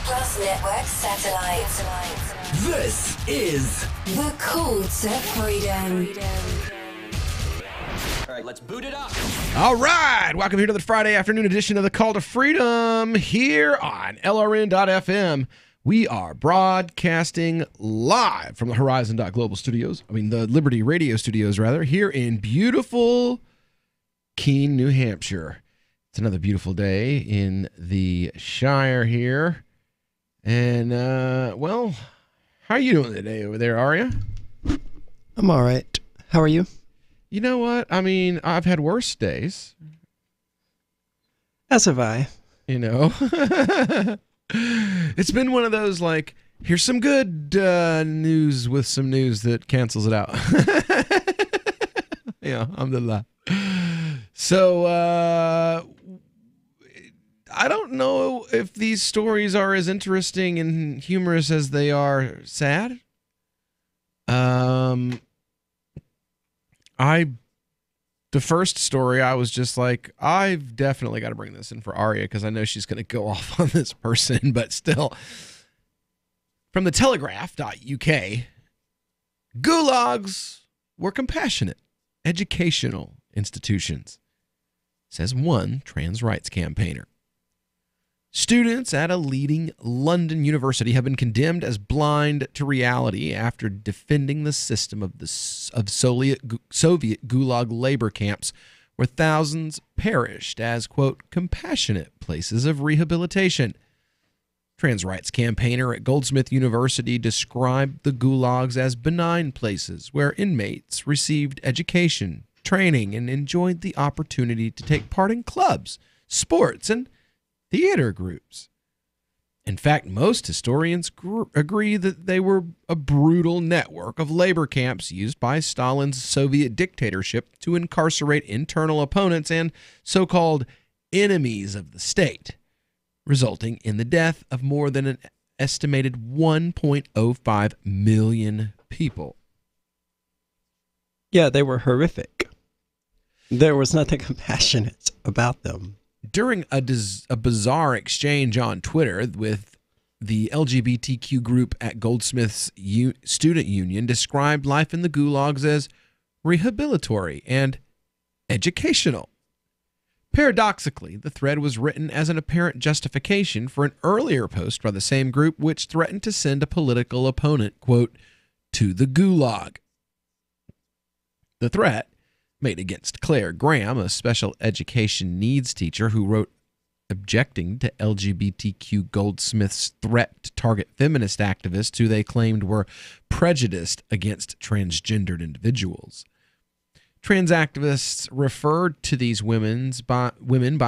Plus Network Satellite. This is The Call to Freedom. All right, let's boot it up. All right. Welcome here to the Friday afternoon edition of the Call to Freedom here on LRN.FM. We are broadcasting live from the Horizon.global studios. The Liberty Radio studios, rather, here in beautiful Keene, New Hampshire. It's another beautiful day in the Shire here. And, well, how are you doing today over there, Arya? I'm all right. How are you? You know what? I've had worse days. As have I. You know? It's been one of those, like, here's some good news with some news that cancels it out. Yeah, alhamdulillah. So, I don't know if these stories are as interesting and humorous as they are sad. The first story, I was just like, I've definitely got to bring this in for Arya because I know she's going to go off on this person, but still. From the Telegraph.uk, gulags were compassionate, educational institutions, says one trans rights campaigner. Students at a leading London university have been condemned as blind to reality after defending the system of Soviet gulag labor camps where thousands perished as, quote, compassionate places of rehabilitation. Trans rights campaigner at Goldsmith University described the gulags as benign places where inmates received education, training, and enjoyed the opportunity to take part in clubs, sports, and theater groups. In fact, most historians agree that they were a brutal network of labor camps used by Stalin's Soviet dictatorship to incarcerate internal opponents and so-called enemies of the state, resulting in the death of more than an estimated 1.05 million people. Yeah, they were horrific. There was nothing compassionate about them. During a bizarre exchange on Twitter with the LGBTQ group at Goldsmith's student union described life in the gulags as rehabilitory and educational. Paradoxically, the thread was written as an apparent justification for an earlier post by the same group which threatened to send a political opponent, quote, to the gulag. The threat, made against Claire Graham, a special education needs teacher who wrote objecting to LGBTQ Goldsmith's threat to target feminist activists who they claimed were prejudiced against transgendered individuals. Trans activists referred to these women by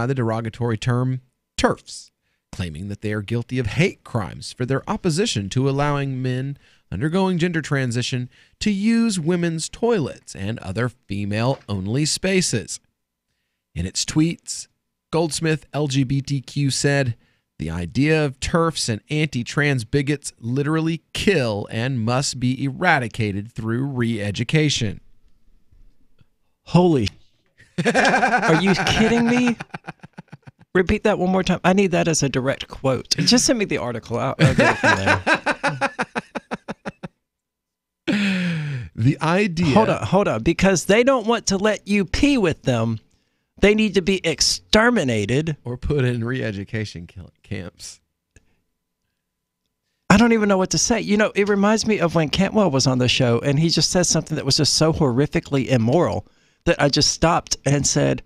the derogatory term TERFs, claiming that they are guilty of hate crimes for their opposition to allowing men undergoing gender transition to use women's toilets and other female-only spaces. In its tweets, Goldsmith LGBTQ said, "The idea of TERFs and anti-trans bigots literally kill and must be eradicated through re-education." Holy. Are you kidding me? Repeat that one more time. I need that as a direct quote. Just send me the article. I'll get it from there. The idea... Hold on. Because they don't want to let you pee with them. They need to be exterminated. Or put in re-education camps. I don't even know what to say. You know, it reminds me of when Cantwell was on the show and he just said something that was just so horrifically immoral that I just stopped and said,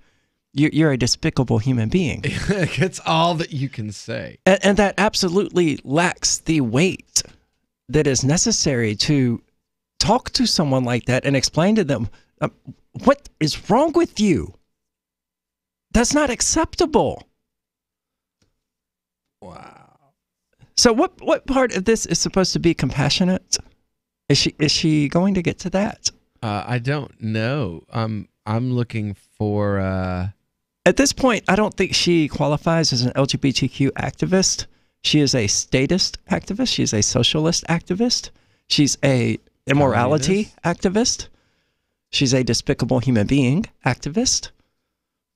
you're a despicable human being. It's all that you can say. And that absolutely lacks the weight that is necessary to talk to someone like that and explain to them, what is wrong with you? That's not acceptable. Wow. So what part of this is supposed to be compassionate? Is she going to get to that? I don't know. I'm looking for... At this point, I don't think she qualifies as an LGBTQ activist. She is a statist activist. She's a socialist activist. She's a immorality activist. She's a despicable human being activist.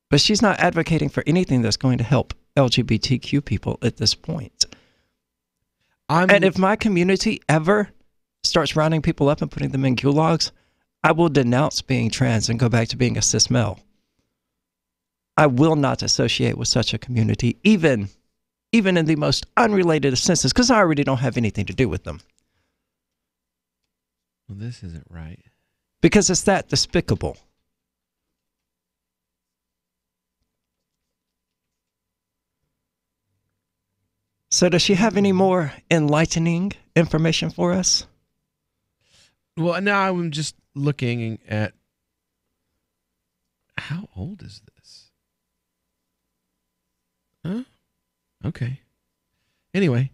But she's not advocating for anything that's going to help LGBTQ people at this point. And if my community ever starts rounding people up and putting them in gulags, I will denounce being trans and go back to being a cis male. I will not associate with such a community, even in the most unrelated of senses, because I already don't have anything to do with them. Well, this isn't right. Because it's that despicable. So does she have any more enlightening information for us? Well, now I'm just looking at how old is this? Huh? Okay. Anyway,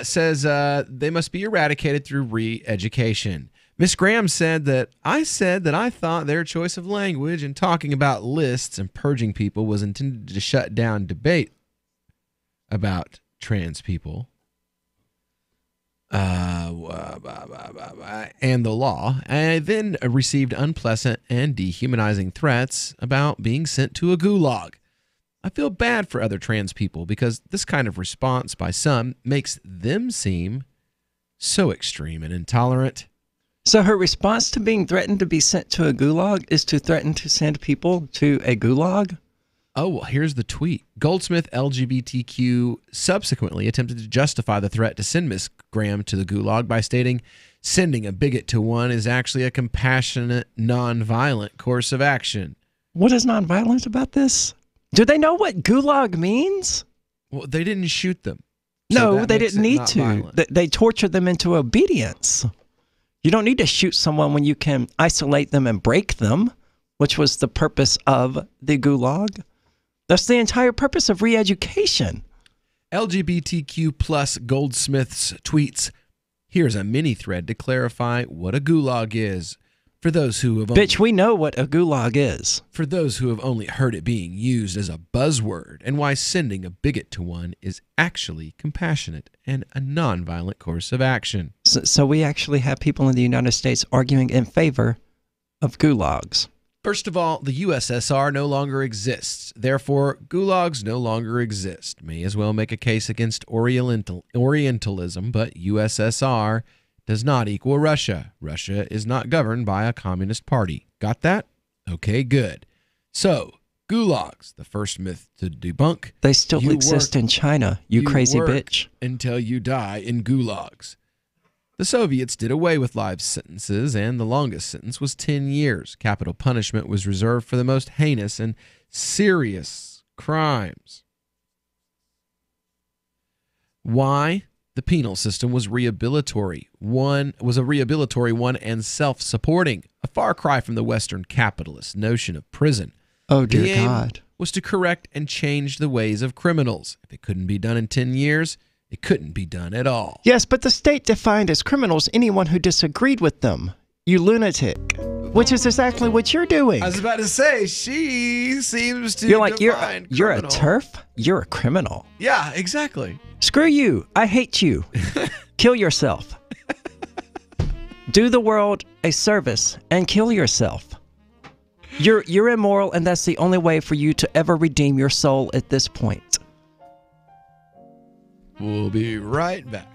says they must be eradicated through re-education. Miss Graham said that I thought their choice of language and talking about lists and purging people was intended to shut down debate about trans people and the law. I then received unpleasant and dehumanizing threats about being sent to a gulag. I feel bad for other trans people because this kind of response by some makes them seem so extreme and intolerant. So her response to being threatened to be sent to a gulag is to threaten to send people to a gulag? Oh, well, here's the tweet. Goldsmith LGBTQ subsequently attempted to justify the threat to send Miss Graham to the gulag by stating, sending a bigot to one is actually a compassionate, nonviolent course of action. What is nonviolent about this? Do they know what gulag means? Well, they didn't shoot them. So no, they didn't need to. Violent. They tortured them into obedience. You don't need to shoot someone when you can isolate them and break them, which was the purpose of the gulag. That's the entire purpose of re-education. LGBTQ plus Goldsmith's tweets, here's a mini thread to clarify what a gulag is. For those who have we know what a gulag is. For those who have only heard it being used as a buzzword, and why sending a bigot to one is actually compassionate and a nonviolent course of action. So we actually have people in the United States arguing in favor of gulags. First of all, the USSR no longer exists. Therefore, gulags no longer exist. May as well make a case against Orientalism, but USSR does not equal Russia. Russia is not governed by a communist party. Got that? Okay, good. So, gulags, the first myth to debunk. They still exist in China, you crazy work bitch. Until you die in gulags. The Soviets did away with life sentences, and the longest sentence was 10 years. Capital punishment was reserved for the most heinous and serious crimes. Why? The penal system was rehabilitory. Was a rehabilitory one and self-supporting, a far cry from the Western capitalist notion of prison. Oh, dear the aim God. Was to correct and change the ways of criminals. If it couldn't be done in 10 years, it couldn't be done at all. Yes, but the state defined as criminals anyone who disagreed with them. You lunatic. Which is exactly what you're doing. I was about to say, she seems to You're like, define you're a criminal. TERF? You're a criminal. Yeah, exactly. Screw you. I hate you. Kill yourself. Do the world a service and kill yourself. You're immoral, and that's the only way for you to ever redeem your soul at this point. We'll be right back.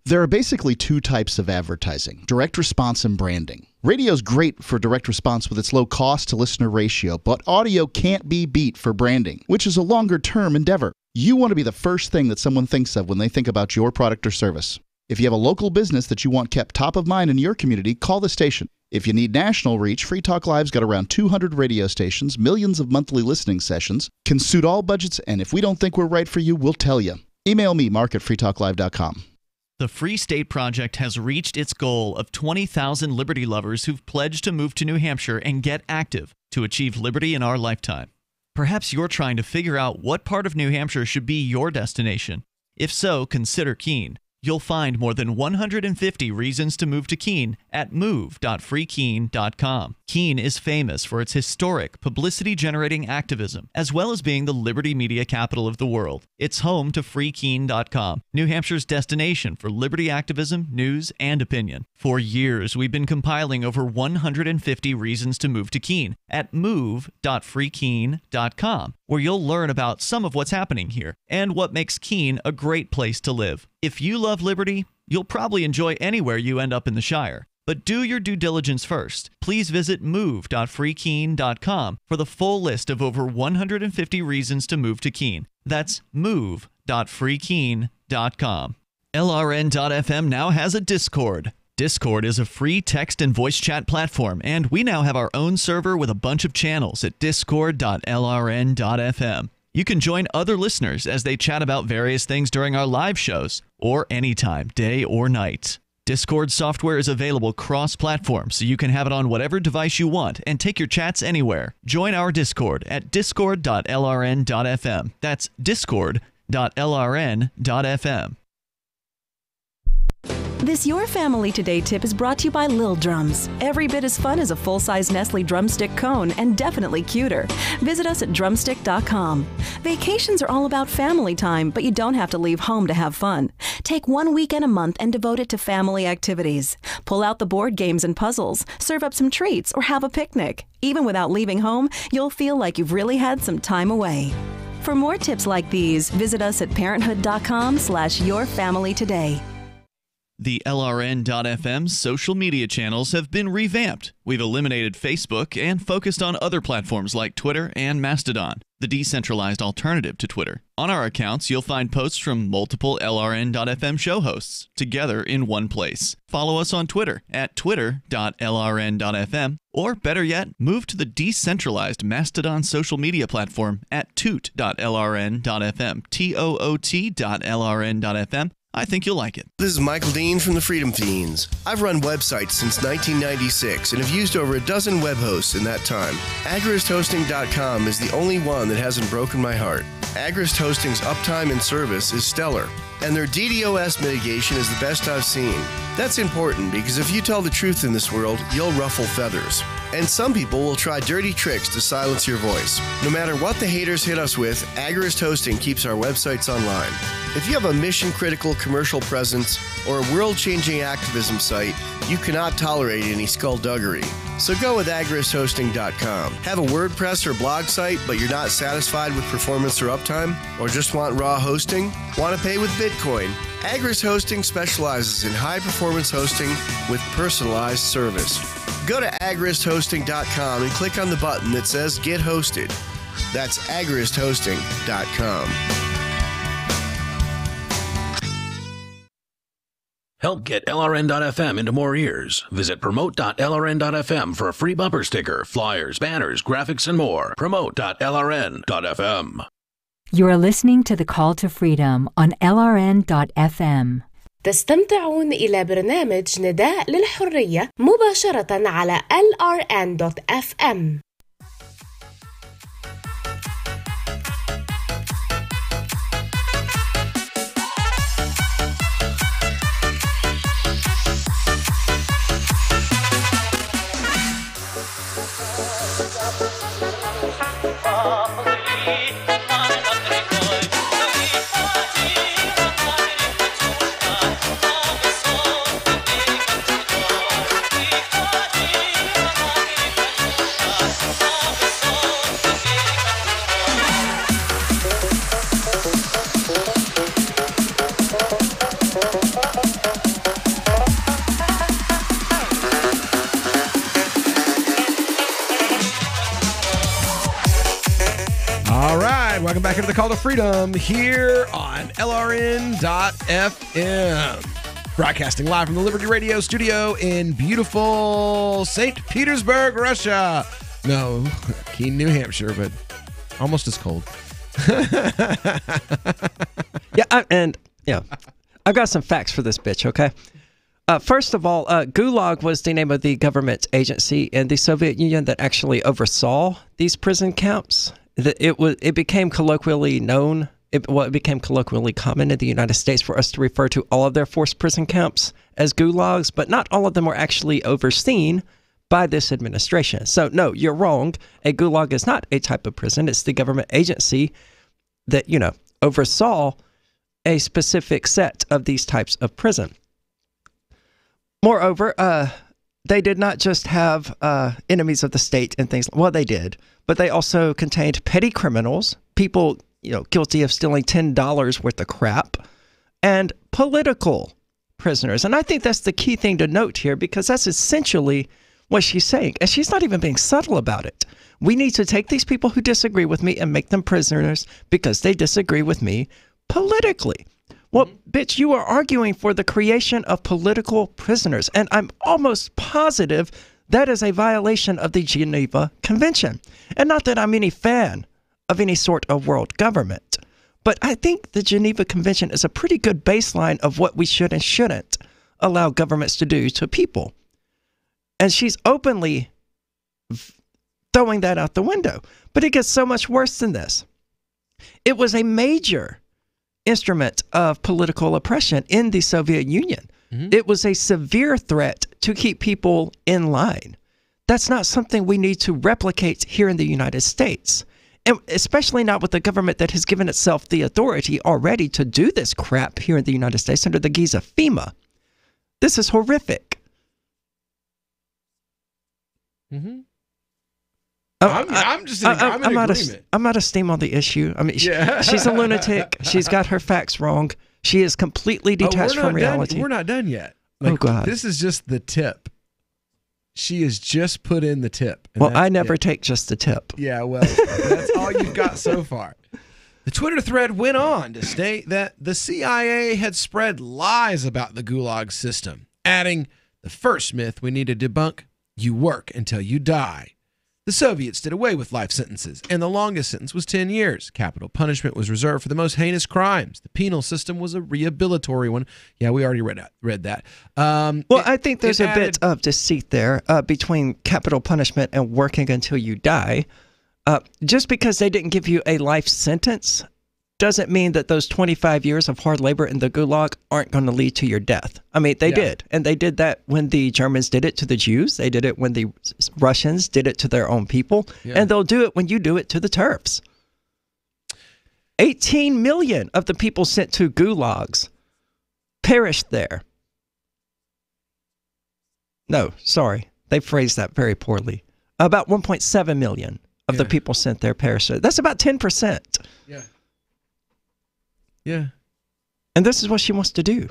There are basically two types of advertising, direct response and branding. Radio's great for direct response with its low cost to listener ratio, but audio can't be beat for branding, which is a longer-term endeavor. You want to be the first thing that someone thinks of when they think about your product or service. If you have a local business that you want kept top of mind in your community, call the station. If you need national reach, Free Talk Live's got around 200 radio stations, millions of monthly listening sessions, can suit all budgets, and if we don't think we're right for you, we'll tell you. Email me, mark@freetalklive.com. The Free State Project has reached its goal of 20,000 liberty lovers who've pledged to move to New Hampshire and get active to achieve liberty in our lifetime. Perhaps you're trying to figure out what part of New Hampshire should be your destination. If so, consider Keene. You'll find more than 150 reasons to move to Keene at move.freekeene.com. Keene is famous for its historic, publicity-generating activism, as well as being the liberty media capital of the world. It's home to freekeene.com, New Hampshire's destination for liberty activism, news, and opinion. For years, we've been compiling over 150 reasons to move to Keene at move.freekeene.com, where you'll learn about some of what's happening here and what makes Keene a great place to live. If you love liberty, you'll probably enjoy anywhere you end up in the Shire. But do your due diligence first. Please visit move.freekeene.com for the full list of over 150 reasons to move to Keene. That's move.freekeene.com. LRN.FM now has a Discord. Discord is a free text and voice chat platform, and we now have our own server with a bunch of channels at discord.lrn.fm. You can join other listeners as they chat about various things during our live shows, or anytime, day or night. Discord software is available cross-platform, so you can have it on whatever device you want and take your chats anywhere. Join our Discord at discord.lrn.fm. That's discord.lrn.fm. This Your Family Today tip is brought to you by Lil Drums. Every bit as fun as a full-size Nestle drumstick cone, and definitely cuter. Visit us at drumstick.com. Vacations are all about family time, but you don't have to leave home to have fun. Take 1 weekend a month and devote it to family activities. Pull out the board games and puzzles, serve up some treats, or have a picnic. Even without leaving home, you'll feel like you've really had some time away. For more tips like these, visit us at parenthood.com/yourfamilytoday. The LRN.FM social media channels have been revamped. We've eliminated Facebook and focused on other platforms like Twitter and Mastodon, the decentralized alternative to Twitter. On our accounts, you'll find posts from multiple LRN.FM show hosts together in one place. Follow us on Twitter at twitter.lrn.fm, or better yet, move to the decentralized Mastodon social media platform at toot.lrn.fm, toot.lrn.fm. I think you'll like it. This is Michael Dean from the Freedom Fiends. I've run websites since 1996 and have used over a dozen web hosts in that time. AgristHosting.com is the only one that hasn't broken my heart. Agrist Hosting's uptime and service is stellar, and their DDoS mitigation is the best I've seen. That's important because if you tell the truth in this world, you'll ruffle feathers. And some people will try dirty tricks to silence your voice. No matter what the haters hit us with, Agrist Hosting keeps our websites online. If you have a mission-critical commercial presence or a world-changing activism site, you cannot tolerate any skullduggery. So go with agristhosting.com. Have a WordPress or blog site, but you're not satisfied with performance or uptime? Or just want raw hosting? Want to pay with Bitcoin? Agrist Hosting specializes in high-performance hosting with personalized service. Go to agristhosting.com and click on the button that says Get Hosted. That's agristhosting.com. Help get LRN.FM into more ears. Visit promote.lrn.fm for a free bumper sticker, flyers, banners, graphics, and more. Promote.lrn.fm. You're listening to The Call to Freedom on LRN.FM. تستمتعون إلى برنامج نداء للحرية مباشرة على LRN.FM. Welcome back into the Call to Freedom here on LRN.FM. Broadcasting live from the Liberty Radio studio in beautiful St. Petersburg, Russia. No, Keene, New Hampshire, but almost as cold. I've got some facts for this bitch, okay? First of all, Gulag was the name of the government agency in the Soviet Union that actually oversaw these prison camps. It became colloquially known. It became colloquially common in the United States for us to refer to all of their forced prison camps as gulags, but not all of them were actually overseen by this administration. So, no, you're wrong. A gulag is not a type of prison. It's the government agency that, oversaw a specific set of these types of prison. Moreover, they did not just have enemies of the state and things. Well, they did, but they also contained petty criminals, people, guilty of stealing $10 worth of crap, and political prisoners. And I think that's the key thing to note here, because that's essentially what she's saying. And she's not even being subtle about it. We need to take these people who disagree with me and make them prisoners because they disagree with me politically. Well, bitch, you are arguing for the creation of political prisoners. And I'm almost positive that is a violation of the Geneva Convention. And not that I'm any fan of any sort of world government, but I think the Geneva Convention is a pretty good baseline of what we should and shouldn't allow governments to do to people. And she's openly throwing that out the window. But it gets so much worse than this. It was a major instrument of political oppression in the Soviet Union. It was a severe threat to keep people in line. That's not something we need to replicate here in the United States. And especially not with a government that has given itself the authority already to do this crap here in the United States under the guise of FEMA. This is horrific. I'm in agreement. I'm out of steam on the issue. I mean, she's a lunatic. She's got her facts wrong. She is completely detached from reality. We're not done yet. Oh, God. This is just the tip. She has just put in the tip. Well, I never take just the tip. Yeah, well, that's all you've got so far. The Twitter thread went on to state that the CIA had spread lies about the Gulag system, adding, "The first myth we need to debunk, you work until you die. The Soviets did away with life sentences, and the longest sentence was 10 years. Capital punishment was reserved for the most heinous crimes. The penal system was a rehabilitatory one." Yeah, we already read that. I think there's a bit of deceit there between capital punishment and working until you die. Just because they didn't give you a life sentence doesn't mean that those 25 years of hard labor in the Gulag aren't going to lead to your death. I mean, they did. And they did that when the Germans did it to the Jews. They did it when the Russians did it to their own people. Yeah. And they'll do it when you do it to the TERFs. 18 million of the people sent to Gulags perished there. No, sorry. They phrased that very poorly. About 1.7 million of the people sent there perished. That's about 10%. Yeah. Yeah. And this is what she wants to do.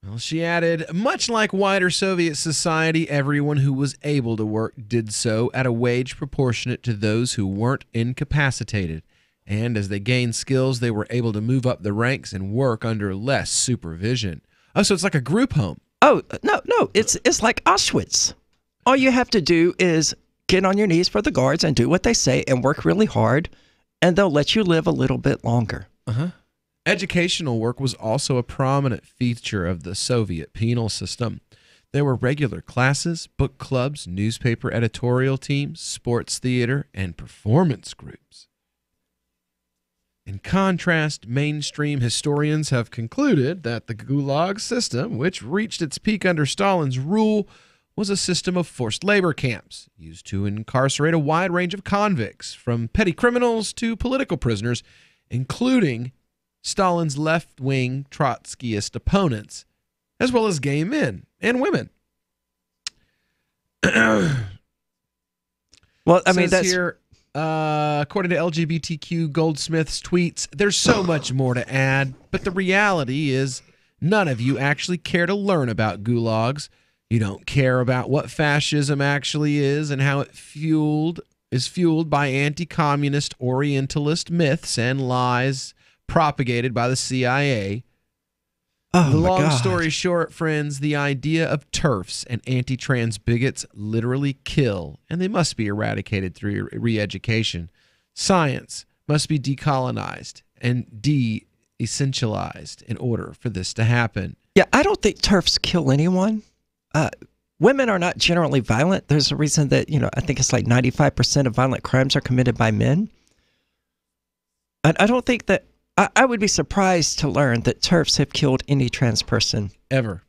Well, she added, much like wider Soviet society, everyone who was able to work did so at a wage proportionate to those who weren't incapacitated. And as they gained skills, they were able to move up the ranks and work under less supervision. Oh, so it's like a group home. Oh, no. It's like Auschwitz. All you have to do is get on your knees for the guards and do what they say and work really hard, and they'll let you live a little bit longer. Educational work was also a prominent feature of the Soviet penal system. There were regular classes, book clubs, newspaper editorial teams, sports theater, and performance groups. In contrast, mainstream historians have concluded that the Gulag system, which reached its peak under Stalin's rule, was a system of forced labor camps used to incarcerate a wide range of convicts, from petty criminals to political prisoners, including Stalin's left-wing Trotskyist opponents, as well as gay men and women. Well, I mean, that's here, according to LGBTQ Goldsmith's tweets, there's so much more to add, but the reality is none of you actually care to learn about gulags. You don't care about what fascism actually is and how it is fueled by anti-communist Orientalist myths and lies propagated by the CIA. Oh, the my long God. story short, friends, the idea of TERFs and anti-trans bigots literally kill, and they must be eradicated through re-education. Science must be decolonized and de-essentialized in order for this to happen. Yeah, I don't think TERFs kill anyone. Women are not generally violent. There's a reason that, I think it's like 95% of violent crimes are committed by men. I don't think that, I would be surprised to learn that TERFs have killed any trans person. Ever.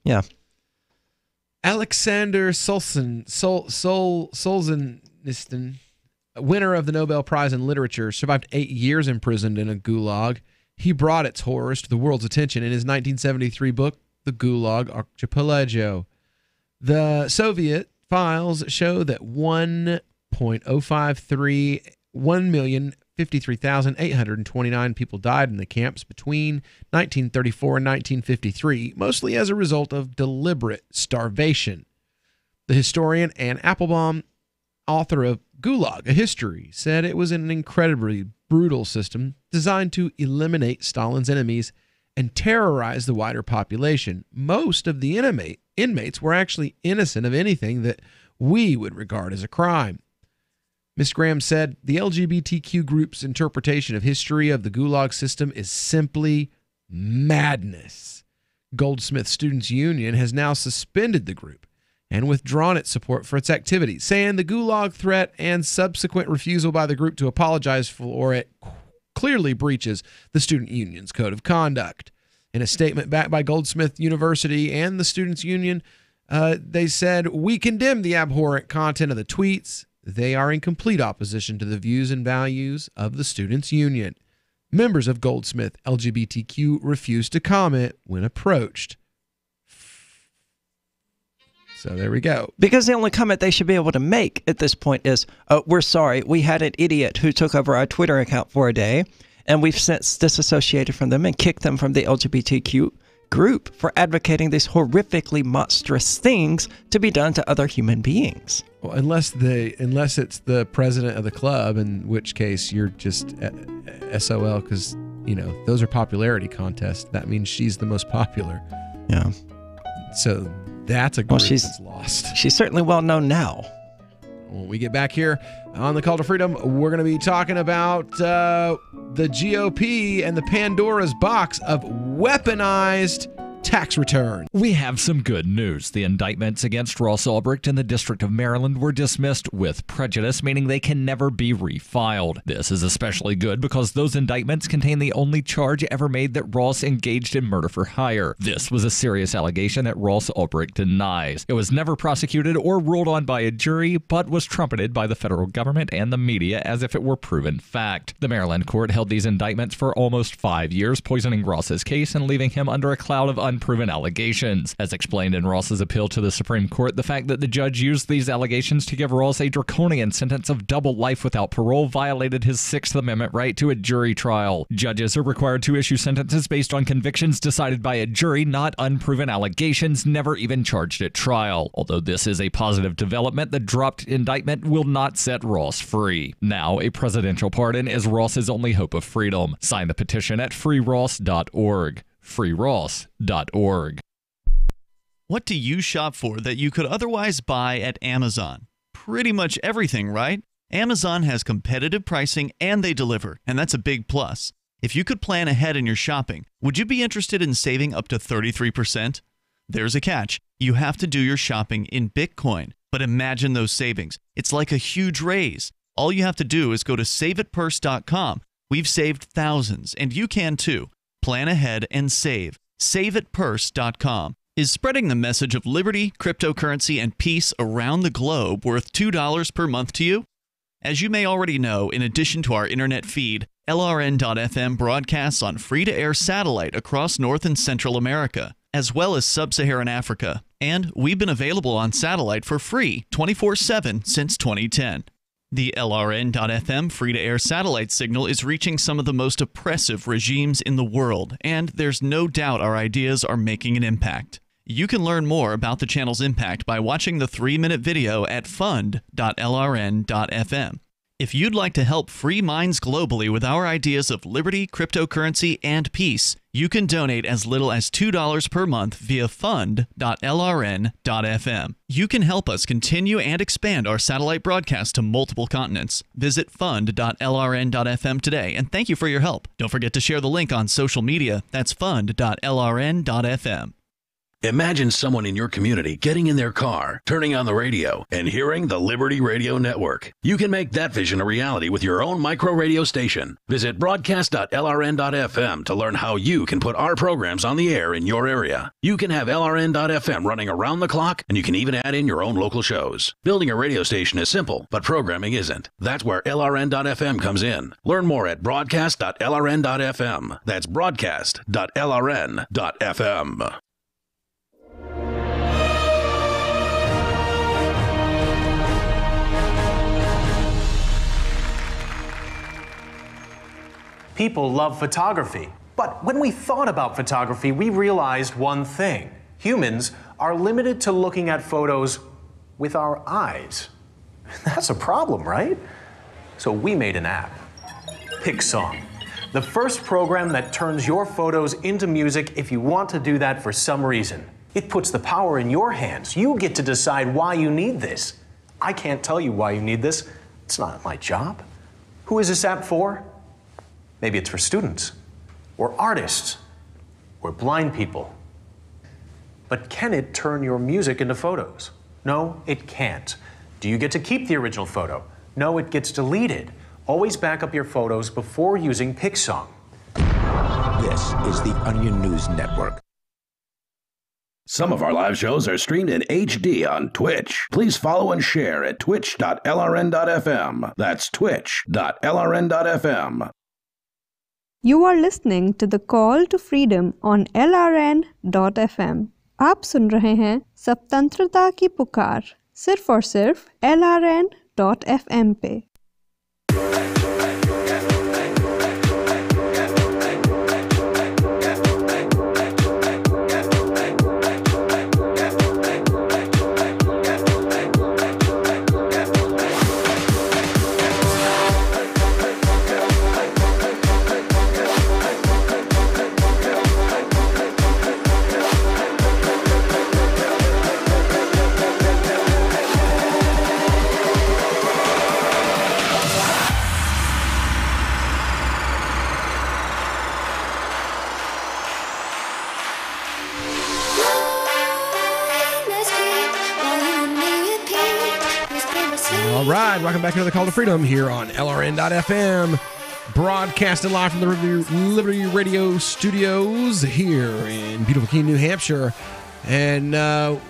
Yeah. Alexander Solzhenitsyn, winner of the Nobel Prize in Literature, survived 8 years imprisoned in a gulag. He brought its horrors to the world's attention in his 1973 book, The Gulag Archipelago. The Soviet files show that 1,53,829 people died in the camps between 1934 and 1953, mostly as a result of deliberate starvation. The historian Anne Applebaum, author of Gulag, A History, said it was an incredibly brutal system designed to eliminate Stalin's enemies and terrorize the wider population. Most of the inmates were actually innocent of anything that we would regard as a crime. Ms. Graham said the LGBTQ group's interpretation of history of the Gulag system is simply madness. Goldsmith Students' Union has now suspended the group and withdrawn its support for its activities, saying the Gulag threat and subsequent refusal by the group to apologize for it clearly breaches the student union's code of conduct. In a statement backed by Goldsmith University and the Students' Union, they said, "We condemn the abhorrent content of the tweets. They are in complete opposition to the views and values of the Students' Union." Members of Goldsmith LGBTQ refused to comment when approached. So there we go. Because the only comment they should be able to make at this point is, "Oh, we're sorry. We had an idiot who took over our Twitter account for a day, and we've since disassociated from them and kicked them from the LGBTQ group for advocating these horrifically monstrous things to be done to other human beings." Well, unless it's the president of the club, in which case you're just SOL, because, you know, those are popularity contests. That means she's the most popular. Yeah. So that's a group that's lost. She's certainly well known now. When we get back here on the Call to Freedom, we're going to be talking about the GOP and the Pandora's box of weaponized tax return. We have some good news. The indictments against Ross Ulbricht in the District of Maryland were dismissed with prejudice, meaning they can never be refiled. This is especially good because those indictments contain the only charge ever made that Ross engaged in murder for hire. This was a serious allegation that Ross Ulbricht denies. It was never prosecuted or ruled on by a jury, but was trumpeted by the federal government and the media as if it were proven fact. The Maryland court held these indictments for almost 5 years, poisoning Ross's case and leaving him under a cloud of unproven allegations. As explained in Ross's appeal to the Supreme Court, the fact that the judge used these allegations to give Ross a draconian sentence of double life without parole violated his Sixth Amendment right to a jury trial. Judges are required to issue sentences based on convictions decided by a jury, not unproven allegations never even charged at trial. Although this is a positive development, the dropped indictment will not set Ross free. Now, a presidential pardon is Ross's only hope of freedom. Sign the petition at freeross.org. freeross.org. What do you shop for that you could otherwise buy at Amazon? Pretty much everything, right? Amazon has competitive pricing and they deliver, and that's a big plus. If you could plan ahead in your shopping, would you be interested in saving up to 33%? There's a catch. You have to do your shopping in Bitcoin. But imagine those savings. It's like a huge raise. All you have to do is go to saveitpurse.com. We've saved thousands, and you can too. Plan ahead and save. SaveItPurse.com. Is spreading the message of liberty, cryptocurrency, and peace around the globe worth $2 per month to you? As you may already know, in addition to our internet feed, LRN.FM broadcasts on free-to-air satellite across North and Central America, as well as Sub-Saharan Africa. And we've been available on satellite for free 24/7 since 2010. The LRN.FM free-to-air satellite signal is reaching some of the most oppressive regimes in the world, and there's no doubt our ideas are making an impact. You can learn more about the channel's impact by watching the 3-minute video at fund.lrn.fm. If you'd like to help free minds globally with our ideas of liberty, cryptocurrency, and peace, you can donate as little as $2 per month via fund.lrn.fm. You can help us continue and expand our satellite broadcast to multiple continents. Visit fund.lrn.fm today, and thank you for your help. Don't forget to share the link on social media. That's fund.lrn.fm. Imagine someone in your community getting in their car, turning on the radio, and hearing the Liberty Radio Network. You can make that vision a reality with your own micro radio station. Visit broadcast.lrn.fm to learn how you can put our programs on the air in your area. You can have LRN.FM running around the clock, and you can even add in your own local shows. Building a radio station is simple, but programming isn't. That's where LRN.FM comes in. Learn more at broadcast.lrn.fm. That's broadcast.lrn.fm. People love photography. But when we thought about photography, we realized one thing. Humans are limited to looking at photos with our eyes. That's a problem, right? So we made an app, PicSong, the first program that turns your photos into music if you want to do that for some reason. It puts the power in your hands. You get to decide why you need this. I can't tell you why you need this. It's not my job. Who is this app for? Maybe it's for students, or artists, or blind people. But can it turn your music into photos? No, it can't. Do you get to keep the original photo? No, it gets deleted. Always back up your photos before using PicSong. This is the Onion News Network. Some of our live shows are streamed in HD on Twitch. Please follow and share at twitch.lrn.fm. That's twitch.lrn.fm. You are listening to the Call to Freedom on LRN.FM. आप सुन रहे हैं स्वतंत्रता की पुकार सिर्फ और सिर्फ LRN.FM पे। All right, welcome back to the Call to Freedom here on LRN.FM, broadcasting live from the Liberty Radio Studios here in beautiful Keene, New Hampshire. And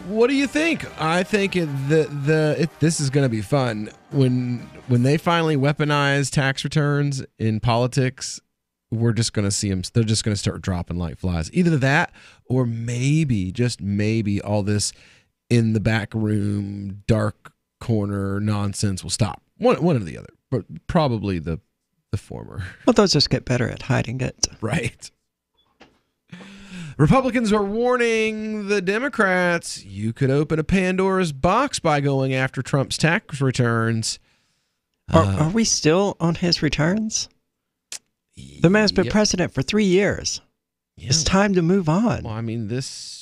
what do you think? I think this is going to be fun when they finally weaponize tax returns in politics. We're just going to see them. They're just going to start dropping like flies. Either that, or maybe, just maybe, all this in the back room, dark corner nonsense will stop. One or the other, but probably the former. Well, they'll just get better at hiding it. Right. Republicans are warning the Democrats you could open a Pandora's box by going after Trump's tax returns. Are we still on his returns? The man's been president for 3 years. Yeah. It's time to move on. Well, I mean,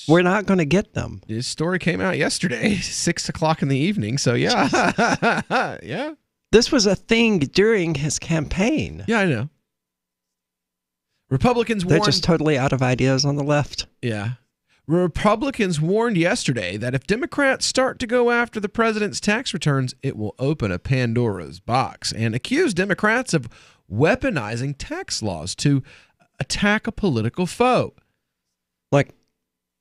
we're not going to get them. This story came out yesterday, 6 o'clock in the evening. So, yeah. Yeah. This was a thing during his campaign. Yeah, I know. Republicans They're just totally out of ideas on the left. Yeah. Republicans warned yesterday that if Democrats start to go after the president's tax returns, it will open a Pandora's box, and accused Democrats of weaponizing tax laws to attack a political foe. Like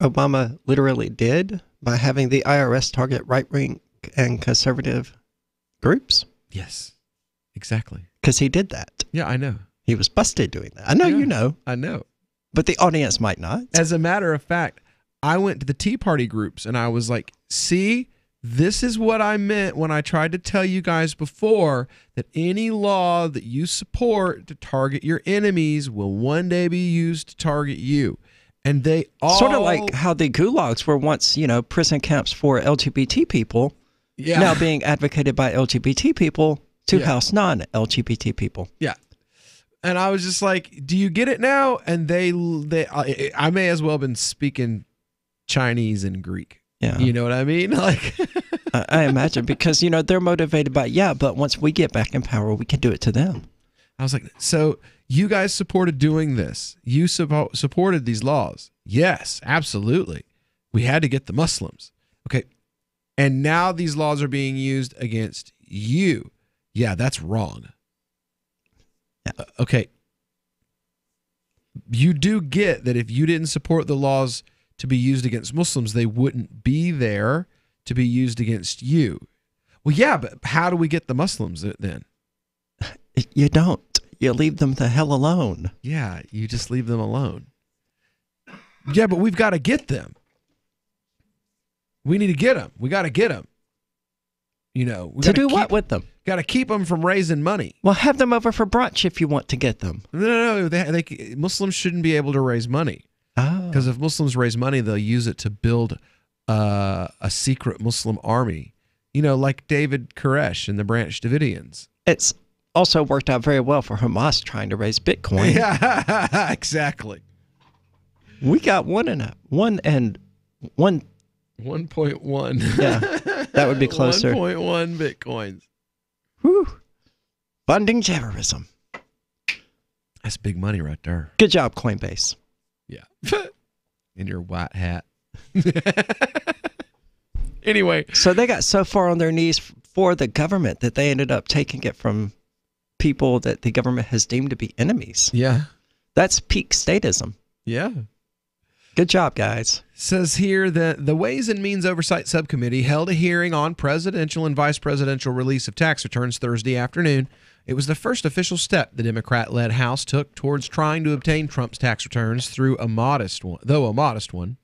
Obama literally did by having the IRS target right-wing and conservative groups. Yes, exactly. Because he did that. Yeah, I know. He was busted doing that. I know you know. I know. But the audience might not. As a matter of fact, I went to the Tea Party groups and I was like, see, this is what I meant when I tried to tell you guys before that any law that you support to target your enemies will one day be used to target you. And they all... Sort of like how the gulags were once, prison camps for LGBT people, now being advocated by LGBT people to house non-LGBT people. Yeah. And I was just like, do you get it now? And I may as well have been speaking Chinese and Greek. Yeah. You know what I mean? Like, I imagine because, they're motivated by, but once we get back in power, we can do it to them. I was like, so you guys supported doing this. You supported these laws. Yes, absolutely. We had to get the Muslims. Okay. And now these laws are being used against you. Yeah, that's wrong. Yeah. Okay. You do get that if you didn't support the laws to be used against Muslims, they wouldn't be there to be used against you. Well, yeah, but how do we get the Muslims then? You don't. You leave them the hell alone. Yeah, you just leave them alone. Yeah, but we've got to get them. We need to get them. We got to get them. You know, we to do what with them? Got to keep them from raising money. Well, have them over for brunch if you want to get them. No. Muslims shouldn't be able to raise money. Because if Muslims raise money, they'll use it to build a secret Muslim army. You know, like David Koresh and the Branch Davidians. It's also worked out very well for Hamas trying to raise Bitcoin. Yeah, exactly. We got 1.1. Yeah, that would be closer. 1.1 Bitcoins. Whew. Funding terrorism. That's big money right there. Good job, Coinbase. Yeah. In your white hat. Anyway. So they got so far on their knees for the government that they ended up taking it from people that the government has deemed to be enemies. Yeah. That's peak statism. Yeah. Good job, guys. Says here that the Ways and Means Oversight Subcommittee held a hearing on presidential and vice presidential release of tax returns Thursday afternoon. It was the first official step the Democrat-led House took towards trying to obtain Trump's tax returns through a modest one.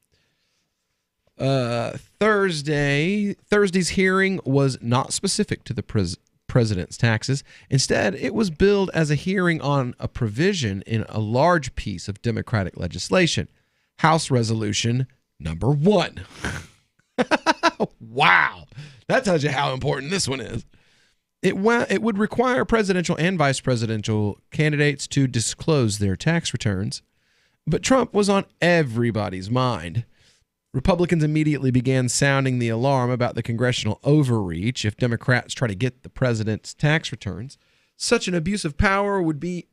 Thursday's hearing was not specific to the president's taxes. Instead, it was billed as a hearing on a provision in a large piece of Democratic legislation. House Resolution number 1. Wow. That tells you how important this one is. It would require presidential and vice presidential candidates to disclose their tax returns. But Trump was on everybody's mind. Republicans immediately began sounding the alarm about the congressional overreach if Democrats try to get the president's tax returns. Such an abuse of power would be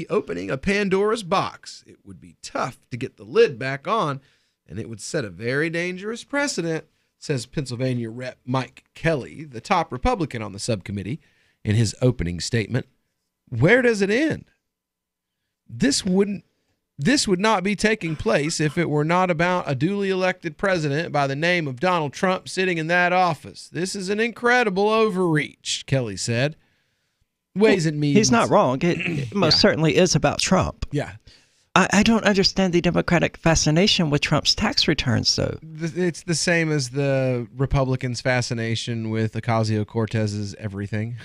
opening a Pandora's box. It would be tough to get the lid back on, and it would set a very dangerous precedent, says Pennsylvania Rep. Mike Kelly, the top Republican on the subcommittee, in his opening statement. Where does it end? This would not be taking place if it were not about a duly elected president by the name of Donald Trump sitting in that office. This is an incredible overreach, Kelly said. Ways and Means. He's not wrong. It most certainly is about Trump. Yeah. I don't understand the Democratic fascination with Trump's tax returns, though. It's the same as the Republicans' fascination with Ocasio-Cortez's everything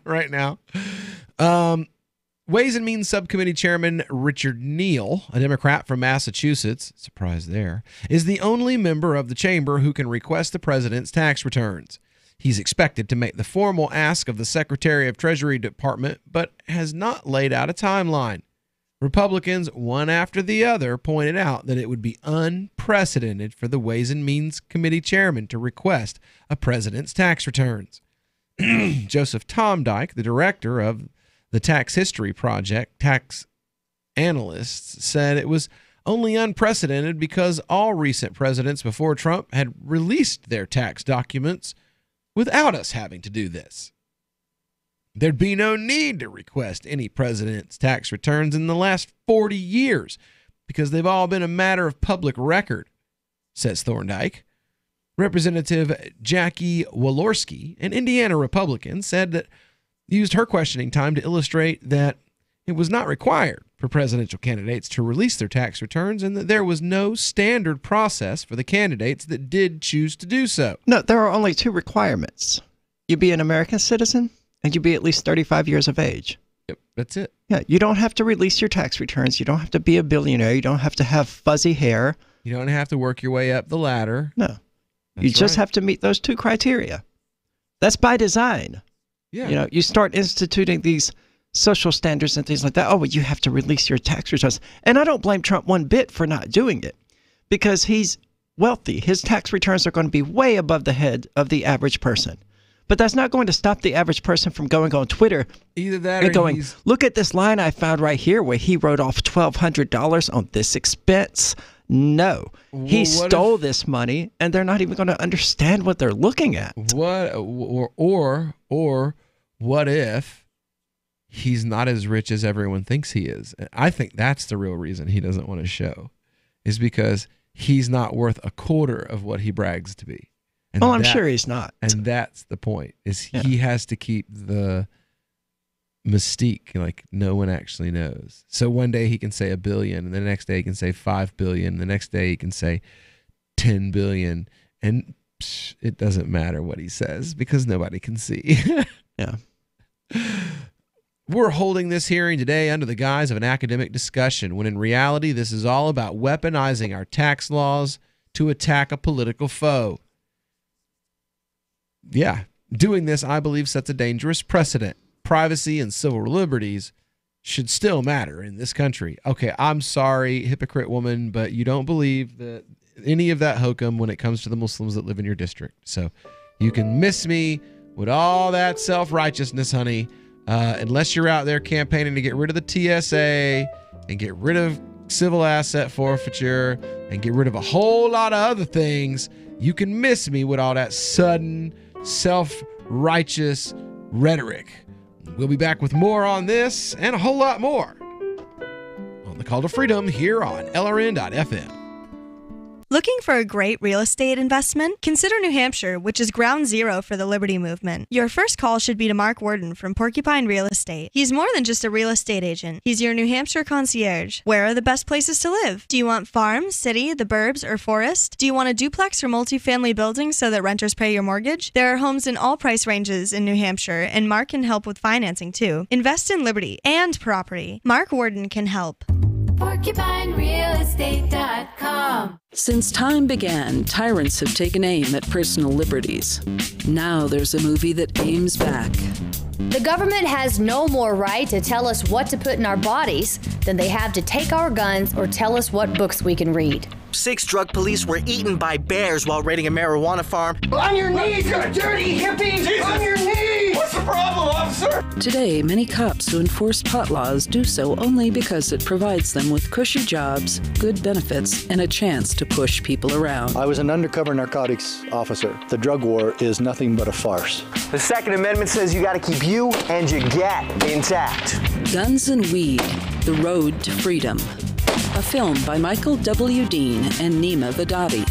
right now. Ways and Means Subcommittee Chairman Richard Neal, a Democrat from Massachusetts, surprise there, is the only member of the chamber who can request the president's tax returns. He's expected to make the formal ask of the Secretary of Treasury Department, but has not laid out a timeline. Republicans, one after the other, pointed out that it would be unprecedented for the Ways and Means Committee chairman to request a president's tax returns. Joseph Tomdyke, the director of the Tax History Project, tax analysts, said it was only unprecedented because all recent presidents before Trump had released their tax documents without us having to do this. There'd be no need to request any president's tax returns in the last 40 years because they've all been a matter of public record, says Thorndike. Representative Jackie Walorski, an Indiana Republican, said that used her questioning time to illustrate that it was not required for presidential candidates to release their tax returns and that there was no standard process for the candidates that did choose to do so. No, there are only 2 requirements. You be an American citizen and you be at least 35 years of age. Yep, that's it. Yeah, you don't have to release your tax returns. You don't have to be a billionaire. You don't have to have fuzzy hair. You don't have to work your way up the ladder. No. You just have to meet those 2 criteria. That's by design. Yeah. You know, you start instituting these social standards and things like that. Oh, well, you have to release your tax returns. And I don't blame Trump one bit for not doing it because he's wealthy. His tax returns are going to be way above the head of the average person. But that's not going to stop the average person from going on Twitter either that and going, look at this line I found right here where he wrote off $1,200 on this expense. No. He stole this money, and they're not even going to understand what they're looking at. Or what if he's not as rich as everyone thinks he is? I think that's the real reason he doesn't want to show, is because he's not worth a quarter of what he brags to be. And I'm sure he's not. And that's the point, is he has to keep the mystique, like no one actually knows. So one day he can say $1 billion, and the next day he can say $5 billion, the next day he can say $10 billion, and it doesn't matter what he says because nobody can see. Yeah. We're holding this hearing today under the guise of an academic discussion, when in reality this is all about weaponizing our tax laws to attack a political foe. Yeah, doing this, I believe, sets a dangerous precedent. Privacy and civil liberties should still matter in this country. Okay, I'm sorry, hypocrite woman, but you don't believe that any of that hokum when it comes to the Muslims that live in your district. So you can miss me with all that self-righteousness, honey, unless you're out there campaigning to get rid of the TSA and get rid of civil asset forfeiture and get rid of a whole lot of other things. You can miss me with all that sudden self-righteous rhetoric. We'll be back with more on this and a whole lot more on the Call to Freedom here on LRN.FM. Looking for a great real estate investment? Consider New Hampshire, which is ground zero for the Liberty Movement. Your first call should be to Mark Worden from Porcupine Real Estate. He's more than just a real estate agent. He's your New Hampshire concierge. Where are the best places to live? Do you want farm, city, the burbs, or forest? Do you want a duplex or multifamily building so that renters pay your mortgage? There are homes in all price ranges in New Hampshire, and Mark can help with financing too. Invest in liberty and property. Mark Worden can help. PorcupineRealEstate.com. Since time began, tyrants have taken aim at personal liberties. Now there's a movie that aims back. The government has no more right to tell us what to put in our bodies than they have to take our guns or tell us what books we can read. 6 drug police were eaten by bears while raiding a marijuana farm. On your knees, you dirty hippies! Jesus. On your knees! What's the problem, officer? Today, many cops who enforce pot laws do so only because it provides them with cushy jobs, good benefits, and a chance to push people around. I was an undercover narcotics officer. The drug war is nothing but a farce. The Second Amendment says you gotta keep you and your gat intact. Guns and Weed, The Road to Freedom. A film by Michael W. Dean and Nima Vadadi.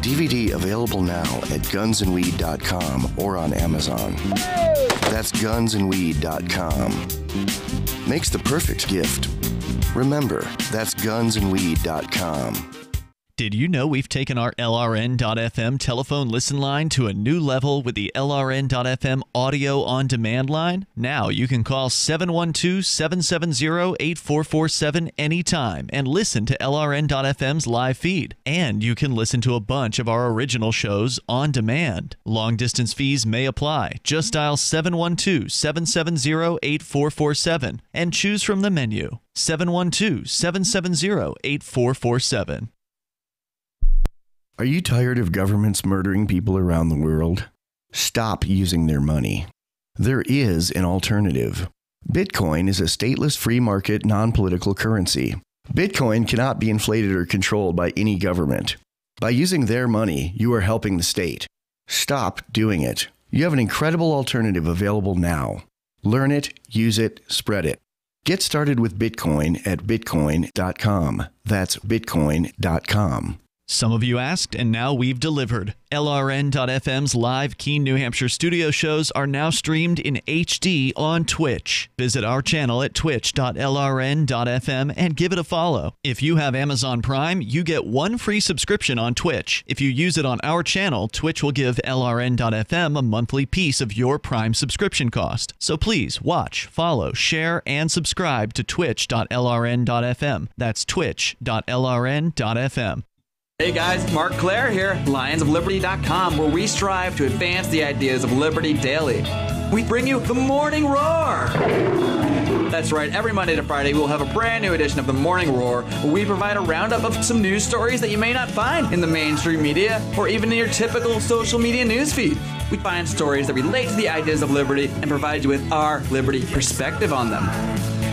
DVD available now at gunsandweed.com or on Amazon. That's gunsandweed.com. Makes the perfect gift. Remember, that's gunsandweed.com. Did you know we've taken our LRN.FM telephone listen line to a new level with the LRN.FM audio on demand line? Now you can call 712-770-8447 anytime and listen to LRN.FM's live feed. And you can listen to a bunch of our original shows on demand. Long distance fees may apply. Just dial 712-770-8447 and choose from the menu. 712-770-8447. Are you tired of governments murdering people around the world? Stop using their money. There is an alternative. Bitcoin is a stateless free market non-political currency. Bitcoin cannot be inflated or controlled by any government. By using their money, you are helping the state. Stop doing it. You have an incredible alternative available now. Learn it, use it, spread it. Get started with Bitcoin at bitcoin.com. That's bitcoin.com. Some of you asked, and now we've delivered. LRN.FM's live Keene, New Hampshire studio shows are now streamed in HD on Twitch. Visit our channel at twitch.lrn.fm and give it a follow. If you have Amazon Prime, you get 1 free subscription on Twitch. If you use it on our channel, Twitch will give LRN.FM a monthly piece of your Prime subscription cost. So please watch, follow, share, and subscribe to twitch.lrn.fm. That's twitch.lrn.fm. Hey guys, Mark Claire here, lionsofliberty.com, where we strive to advance the ideas of liberty daily. We bring you the Morning Roar. That's right, every Monday to Friday we'll have a brand new edition of the Morning Roar, where we provide a roundup of some news stories that you may not find in the mainstream media or even in your typical social media newsfeed. We find stories that relate to the ideas of liberty and provide you with our liberty perspective on them.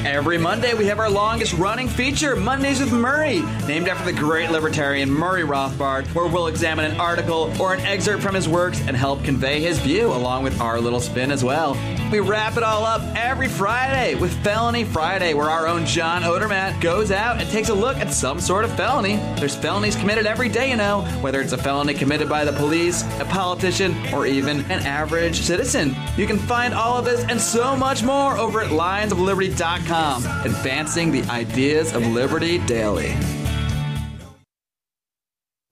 Every Monday, we have our longest running feature, Mondays with Murray, named after the great libertarian Murray Rothbard, where we'll examine an article or an excerpt from his works and help convey his view along with our little spin as well. We wrap it all up every Friday with Felony Friday, where our own John Odermatt goes out and takes a look at some sort of felony. There's felonies committed every day, you know, whether it's a felony committed by the police, a politician, or even an average citizen. You can find all of this and so much more over at lionsofliberty.com, advancing the ideas of liberty daily.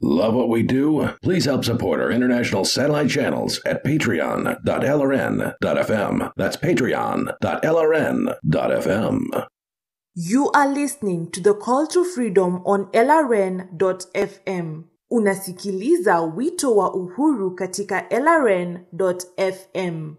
Love what we do? Please help support our international satellite channels at patreon.lrn.fm. That's patreon.lrn.fm. You are listening to The Call to Freedom on LRN.FM. Unasikiliza wito wa uhuru katika LRN.FM.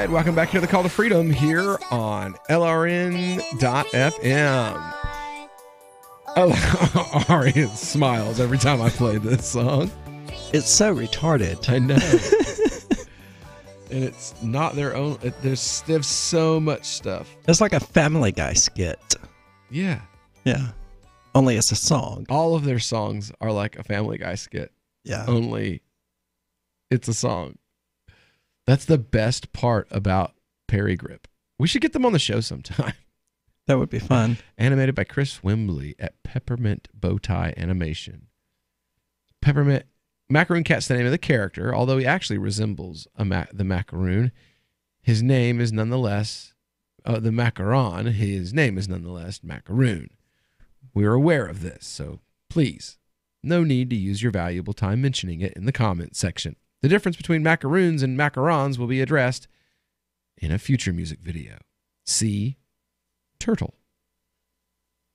Welcome back to the Call to Freedom here on LRN.FM. Oh, Ari smiles every time I play this song. It's so retarded. I know. And it's not their own. They have so much stuff. It's like a Family Guy skit. Yeah. Yeah. Only it's a song. All of their songs are like a Family Guy skit. Yeah. Only it's a song. That's the best part about Perry Grip. We should get them on the show sometime. That would be fun. Animated by Chris Wimbley at Peppermint Bowtie Animation. Peppermint Macaroon Cat's the name of the character, although he actually resembles the macaroon. His name is nonetheless the macaron. His name is nonetheless Macaroon. We're aware of this, so please, no need to use your valuable time mentioning it in the comments section. The difference between macaroons and macarons will be addressed in a future music video. See Turtle.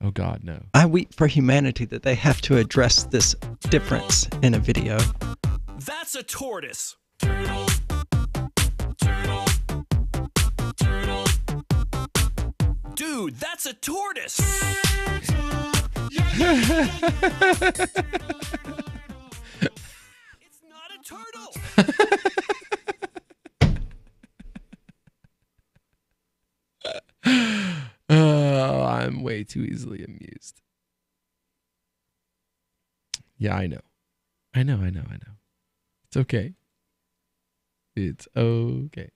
Oh God, no. I weep for humanity that they have to address this difference in a video. That's a tortoise. Dude, that's a tortoise. It's not a turtle. Oh, I'm way too easily amused. Yeah, I know. It's okay. It's okay.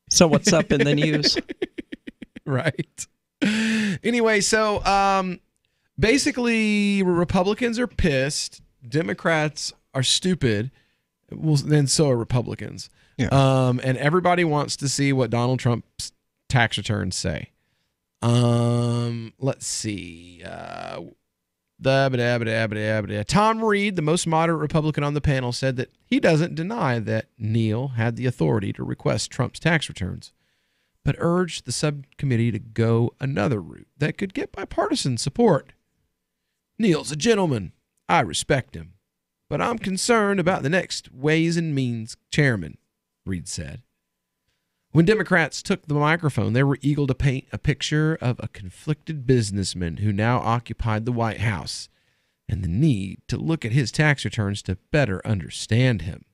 So what's up in the news? Right. Anyway, so basically Republicans are pissed. Democrats are stupid. Well, then so are Republicans. Yeah. And everybody wants to see what Donald Trump's tax returns say. Let's see. Tom Reed, the most moderate Republican on the panel, said that he doesn't deny that Neal had the authority to request Trump's tax returns, but urged the subcommittee to go another route that could get bipartisan support. Neal's a gentleman. I respect him, but I'm concerned about the next Ways and Means chairman, Reed said. When Democrats took the microphone, they were eager to paint a picture of a conflicted businessman who now occupied the White House and the need to look at his tax returns to better understand him.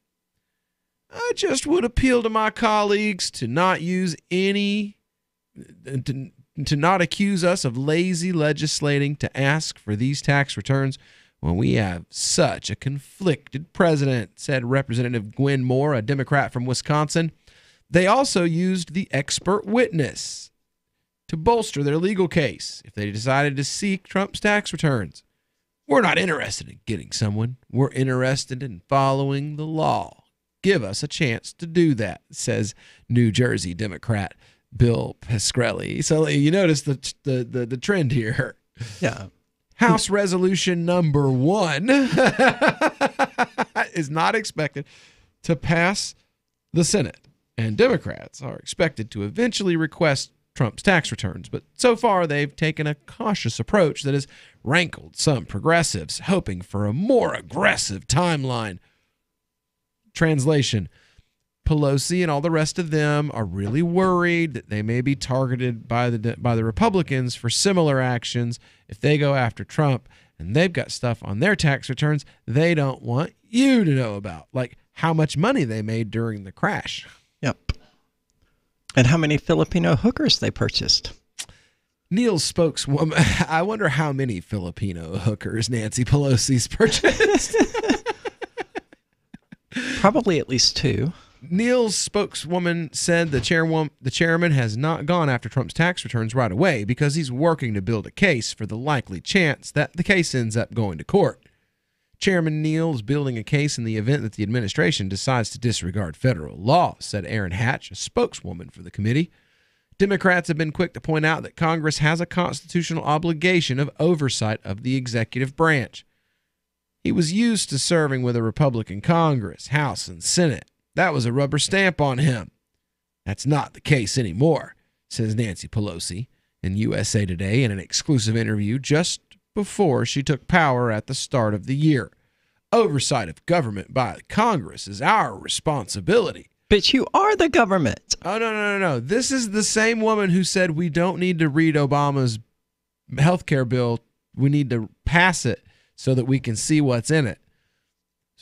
I just would appeal to my colleagues to not use to not accuse us of lazy legislating to ask for these tax returns when we have such a conflicted president, said Representative Gwen Moore, a Democrat from Wisconsin. They also used the expert witness to bolster their legal case if they decided to seek Trump's tax returns. We're not interested in getting someone. We're interested in following the law. Give us a chance to do that, says New Jersey Democrat Bill Pascrelli. So you notice the trend here. Yeah. House Resolution number 1 is not expected to pass the Senate, and Democrats are expected to eventually request Trump's tax returns. But so far, they've taken a cautious approach that has rankled some progressives, hoping for a more aggressive timeline. Translation: Pelosi and all the rest of them are really worried that they may be targeted by the Republicans for similar actions if they go after Trump, and they've got stuff on their tax returns they don't want you to know about, like how much money they made during the crash. Yep. And how many Filipino hookers they purchased. Neil's spokeswoman, I wonder how many Filipino hookers Nancy Pelosi's purchased. Probably at least 2. Neil's spokeswoman said the chairman has not gone after Trump's tax returns right away because he's working to build a case for the likely chance that the case ends up going to court. Chairman Neil is building a case in the event that the administration decides to disregard federal law, said Erin Hatch, a spokeswoman for the committee. Democrats have been quick to point out that Congress has a constitutional obligation of oversight of the executive branch. He was used to serving with a Republican Congress, House, and Senate. That was a rubber stamp on him. That's not the case anymore, says Nancy Pelosi in USA Today in an exclusive interview just before she took power at the start of the year. Oversight of government by Congress is our responsibility. But you are the government. Oh, no. This is the same woman who said we don't need to read Obama's health care bill. We need to pass it so that we can see what's in it.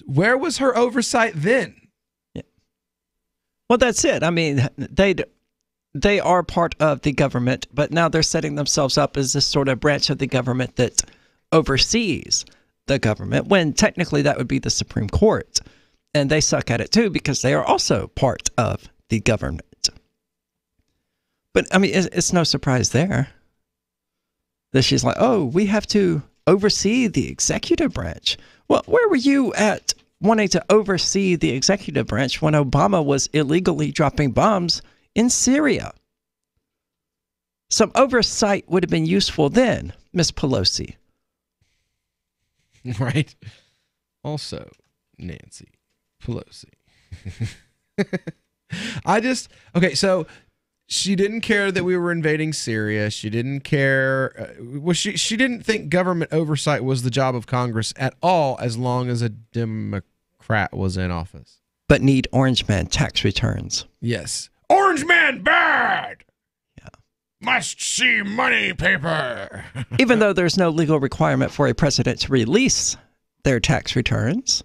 Where was her oversight then? Yeah. Well, that's it. I mean, they are part of the government, but now they're setting themselves up as this sort of branch of the government that oversees the government, when technically that would be the Supreme Court. And they suck at it too because they are also part of the government. But I mean, it's no surprise there that she's like, oh, we have to oversee the executive branch. Well, where were you at wanting to oversee the executive branch when Obama was illegally dropping bombs in Syria? Some oversight would have been useful then, Miss Pelosi. Right. Also, Nancy Pelosi. Okay, so she didn't care that we were invading Syria. She didn't care. She didn't think government oversight was the job of Congress at all as long as a Democrat was in office. But need Orange Man tax returns. Yes. Orange Man bad! Yeah. Must see money paper. Even though there's no legal requirement for a president to release their tax returns,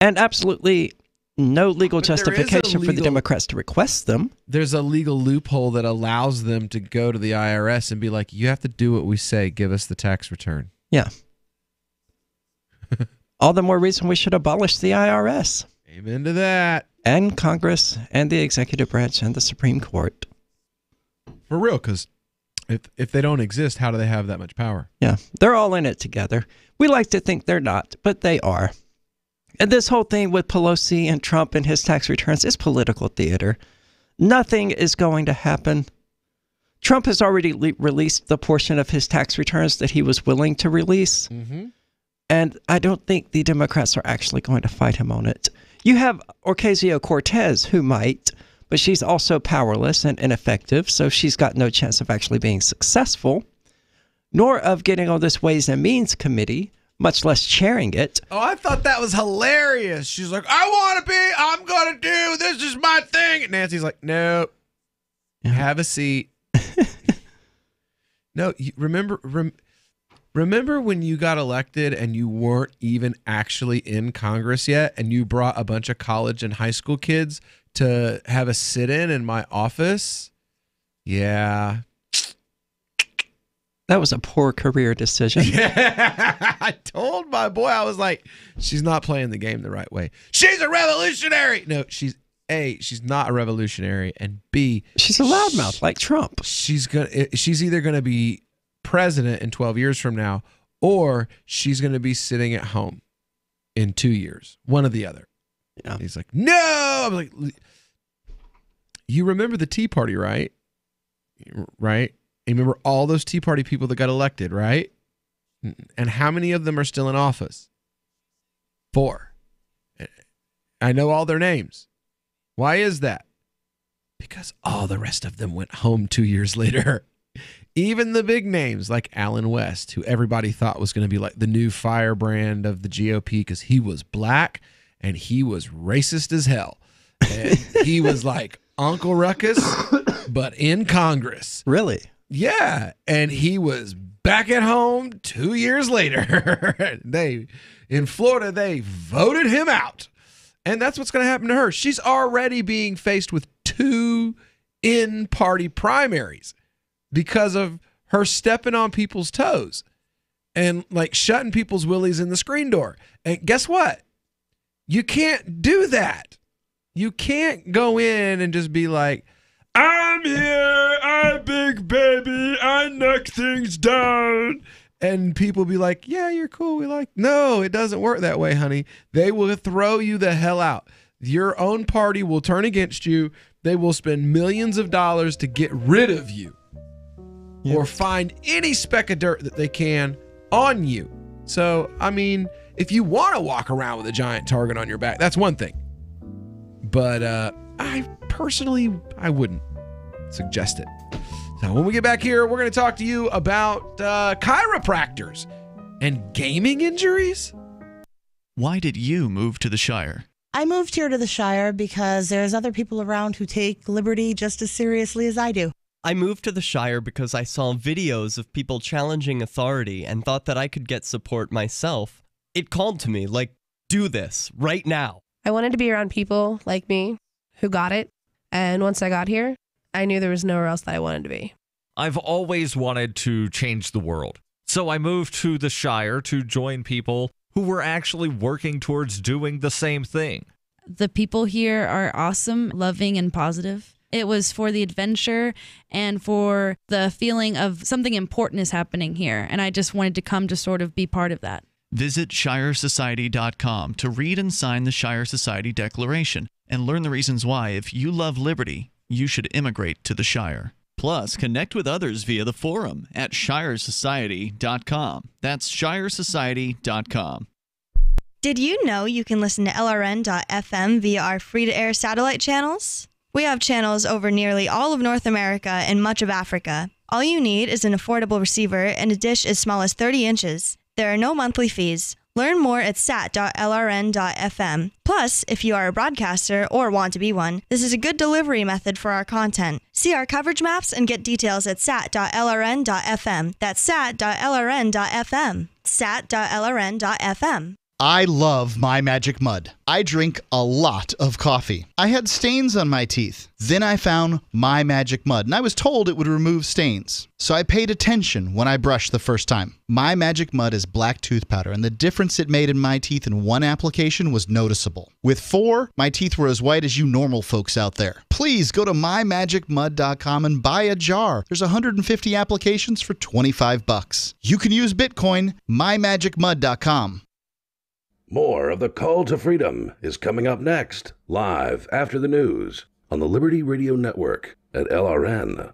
and absolutely no legal justification for the Democrats to request them. There's a legal loophole that allows them to go to the IRS and be like, you have to do what we say. Give us the tax return. Yeah. All the more reason we should abolish the IRS. Amen to that. And Congress and the executive branch and the Supreme Court. For real, because if they don't exist, how do they have that much power? Yeah, they're all in it together. We like to think they're not, but they are. And this whole thing with Pelosi and Trump and his tax returns is political theater. Nothing is going to happen. Trump has already released the portion of his tax returns that he was willing to release. Mm-hmm. And I don't think the Democrats are actually going to fight him on it. You have Ocasio-Cortez, who might, but she's also powerless and ineffective, so she's got no chance of actually being successful, nor of getting on this Ways and Means Committee, much less chairing it. Oh, I thought that was hilarious. She's like, I'm going to do, this is my thing. And Nancy's like, no, have a seat. No, remember when you got elected and you weren't even actually in Congress yet, and you brought a bunch of college and high school kids to have a sit-in in my office? Yeah. That was a poor career decision. Yeah. I told my boy, I was like, she's not playing the game the right way. She's a revolutionary. No, she's not a revolutionary, and B, she's a loudmouth like Trump. She's either going to be president in 12 years from now, or she's going to be sitting at home in 2 years. One or the other. Yeah. He's like, no. I'm like, you remember the Tea Party, right? Right? You remember all those Tea Party people that got elected, right? And how many of them are still in office? 4. I know all their names. Why is that? Because all the rest of them went home 2 years later. Even the big names like Alan West, who everybody thought was going to be like the new firebrand of the GOP because he was black and he was racist as hell. And he was like Uncle Ruckus, but in Congress. Really? Yeah. And he was back at home 2 years later. In Florida, they voted him out. And that's what's going to happen to her. She's already being faced with 2 in-party primaries because of her stepping on people's toes and like shutting people's willies in the screen door. And guess what? You can't do that. You can't go in and just be like, I'm here, I'm big baby, I knock things down. And people be like, yeah, you're cool. We like, no, it doesn't work that way, honey. They will throw you the hell out. Your own party will turn against you. They will spend millions of dollars to get rid of you. Yep. Or find any speck of dirt that they can on you. So, I mean, if you want to walk around with a giant target on your back, that's one thing. But I wouldn't suggest it. So when we get back here, we're going to talk to you about chiropractors and gaming injuries. Why did you move to the Shire? I moved here to the Shire because there's other people around who take liberty just as seriously as I do. I moved to the Shire because I saw videos of people challenging authority and thought that I could get support myself. It called to me, like, do this right now. I wanted to be around people like me who got it. And once I got here, I knew there was nowhere else that I wanted to be. I've always wanted to change the world. So I moved to the Shire to join people who were actually working towards doing the same thing. The people here are awesome, loving, and positive. It was for the adventure and for the feeling of something important is happening here. And I just wanted to come to sort of be part of that. Visit ShireSociety.com to read and sign the Shire Society Declaration and learn the reasons why, if you love liberty, you should immigrate to the Shire. Plus, connect with others via the forum at ShireSociety.com. That's ShireSociety.com. Did you know you can listen to LRN.FM via our free-to-air satellite channels? We have channels over nearly all of North America and much of Africa. All you need is an affordable receiver and a dish as small as 30 inches. There are no monthly fees. Learn more at sat.lrn.fm. Plus, if you are a broadcaster or want to be one, this is a good delivery method for our content. See our coverage maps and get details at sat.lrn.fm. That's sat.lrn.fm. sat.lrn.fm. I love My Magic Mud. I drink a lot of coffee. I had stains on my teeth. Then I found My Magic Mud, and I was told it would remove stains. So I paid attention when I brushed the first time. My Magic Mud is black tooth powder, and the difference it made in my teeth in one application was noticeable. With 4, my teeth were as white as you normal folks out there. Please go to mymagicmud.com and buy a jar. There's 150 applications for $25. You can use Bitcoin, mymagicmud.com. More of the Call to Freedom is coming up next, live after the news on the Liberty Radio Network at LRN.FM.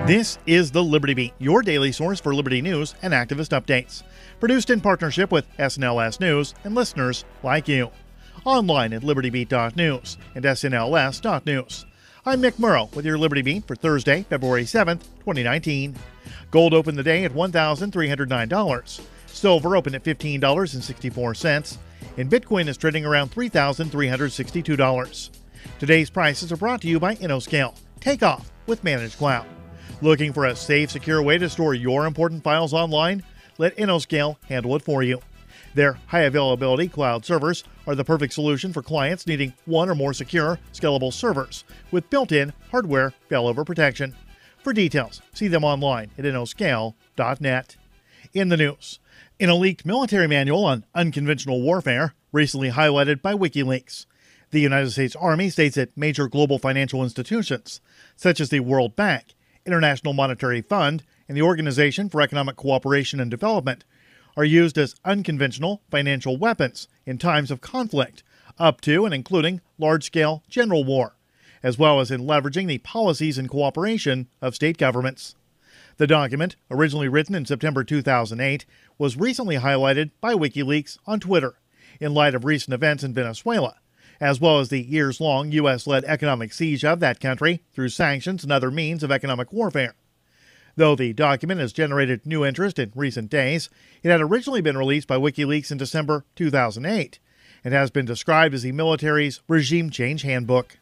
This is the Liberty Beat, your daily source for Liberty news and activist updates. Produced in partnership with SNLS News and listeners like you. Online at libertybeat.news and snls.news. I'm Mick Murrow with your Liberty Beat for Thursday, February 7th, 2019. Gold opened the day at $1,309. Silver opened at $15.64. And Bitcoin is trading around $3,362. Today's prices are brought to you by InnoScale. Take off with Managed Cloud. Looking for a safe, secure way to store your important files online? Let InnoScale handle it for you. Their high availability cloud servers are the perfect solution for clients needing one or more secure, scalable servers with built-in hardware failover protection. For details, see them online at innoscale.net. In the news, in a leaked military manual on unconventional warfare, recently highlighted by WikiLeaks, the United States Army states that major global financial institutions, such as the World Bank, International Monetary Fund, and the Organization for Economic Cooperation and Development, are used as unconventional financial weapons in times of conflict, up to and including large-scale general war, as well as in leveraging the policies and cooperation of state governments. The document, originally written in September 2008, was recently highlighted by WikiLeaks on Twitter in light of recent events in Venezuela, as well as the years-long U.S.-led economic siege of that country through sanctions and other means of economic warfare. Though the document has generated new interest in recent days, it had originally been released by WikiLeaks in December 2008 and has been described as the military's regime change handbook.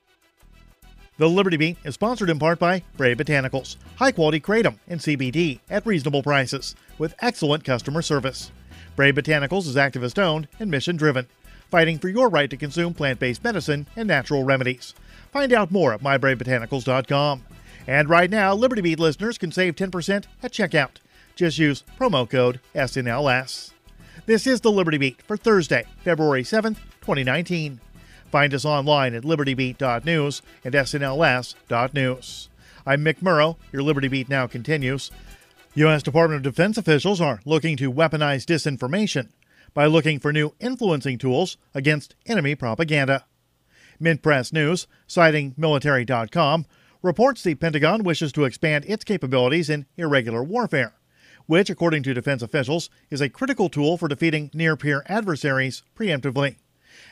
The Liberty Beat is sponsored in part by Bray Botanicals, high-quality kratom and CBD at reasonable prices with excellent customer service. Bray Botanicals is activist-owned and mission-driven, fighting for your right to consume plant-based medicine and natural remedies. Find out more at mybraybotanicals.com. And right now, Liberty Beat listeners can save 10% at checkout. Just use promo code SNLS. This is the Liberty Beat for Thursday, February 7th, 2019. Find us online at libertybeat.news and snls.news. I'm Mick Murrow. Your Liberty Beat now continues. U.S. Department of Defense officials are looking to weaponize disinformation by looking for new influencing tools against enemy propaganda. Mint Press News, citing military.com, reports the Pentagon wishes to expand its capabilities in irregular warfare, which, according to defense officials, is a critical tool for defeating near-peer adversaries preemptively.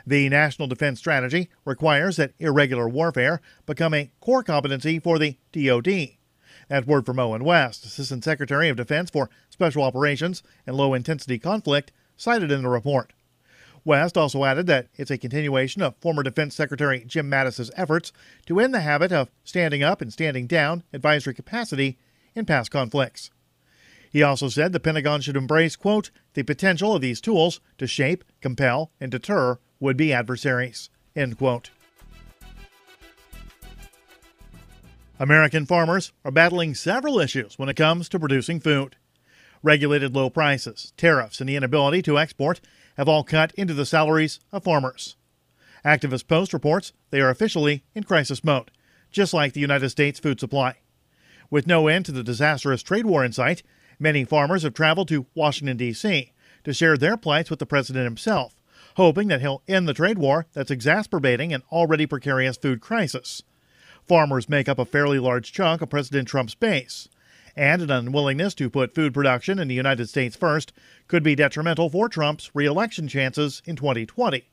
The National Defense Strategy requires that irregular warfare become a core competency for the DoD. That word from Owen West, Assistant Secretary of Defense for Special Operations and Low-Intensity Conflict, cited in the report. West also added that it's a continuation of former Defense Secretary Jim Mattis's efforts to end the habit of standing up and standing down advisory capacity in past conflicts. He also said the Pentagon should embrace, quote, the potential of these tools to shape, compel, and deter would-be adversaries, end quote. American farmers are battling several issues when it comes to producing food. Regulated low prices, tariffs, and the inability to export have all cut into the salaries of farmers. Activist Post reports they are officially in crisis mode, just like the United States food supply. With no end to the disastrous trade war in sight, many farmers have traveled to Washington, D.C. to share their plights with the president himself, hoping that he'll end the trade war that's exacerbating an already precarious food crisis. Farmers make up a fairly large chunk of President Trump's base, and an unwillingness to put food production in the United States first could be detrimental for Trump's re-election chances in 2020.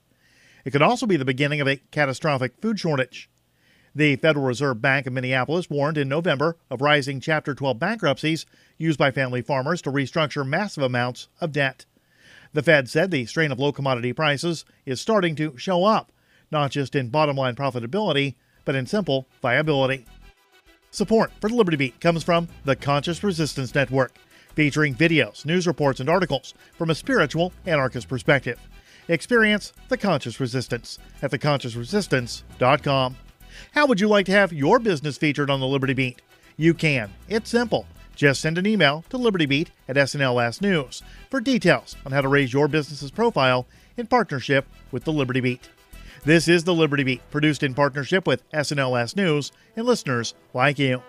It could also be the beginning of a catastrophic food shortage. The Federal Reserve Bank of Minneapolis warned in November of rising Chapter 12 bankruptcies used by family farmers to restructure massive amounts of debt. The Fed said the strain of low commodity prices is starting to show up, not just in bottom-line profitability, but in simple viability. Support for the Liberty Beat comes from the Conscious Resistance Network, featuring videos, news reports, and articles from a spiritual anarchist perspective. Experience the Conscious Resistance at theconsciousresistance.com. How would you like to have your business featured on the Liberty Beat? You can. It's simple. Just send an email to libertybeat@snls.news for details on how to raise your business's profile in partnership with the Liberty Beat. This is the Liberty Beat, produced in partnership with SNLS News and listeners like you.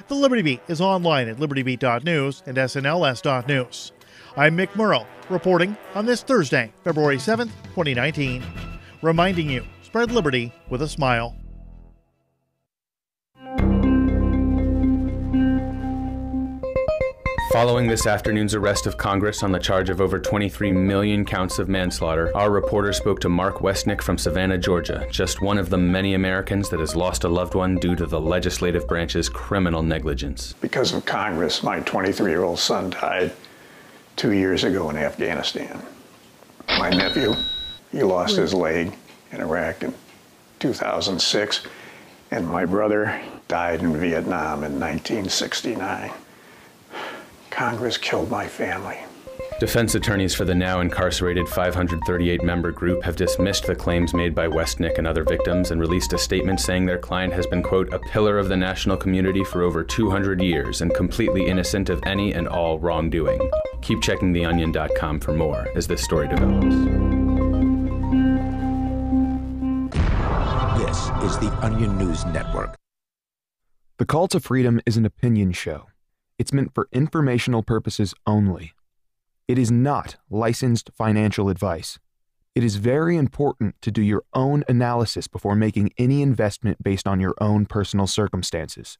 The Liberty Beat is online at libertybeat.news and snls.news. I'm Mick Murrow, reporting on this Thursday, February 7th, 2019. Reminding you, spread liberty with a smile. Following this afternoon's arrest of Congress on the charge of over 23 million counts of manslaughter, our reporter spoke to Mark Westnick from Savannah, Georgia, just one of the many Americans that has lost a loved one due to the legislative branch's criminal negligence. Because of Congress, my 23-year-old son died 2 years ago in Afghanistan. My nephew, he lost his leg in Iraq in 2006, and my brother died in Vietnam in 1969. Congress killed my family. Defense attorneys for the now incarcerated 538-member group have dismissed the claims made by Westnick and other victims and released a statement saying their client has been, quote, a pillar of the national community for over 200 years and completely innocent of any and all wrongdoing. Keep checking theonion.com for more as this story develops. This is the Onion News Network. The Call to Freedom is an opinion show. It's meant for informational purposes only. It is not licensed financial advice. It is very important to do your own analysis before making any investment based on your own personal circumstances.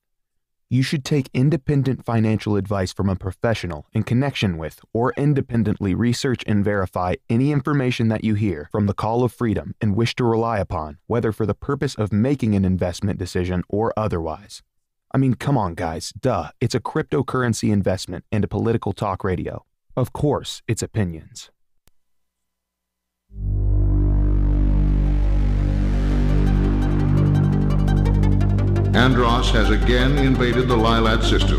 You should take independent financial advice from a professional in connection with or independently research and verify any information that you hear from the Call of Freedom and wish to rely upon, whether for the purpose of making an investment decision or otherwise. I mean, come on, guys. Duh. It's a cryptocurrency investment and a political talk radio. Of course, it's opinions. Andros has again invaded the Lilat system.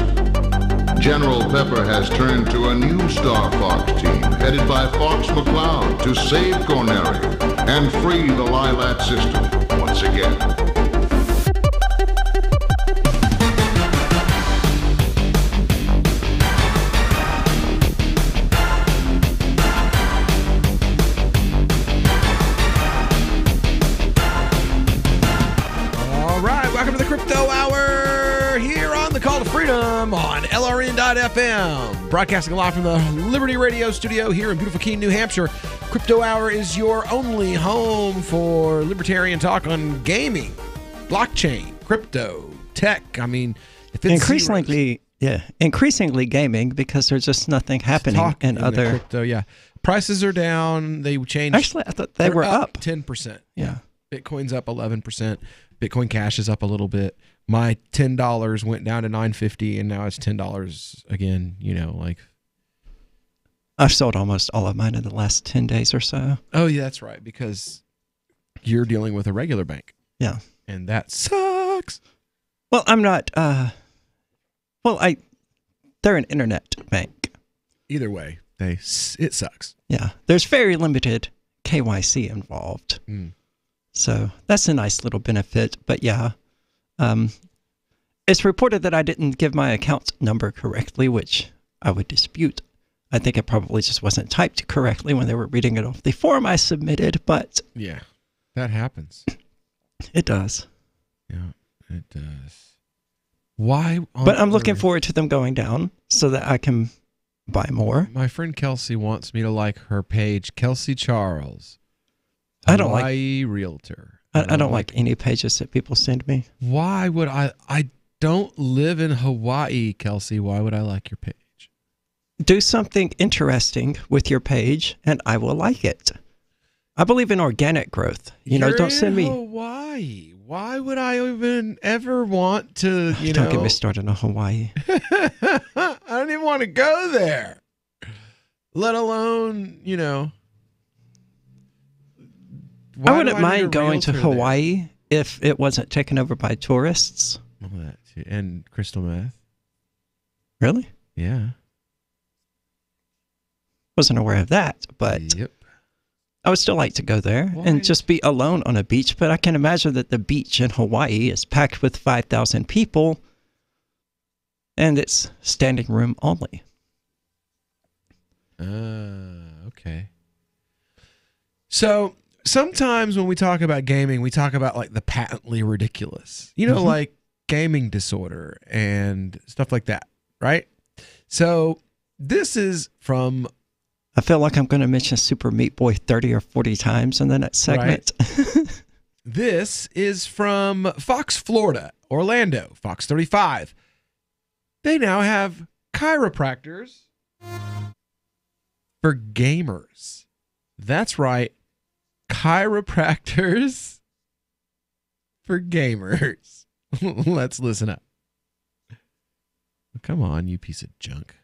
General Pepper has turned to a new Star Fox team, headed by Fox McCloud, to save Corneria and free the Lilat system once again. Welcome to the Crypto Hour here on the Call to Freedom on LRN.FM. Broadcasting live from the Liberty Radio studio here in beautiful Keene, New Hampshire. Crypto Hour is your only home for libertarian talk on gaming, blockchain, crypto, tech. I mean, if it's increasingly gaming because there's just nothing happening in other crypto. Yeah, prices are down. They changed. Actually, I thought they were up 10%. Yeah, Bitcoin's up 11%. Bitcoin Cash is up a little bit. My $10 went down to $9.50, and now it's $10 again. You know, like I've sold almost all of mine in the last 10 days or so. Oh yeah, that's right, because you're dealing with a regular bank. Yeah, and that sucks. Well, I'm not. They're an internet bank. Either way, it sucks. Yeah, there's very limited KYC involved. So that's a nice little benefit. But yeah, it's reported that I didn't give my account number correctly, which I would dispute. I think it probably just wasn't typed correctly when they were reading it off the form I submitted, but... Yeah, that happens. It does. Yeah, it does. Why? But I'm looking forward to them going down so that I can buy more. My friend Kelsey wants me to like her page, Kelsey Charles. I don't like Hawaii Realtor. I don't like any pages that people send me. Why would I don't live in Hawaii, Kelsey. Why would I like your page? Do something interesting with your page, and I will like it. I believe in organic growth. Don't send me Hawaii. Why would I even ever want to? Don't get me started on Hawaii. I don't even want to go there. Let alone, I wouldn't mind going to Hawaii if it wasn't taken over by tourists. Oh, that too. And crystal meth. Really? Yeah. Wasn't aware of that, but yep. I would still like to go there and just be alone on a beach. But I can imagine that the beach in Hawaii is packed with 5,000 people and it's standing room only. Okay. So sometimes when we talk about gaming, we talk about like the patently ridiculous, like gaming disorder and stuff like that, right? So this is from... I feel like I'm going to mention Super Meat Boy 30 or 40 times in the next segment. Right. This is from Fox, Florida, Orlando, Fox 35. They now have chiropractors for gamers. That's right. Chiropractors for gamers. Let's listen up. Come on, you piece of junk.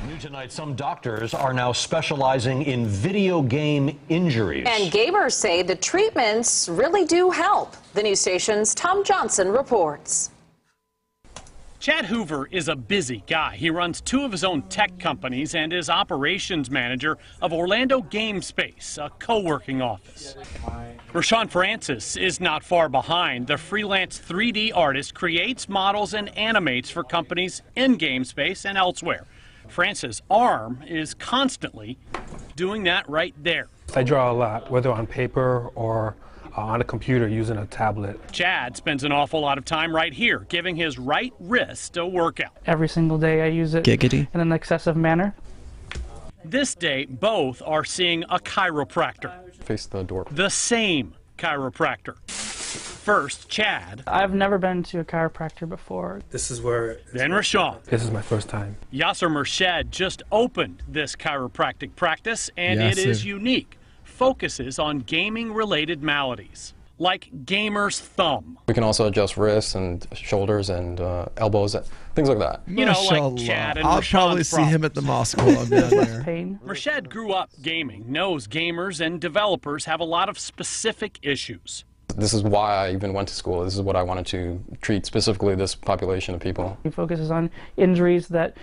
New tonight, some doctors are now specializing in video game injuries. And gamers say the treatments really do help. The news station's Tom Johnson reports. Chad Hoover is a busy guy. He runs two of his own tech companies and is operations manager of Orlando Game Space, a co-working office. Rashawn Francis is not far behind. The freelance 3D artist creates, models, and animates for companies in Game Space and elsewhere. Francis' arm is constantly doing that right there. I draw a lot, whether on paper or on a computer using a tablet. Chad spends an awful lot of time right here, giving his right wrist a workout. Every single day I use it Giggity. In an excessive manner. This day, both are seeing a chiropractor. Face the door. The same chiropractor. First, Chad. I've never been to a chiropractor before. This is where... Then Rashawn. This is my first time. Yasser Merched just opened this chiropractic practice, and it Yasser. is unique. Focuses on gaming-related maladies, like gamer's thumb. We can also adjust wrists and shoulders and elbows, things like that. You know, like Mashallah. Chad and I'll Rashawn's probably see him at the mosque while I'm down there. Pain. Merched grew up gaming, knows gamers and developers have a lot of specific issues. This is why I even went to school. This is what I wanted to treat, specifically this population of people. He focuses on injuries that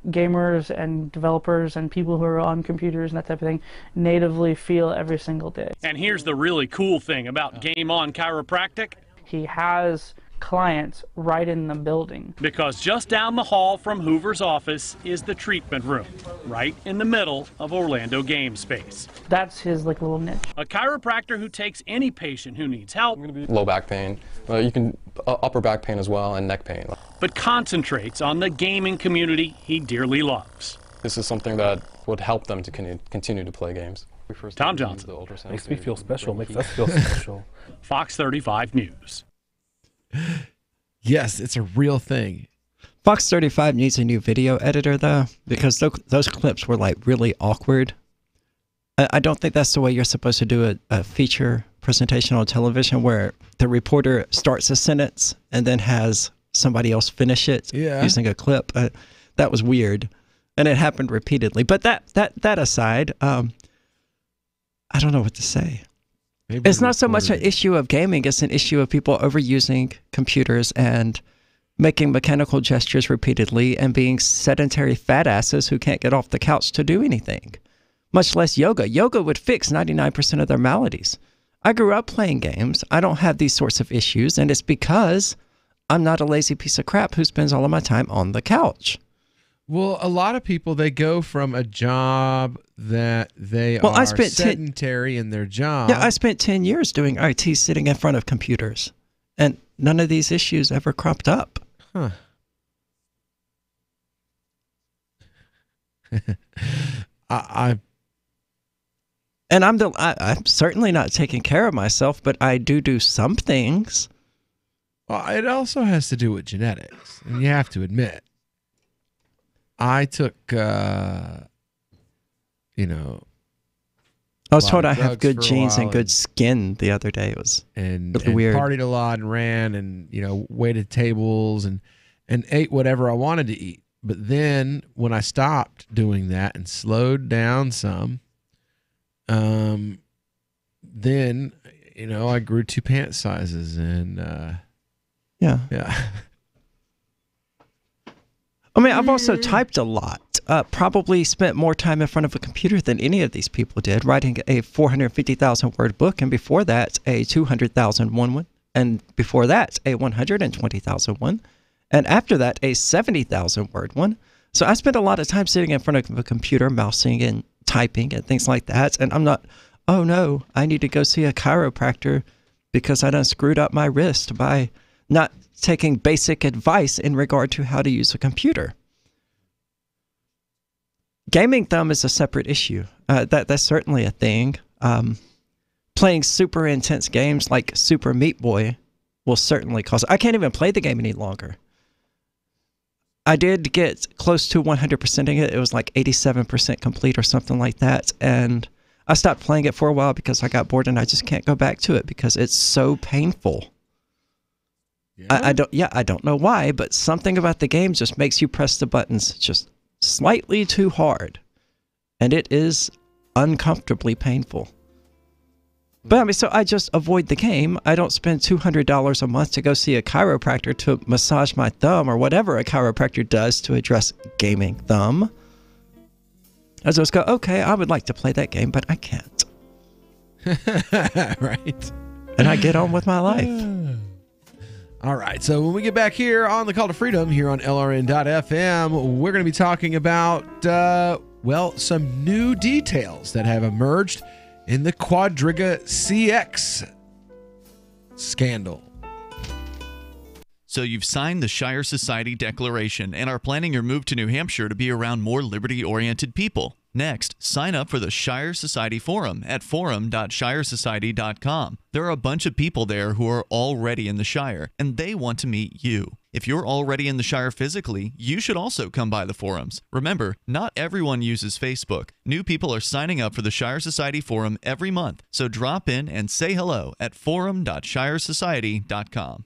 gamers and developers and people who are on computers and that type of thing natively feel every single day. And here's the really cool thing about Game On Chiropractic. He has clients right in the building. Because just down the hall from Hoover's office is the treatment room, right in the middle of Orlando Game Space. That's his like little niche. A chiropractor who takes any patient who needs help, Low back pain. You can upper back pain as well, and neck pain. but concentrates on the gaming community he dearly loves. This is something that would help them to continue to play games. Tom Johnson. Makes me feel special. Makes us feel special. Fox 35 News. Yes, it's a real thing. Fox 35 needs a new video editor, though, because those clips were like really awkward. I don't think that's the way you're supposed to do a feature presentation on television, where the reporter starts a sentence and then has somebody else finish it using a clip. That was weird, and it happened repeatedly. But that aside, I don't know what to say. Maybe it's not so much an issue of gaming, it's an issue of people overusing computers and making mechanical gestures repeatedly and being sedentary fat asses who can't get off the couch to do anything, much less yoga. Yoga would fix 99% of their maladies. I grew up playing games. I don't have these sorts of issues, and it's because I'm not a lazy piece of crap who spends all of my time on the couch. Well, a lot of people, they go from a job that they are sedentary in their job. Yeah, I spent 10 years doing IT sitting in front of computers, and none of these issues ever cropped up. Huh. I'm certainly not taking care of myself, but I do some things. Well, it also has to do with genetics, and you have to admit. I took, I was told I have good genes and good skin the other day. It was really weird. Partied a lot and ran and, waited tables and ate whatever I wanted to eat. But then when I stopped doing that and slowed down some, then, I grew 2 pant sizes and, yeah. I mean, I've also typed a lot. Probably spent more time in front of a computer than any of these people did, writing a 450,000 word book, and before that, a 200,000 one, and before that, a 120,000 one, and after that, a 70,000 word one. So I spent a lot of time sitting in front of a computer, mousing and typing and things like that, and I'm not, oh no, I need to go see a chiropractor because I done screwed up my wrist by not taking basic advice in regard to how to use a computer. Gaming thumb is a separate issue. That's certainly a thing. Playing super intense games like Super Meat Boy will certainly cause... I can't even play the game any longer. I did get close to 100%ing it. It was like 87% complete or something like that. And I stopped playing it for a while because I got bored and I just can't go back to it because it's so painful. Yeah. I don't know why, but something about the game just makes you press the buttons just slightly too hard, and it is uncomfortably painful. But I mean, so I just avoid the game. I don't spend $200 a month to go see a chiropractor to massage my thumb or whatever a chiropractor does to address gaming thumb. I just go, okay, I would like to play that game, but I can't. Right. And I get on with my life. All right, so when we get back here on the Call to Freedom here on LRN.FM, we're going to be talking about, some new details that have emerged in the Quadriga CX scandal. So you've signed the Shire Society Declaration and are planning your move to New Hampshire to be around more liberty-oriented people. Next, sign up for the Shire Society Forum at forum.shiresociety.com. There are a bunch of people there who are already in the Shire, and they want to meet you. If you're already in the Shire physically, you should also come by the forums. Remember, not everyone uses Facebook. New people are signing up for the Shire Society Forum every month, so drop in and say hello at forum.shiresociety.com.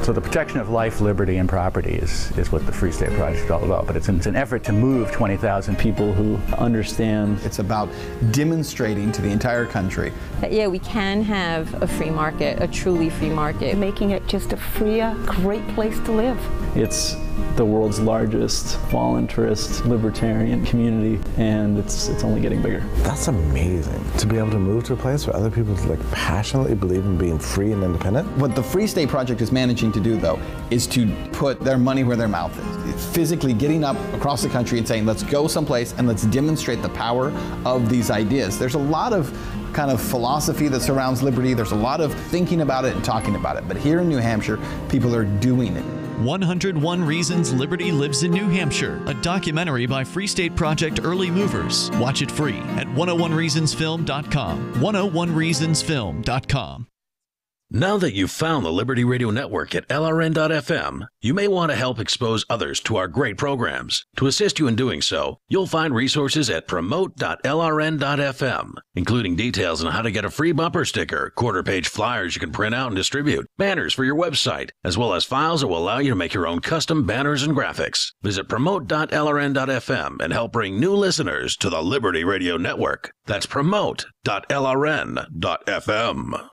So the protection of life, liberty, and property is what the Free State Project is all about. But it's an effort to move 20,000 people who understand. It's about demonstrating to the entire country that, yeah, we can have a free market, a truly free market. Making it just a freer, great place to live. It's the world's largest voluntarist libertarian community, and it's only getting bigger. That's amazing, to be able to move to a place where other people passionately believe in being free and independent. What the Free State Project is managing to do, though, is to put their money where their mouth is. It's physically getting up across the country and saying, let's go someplace and let's demonstrate the power of these ideas. There's a lot of kind of philosophy that surrounds liberty. There's a lot of thinking about it and talking about it. But here in New Hampshire, people are doing it. 101 Reasons Liberty Lives in New Hampshire, a documentary by Free State Project Early Movers. Watch it free at 101reasonsfilm.com. 101reasonsfilm.com. Now that you've found the Liberty Radio Network at LRN.FM, you may want to help expose others to our great programs. To assist you in doing so, you'll find resources at promote.lrn.fm, including details on how to get a free bumper sticker, quarter-page flyers you can print out and distribute, banners for your website, as well as files that will allow you to make your own custom banners and graphics. Visit promote.lrn.fm and help bring new listeners to the Liberty Radio Network. That's promote.lrn.fm.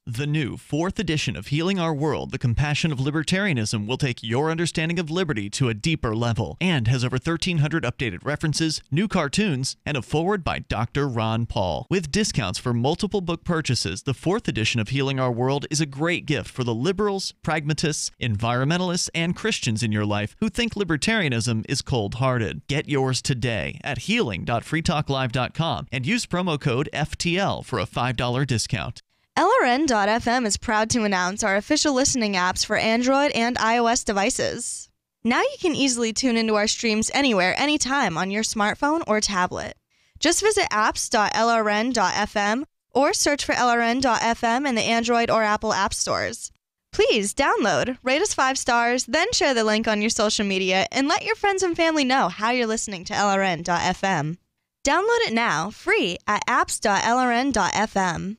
The new 4th edition of Healing Our World, The Compassion of Libertarianism, will take your understanding of liberty to a deeper level and has over 1,300 updated references, new cartoons, and a foreword by Dr. Ron Paul. With discounts for multiple book purchases, the 4th edition of Healing Our World is a great gift for the liberals, pragmatists, environmentalists, and Christians in your life who think libertarianism is cold-hearted. Get yours today at healing.freetalklive.com and use promo code FTL for a $5 discount. LRN.FM is proud to announce our official listening apps for Android and iOS devices. Now you can easily tune into our streams anywhere, anytime on your smartphone or tablet. Just visit apps.lrn.fm or search for LRN.FM in the Android or Apple app stores. Please download, rate us 5 stars, then share the link on your social media and let your friends and family know how you're listening to LRN.FM. Download it now, free at apps.lrn.fm.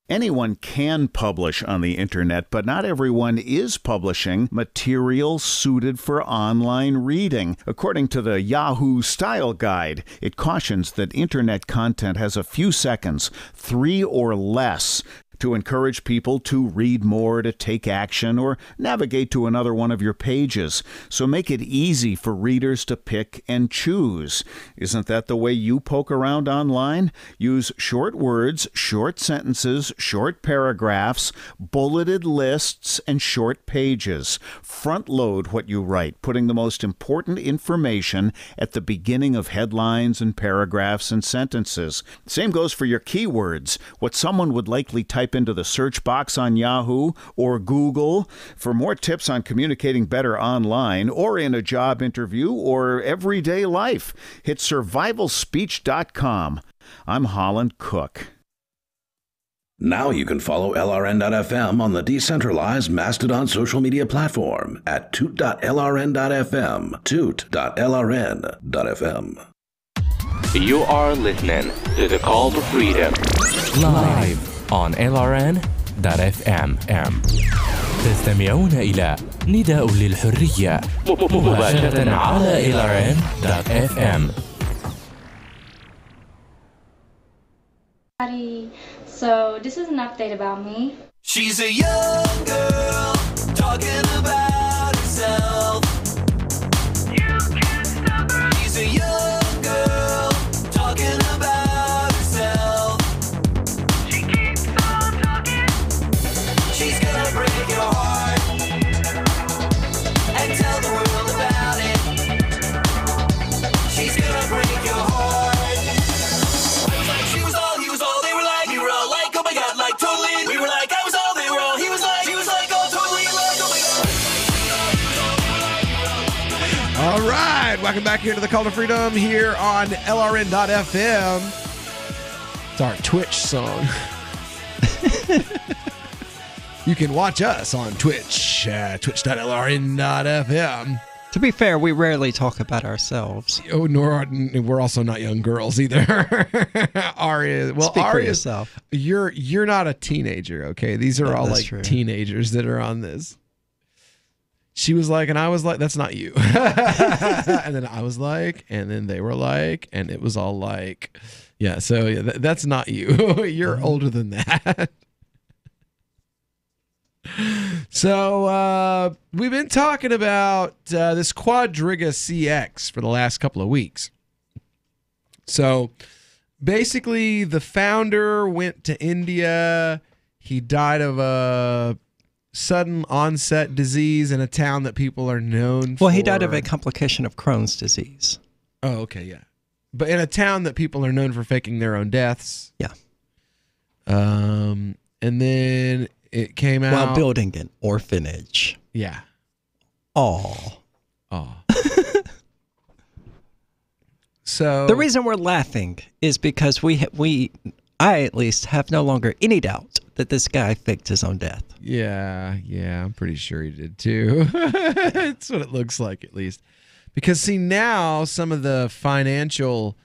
Anyone can publish on the internet, but not everyone is publishing material suited for online reading. According to the Yahoo Style Guide, it cautions that internet content has a few seconds, 3 or less, to encourage people to read more, to take action, or navigate to another one of your pages. So make it easy for readers to pick and choose. Isn't that the way you poke around online? Use short words, short sentences, short paragraphs, bulleted lists, and short pages. Front load what you write, putting the most important information at the beginning of headlines and paragraphs and sentences. Same goes for your keywords, what someone would likely type into the search box on Yahoo or Google. For more tips on communicating better online or in a job interview or everyday life, hit survivalspeech.com. I'm Holland Cook. Now you can follow LRN.FM on the decentralized Mastodon social media platform at toot.lrn.fm, toot.lrn.fm. You are listening to The Call to Freedom. Live on LRN.FM. تستمعون إلى نداء للحرية مباشرة على LRN.FM. So this is an update about me. She's a young girl talking about herself. You can't stop her. She's a young girl talking about herself. She keeps on talking. She's gonna break your heart and tell the world about it. She's gonna break your heart. I was like, she was all, he was all, they were like, we were all like, oh my god, like totally. We were like, I was all, they were all, he was like, she was like, oh totally, like, oh my god. Welcome back here to the Call to Freedom here on LRN.FM. It's our Twitch song. You can watch us on Twitch, twitch.lrn.fm. To be fair, we rarely talk about ourselves. Oh, we're also not young girls either. Ari, well, Speak for Ari yourself. You're not a teenager, okay? These are all that's like true. teenagers that are on this. She was like, and I was like, that's not you. And then I was like, and then they were like, and it was all like, yeah. So yeah, that's not you. You're older than that. So we've been talking about this Quadriga CX for the last couple of weeks. So basically, the founder went to India. He died of a sudden onset disease in a town that people are known for. Well, he died of a complication of Crohn's disease. Oh, okay, yeah. But in a town that people are known for faking their own deaths. Yeah. And then it came out while building an orphanage. Yeah. Oh. So the reason we're laughing is because I at least have no longer any doubt that this guy faked his own death. Yeah, I'm pretty sure he did too. That's what it looks like, at least. Because see, now some of the financial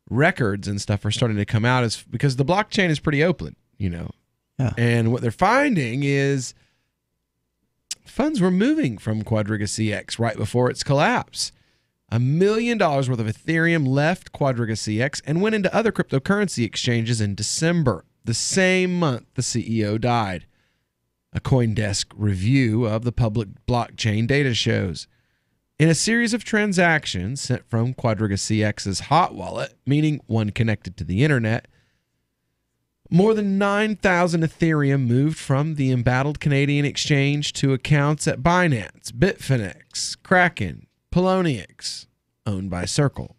records and stuff are starting to come out because the blockchain is pretty open, you know. Yeah. And what they're finding is funds were moving from Quadriga CX right before its collapse. $1 million worth of Ethereum left Quadriga CX and went into other cryptocurrency exchanges in December, the same month the CEO died. A CoinDesk review of the public blockchain data shows. In a series of transactions sent from Quadriga CX's hot wallet, meaning one connected to the internet, more than 9,000 Ethereum moved from the embattled Canadian exchange to accounts at Binance, Bitfinex, Kraken, Poloniex, owned by Circle.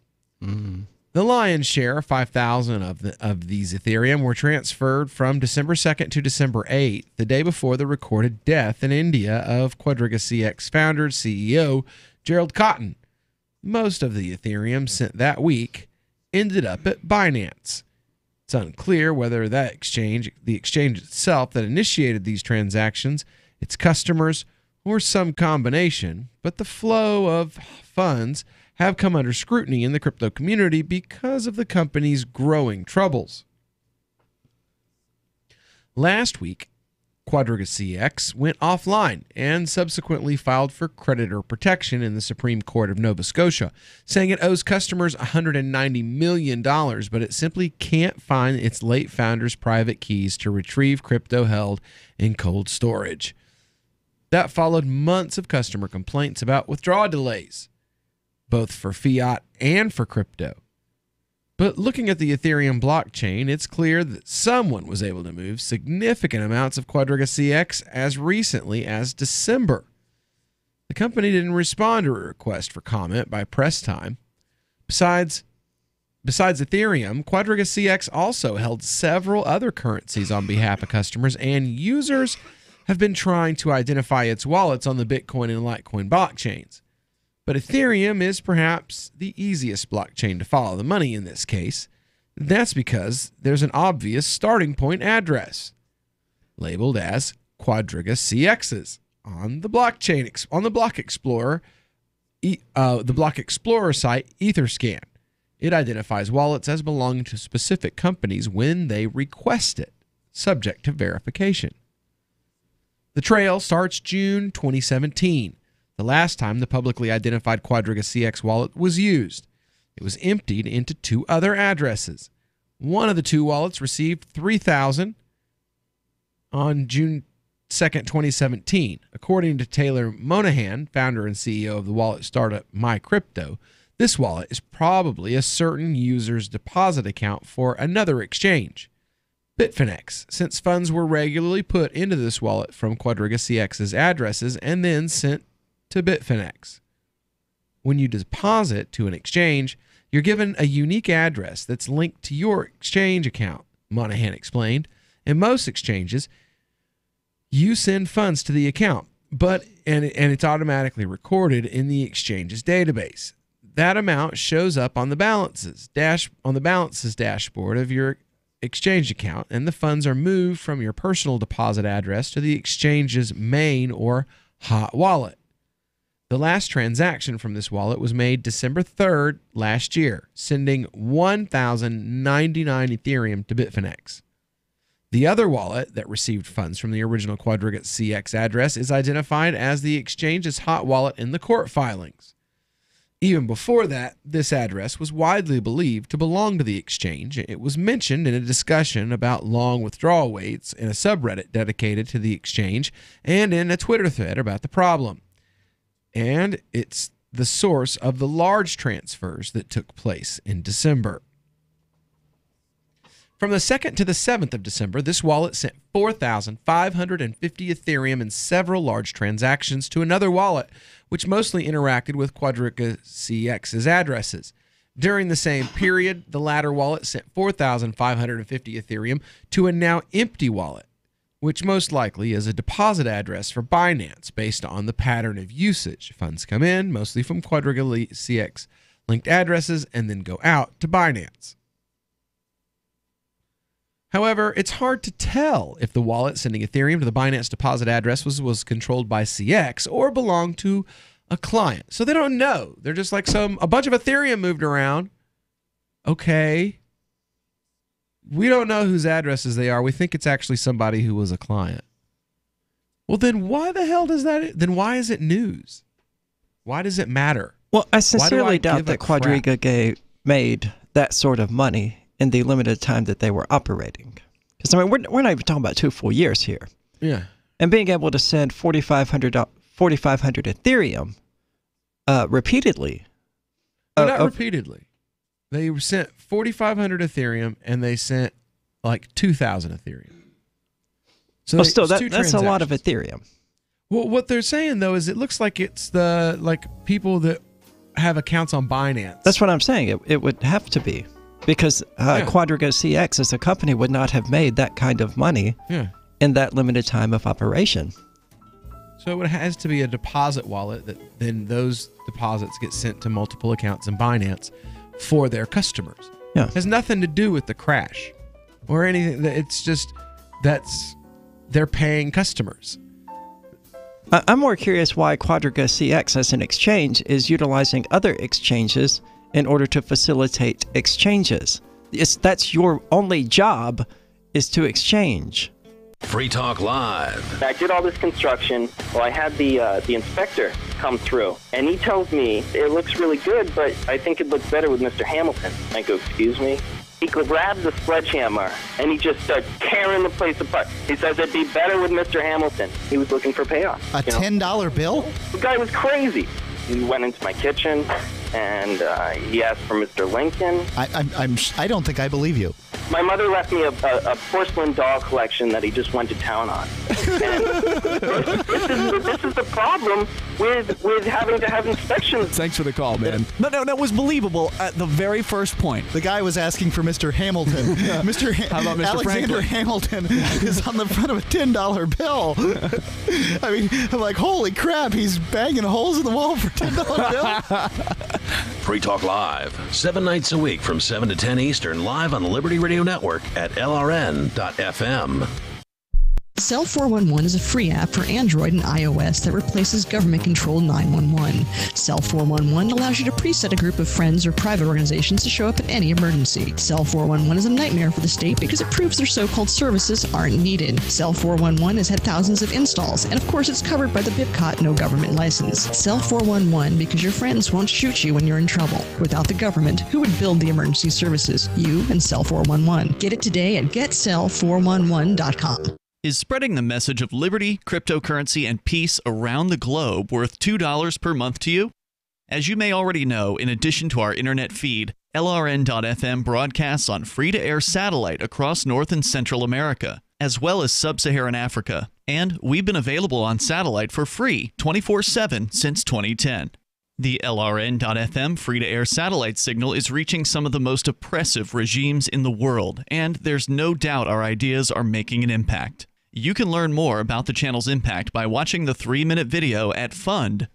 The lion's share, 5,000 of these Ethereum, were transferred from December 2nd to December 8th, the day before the recorded death in India of Quadriga CX founder, CEO Gerald Cotton. Most of the Ethereum sent that week ended up at Binance. It's unclear whether the exchange itself that initiated these transactions, its customers, or some combination, but the flow of funds have come under scrutiny in the crypto community because of the company's growing troubles. Last week, Quadriga CX went offline and subsequently filed for creditor protection in the Supreme Court of Nova Scotia, saying it owes customers $190 million, but it simply can't find its late founder's private keys to retrieve crypto held in cold storage. That followed months of customer complaints about withdrawal delays, both for fiat and for crypto. But looking at the Ethereum blockchain, it's clear that someone was able to move significant amounts of Quadriga CX as recently as December. The company didn't respond to a request for comment by press time. Besides Ethereum, Quadriga CX also held several other currencies on behalf of customers, and users have been trying to identify its wallets on the Bitcoin and Litecoin blockchains. But Ethereum is perhaps the easiest blockchain to follow the money in this case. That's because there's an obvious starting point address, labeled as Quadriga CX's on the blockchain on the Block Explorer, the Block Explorer site Etherscan. It identifies wallets as belonging to specific companies when they request it, subject to verification. The trail starts June 2017. The last time the publicly identified Quadriga CX wallet was used. It was emptied into two other addresses. One of the two wallets received $3,000 on June 2nd, 2017. According to Taylor Monahan, founder and CEO of the wallet startup MyCrypto, this wallet is probably a certain user's deposit account for another exchange, Bitfinex, since funds were regularly put into this wallet from Quadriga CX's addresses and then sent to Bitfinex. When you deposit to an exchange, you're given a unique address that's linked to your exchange account, Monahan explained. In most exchanges, you send funds to the account, and it's automatically recorded in the exchange's database. that amount shows up on the balances dashboard of your exchange account, and the funds are moved from your personal deposit address to the exchange's main or hot wallet. The last transaction from this wallet was made December 3rd last year, sending 1,099 Ethereum to Bitfinex. The other wallet that received funds from the original Quadriga CX address is identified as the exchange's hot wallet in the court filings. Even before that, this address was widely believed to belong to the exchange. It was mentioned in a discussion about long withdrawal waits in a subreddit dedicated to the exchange and in a Twitter thread about the problem. And it's the source of the large transfers that took place in December. From the 2nd to the 7th of December, this wallet sent 4,550 Ethereum in several large transactions to another wallet, which mostly interacted with Quadriga CX's addresses. During the same period, the latter wallet sent 4,550 Ethereum to a now empty wallet, which most likely is a deposit address for Binance based on the pattern of usage. Funds come in, mostly from Quadriga CX linked addresses, and then go out to Binance. However, it's hard to tell if the wallet sending Ethereum to the Binance deposit address was controlled by CX or belonged to a client. So they don't know. They're just like a bunch of Ethereum moved around. Okay. We don't know whose addresses they are. We think it's actually somebody who was a client. Well, then why the hell does that? Then why is it news? Why does it matter? Well, I sincerely doubt that Quadriga made that sort of money in the limited time that they were operating. Because, I mean, we're not even talking about 2 full years here. Yeah. And being able to send 4,500 Ethereum repeatedly. Not repeatedly. They sent 4,500 Ethereum and they sent like 2,000 Ethereum. So still, that's a lot of Ethereum. Well, what they're saying, though, is it looks like it's the people that have accounts on Binance. That's what I'm saying. It would have to be. Because Quadriga CX as a company would not have made that kind of money in that limited time of operation. So it has to be a deposit wallet that then those deposits get sent to multiple accounts in Binance for their customers. Yeah. It has nothing to do with the crash or anything. It's just they're paying customers. I'm more curious why Quadriga CX as an exchange is utilizing other exchanges in order to facilitate exchanges. That's your only job, is to exchange. Free Talk Live. I did all this construction. Well, I had the inspector come through, and he tells me it looks really good, but I think it looks better with Mr. Hamilton. I go, excuse me? He grabs a sledgehammer, and he just starts tearing the place apart. He says it'd be better with Mr. Hamilton. He was looking for payoff. A $10 bill? The guy was crazy. He went into my kitchen, and he asked for Mr. Lincoln. I don't think I believe you. My mother left me a porcelain doll collection that he just went to town on. And this is the problem with having to have inspections. Thanks for the call, man. No, that was believable at the very first point. The guy was asking for Mr. Hamilton. How about Mr. Alexander Franklin? Hamilton is on the front of a $10 bill. I mean, I'm like, holy crap, he's banging holes in the wall for a $10 bill. Free Talk Live, 7 nights a week from 7 to 10 Eastern, live on the Liberty Radio Network at LRN.FM. Cell 411 is a free app for Android and iOS that replaces government-controlled 911. Cell 411 allows you to preset a group of friends or private organizations to show up at any emergency. Cell 411 is a nightmare for the state because it proves their so-called services aren't needed. Cell 411 has had thousands of installs, and of course it's covered by the BIPCOT no government license. Cell 411 because your friends won't shoot you when you're in trouble. Without the government, who would build the emergency services? You and Cell 411. Get it today at getcell411.com. Is spreading the message of liberty, cryptocurrency, and peace around the globe worth $2 per month to you? As you may already know, in addition to our internet feed, LRN.FM broadcasts on free-to-air satellite across North and Central America, as well as Sub-Saharan Africa. And we've been available on satellite for free 24/7 since 2010. The LRN.FM free-to-air satellite signal is reaching some of the most oppressive regimes in the world, and there's no doubt our ideas are making an impact. You can learn more about the channel's impact by watching the 3-minute video at fund.lrn.fm.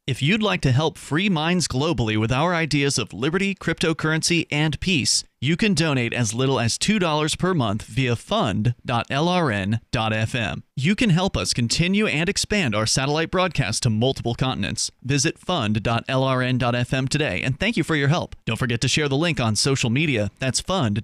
If you'd like to help free minds globally with our ideas of liberty, cryptocurrency, and peace, you can donate as little as $2 per month via fund.lrn.fm. You can help us continue and expand our satellite broadcast to multiple continents. Visit fund.lrn.fm today, and thank you for your help. Don't forget to share the link on social media. That's fund.lrn.fm.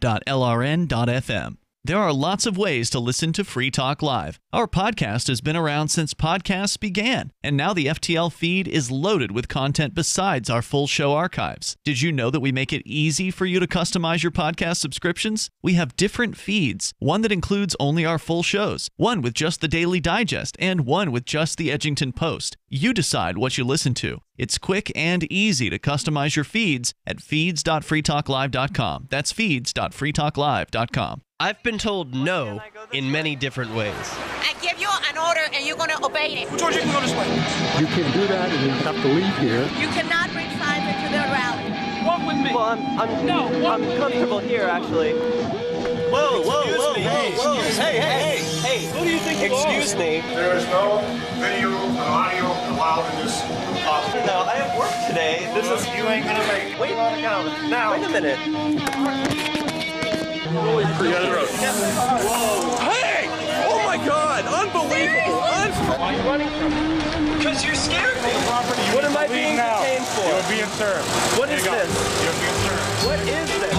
There are lots of ways to listen to Free Talk Live. Our podcast has been around since podcasts began, and now the FTL feed is loaded with content besides our full show archives. Did you know that we make it easy for you to customize your podcast subscriptions? We have different feeds, one that includes only our full shows, one with just the Daily Digest, and one with just the Edgington Post. You decide what you listen to. It's quick and easy to customize your feeds at feeds.freetalklive.com. That's feeds.freetalklive.com. I've been told no in many different ways. I give you an order and you're going to obey it. George, you can go this way. You can't do that and you have to leave here. You cannot bring signs into the rally. Walk with me. Well, I'm comfortable here, actually. Whoa, hey, Who do you think you are? Excuse me. There is no video and audio allowed in this office. No, I have work today. You ain't gonna make it. Wait on account. Now. Wait a minute. Forget it. Whoa. Hey! Oh my God! Unbelievable! Why are you running from me? Because you scared me. What am I being detained for? You're being served. What is this? You're being served. What is this?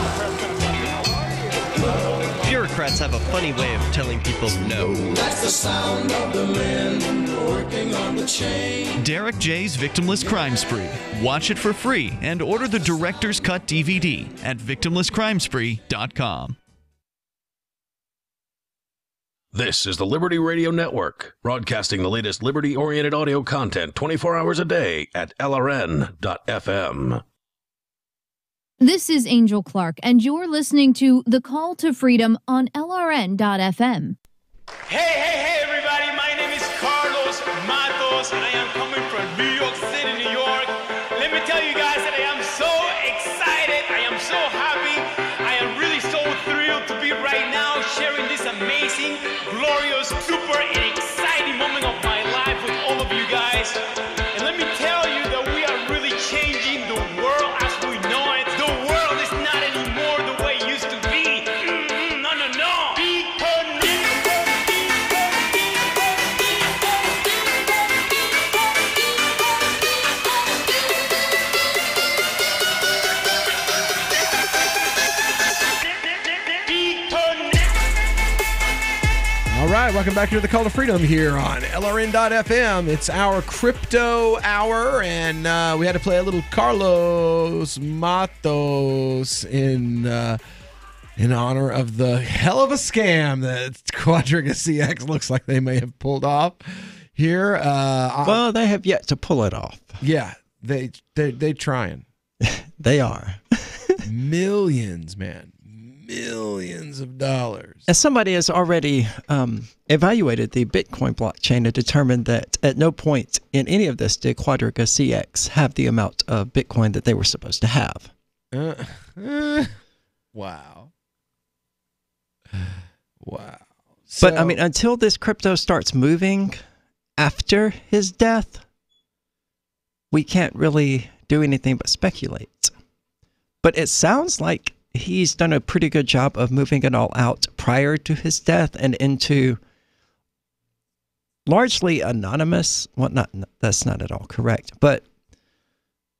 Bureaucrats have a funny way of telling people no. That's the sound of the men working on the chain. Derek J's Victimless Crime Spree. Watch it for free and order the Director's Cut DVD at victimlesscrimespree.com. This is the Liberty Radio Network, broadcasting the latest liberty-oriented audio content 24 hours a day at LRN.FM. This is Angel Clark, and you're listening to The Call to Freedom on LRN.FM. Hey, everybody. My name is Carlos Matos, and I am coming from New York City, New York. Let me tell you guys that I am so excited. I am so happy. I am really so thrilled to be right now sharing this amazing, glorious, super, and exciting moment of my life with all of you guys. And let me tell you that we are really changing the world as we know it. The world is not anymore the way it used to be. No. Be All right, welcome back to the Call to Freedom here on LRN.FM. It's our crypto hour, and we had to play a little Carlos Matos in honor of the hell of a scam that Quadriga CX looks like they may have pulled off here. Well, they have yet to pull it off. Yeah, they trying. They are. Millions, man. Millions of dollars. As somebody has already evaluated the Bitcoin blockchain and determined that at no point in any of this did Quadriga CX have the amount of Bitcoin that they were supposed to have. Wow. Wow. But I mean, until this crypto starts moving after his death, we can't really do anything but speculate. But it sounds like he's done a pretty good job of moving it all out prior to his death and into largely anonymous, well, that's not at all correct, but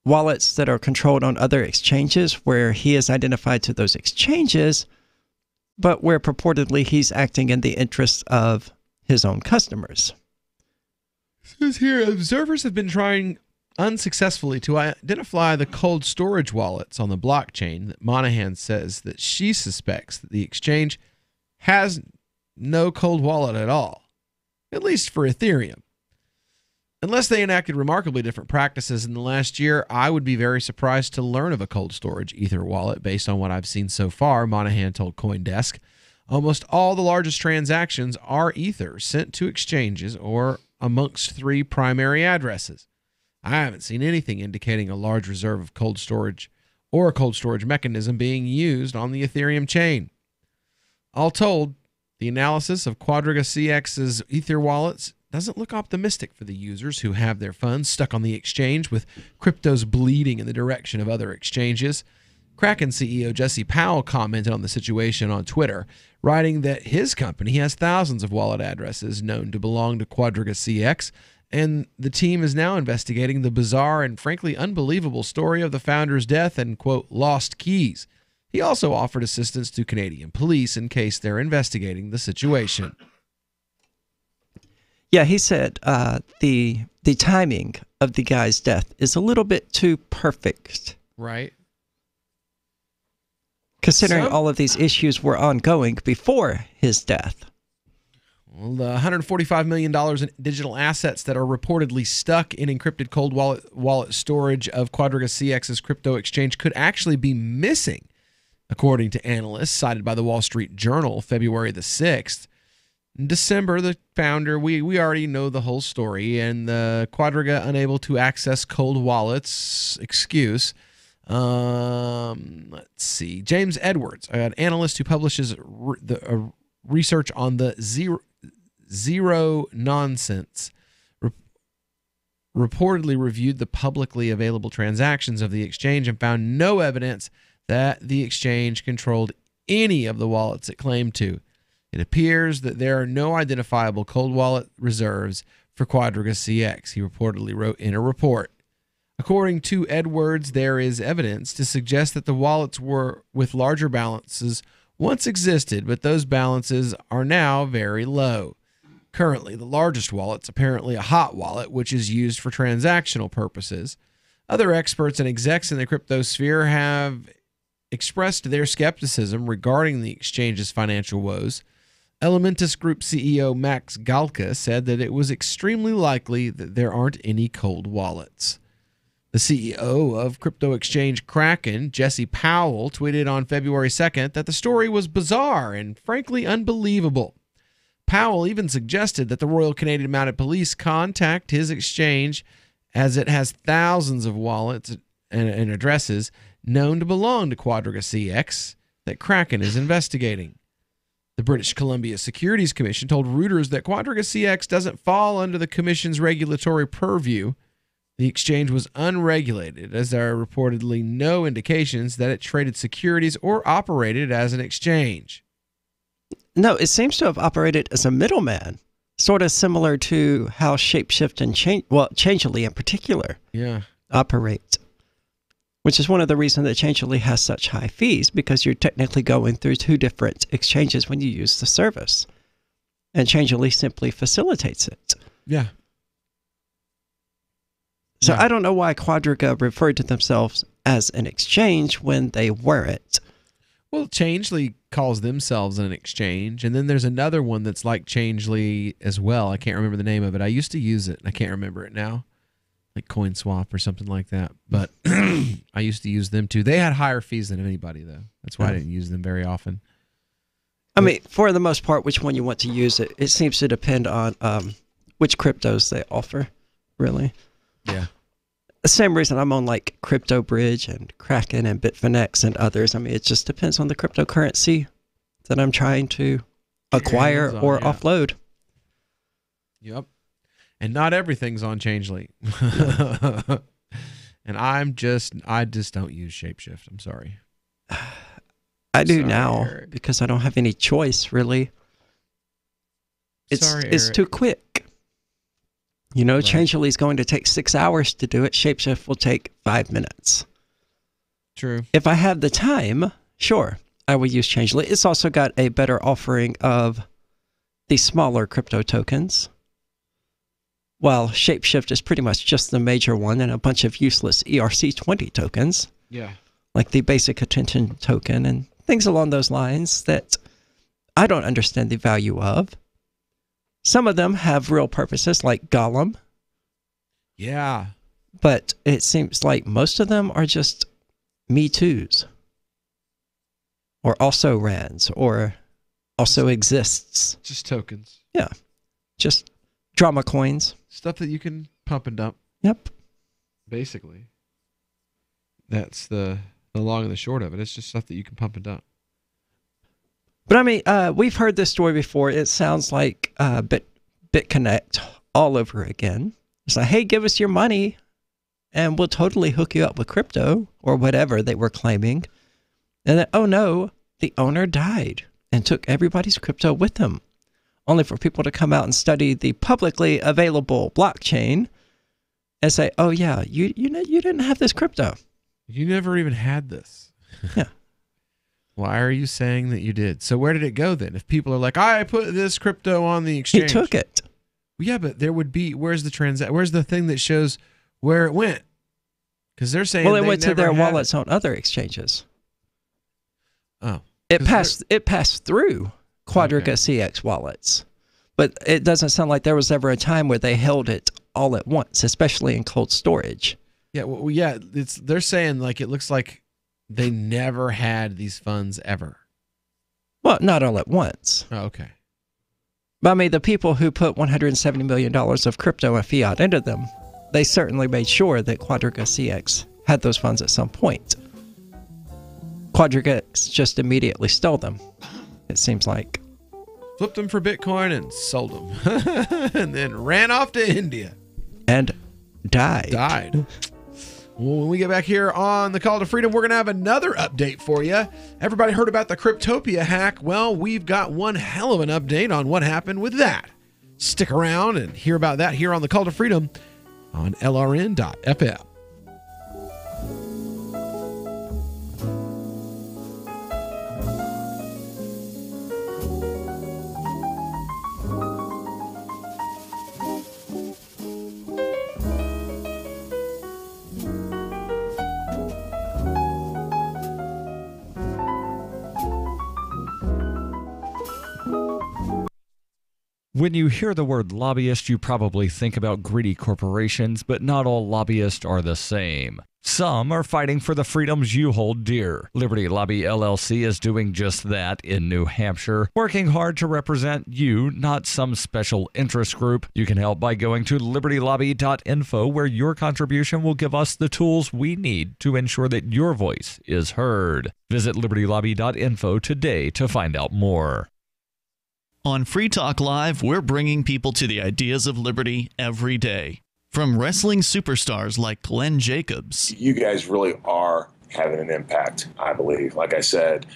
wallets that are controlled on other exchanges where he is identified to those exchanges, but where purportedly he's acting in the interests of his own customers. It says here, observers have been trying unsuccessfully to identify the cold storage wallets on the blockchain that Monahan says that she suspects that the exchange has no cold wallet at all, at least for Ethereum. Unless they enacted remarkably different practices in the last year, I would be very surprised to learn of a cold storage Ether wallet based on what I've seen so far, Monahan told CoinDesk. Almost all the largest transactions are Ether sent to exchanges or amongst three primary addresses. I haven't seen anything indicating a large reserve of cold storage or a cold storage mechanism being used on the Ethereum chain. All told, the analysis of Quadriga CX's Ether wallets doesn't look optimistic for the users who have their funds stuck on the exchange, with cryptos bleeding in the direction of other exchanges. Kraken CEO Jesse Powell commented on the situation on Twitter, writing that his company has thousands of wallet addresses known to belong to Quadriga CX, and the team is now investigating the bizarre and frankly unbelievable story of the founder's death and, quote, lost keys. He also offered assistance to Canadian police in case they're investigating the situation. Yeah, he said the timing of the guy's death is a little bit too perfect. Right. Considering all of these issues were ongoing before his death. Well, the $145 million in digital assets that are reportedly stuck in encrypted cold wallet storage of Quadriga CX's crypto exchange could actually be missing, according to analysts cited by the Wall Street Journal February the 6th. In December, the founder, we already know the whole story, and the Quadriga unable to access cold wallets excuse. Let's see. James Edwards, an analyst who publishes research on the zero nonsense, reportedly reviewed the publicly available transactions of the exchange and found no evidence that the exchange controlled any of the wallets it claimed to. It appears that there are no identifiable cold wallet reserves for Quadriga CX, he reportedly wrote in a report. According to Edwards, there is evidence to suggest that the wallets with larger balances once existed, but those balances are now very low. Currently, the largest wallet's apparently a hot wallet, which is used for transactional purposes. Other experts and execs in the crypto sphere have expressed their skepticism regarding the exchange's financial woes. Elementus Group CEO Max Galka said that it was extremely likely that there aren't any cold wallets. The CEO of crypto exchange Kraken, Jesse Powell, tweeted on February 2nd that the story was bizarre and frankly unbelievable. Powell even suggested that the Royal Canadian Mounted Police contact his exchange, as it has thousands of wallets and addresses known to belong to Quadriga CX that Kraken is investigating. The British Columbia Securities Commission told Reuters that Quadriga CX doesn't fall under the Commission's regulatory purview. The exchange was unregulated, as there are reportedly no indications that it traded securities or operated as an exchange. No, it seems to have operated as a middleman, sort of similar to how Shapeshift and Changelly in particular operate, which is one of the reasons that Changelly has such high fees, because you're technically going through two different exchanges when you use the service, and Changelly simply facilitates it. Yeah. So I don't know why Quadriga referred to themselves as an exchange when they weren't. Well, Changelly calls themselves an exchange, and then there's another one that's like Changelly as well. I can't remember the name of it. I used to use it, and I can't remember it now, like CoinSwap or something like that. But I used to use them too. They had higher fees than anybody, though. That's why I didn't use them very often. I mean, for the most part, which one you want to use, it seems to depend on which cryptos they offer, really. Yeah. The same reason I'm on like CryptoBridge and Kraken and Bitfinex and others. I mean, it just depends on the cryptocurrency that I'm trying to acquire or offload. Yep. And not everything's on Changelly. And I just don't use Shapeshift. I'm sorry. I do now, Eric, because I don't have any choice, really. It's too quick. You know, right. Changelly is going to take 6 hours to do it. Shapeshift will take 5 minutes. True. If I have the time, sure, I will use Changelly. It's also got a better offering of the smaller crypto tokens. While Shapeshift is pretty much just the major one and a bunch of useless ERC20 tokens. Yeah. Like the basic attention token and things along those lines that I don't understand the value of. Some of them have real purposes, like Golem. Yeah. But it seems like most of them are just Me Too's. Or also rans, or also exists. Just tokens. Yeah. Just drama coins. Stuff that you can pump and dump. Yep. Basically. That's the long and the short of it. It's just stuff that you can pump and dump. But I mean, we've heard this story before. It sounds like BitConnect all over again. It's like, hey, give us your money and we'll totally hook you up with crypto or whatever they were claiming. And then, oh no, the owner died and took everybody's crypto with him, only for people to come out and study the publicly available blockchain and say, oh yeah, you didn't have this crypto. You never even had this. Yeah. Why are you saying that you did? So where did it go then? If people are like, I put this crypto on the exchange. He took it. Well, yeah, but there would be, where's the thing that shows where it went? Because they're saying it went to their wallets on other exchanges. Oh. It passed through Quadriga CX wallets. But it doesn't sound like there was ever a time where they held it all at once, especially in cold storage. Yeah, well, yeah, they're saying like it looks like they never had these funds ever. Well, not all at once. Oh, okay. But I mean, the people who put $170 million of crypto and fiat into them, they certainly made sure that Quadriga CX had those funds at some point. Quadriga just immediately stole them, it seems like. Flipped them for Bitcoin and sold them. And then ran off to India. And died. Well, when we get back here on the Call to Freedom, we're going to have another update for you. Everybody heard about the Cryptopia hack. Well, we've got one hell of an update on what happened with that. Stick around and hear about that here on the Call to Freedom on LRN.FM. When you hear the word lobbyist, you probably think about greedy corporations, but not all lobbyists are the same. Some are fighting for the freedoms you hold dear. Liberty Lobby LLC is doing just that in New Hampshire, working hard to represent you, not some special interest group. You can help by going to libertylobby.info, where your contribution will give us the tools we need to ensure that your voice is heard. Visit libertylobby.info today to find out more. On Free Talk Live, we're bringing people to the ideas of liberty every day. From wrestling superstars like Glenn Jacobs. You guys really are having an impact, I believe. Like I said,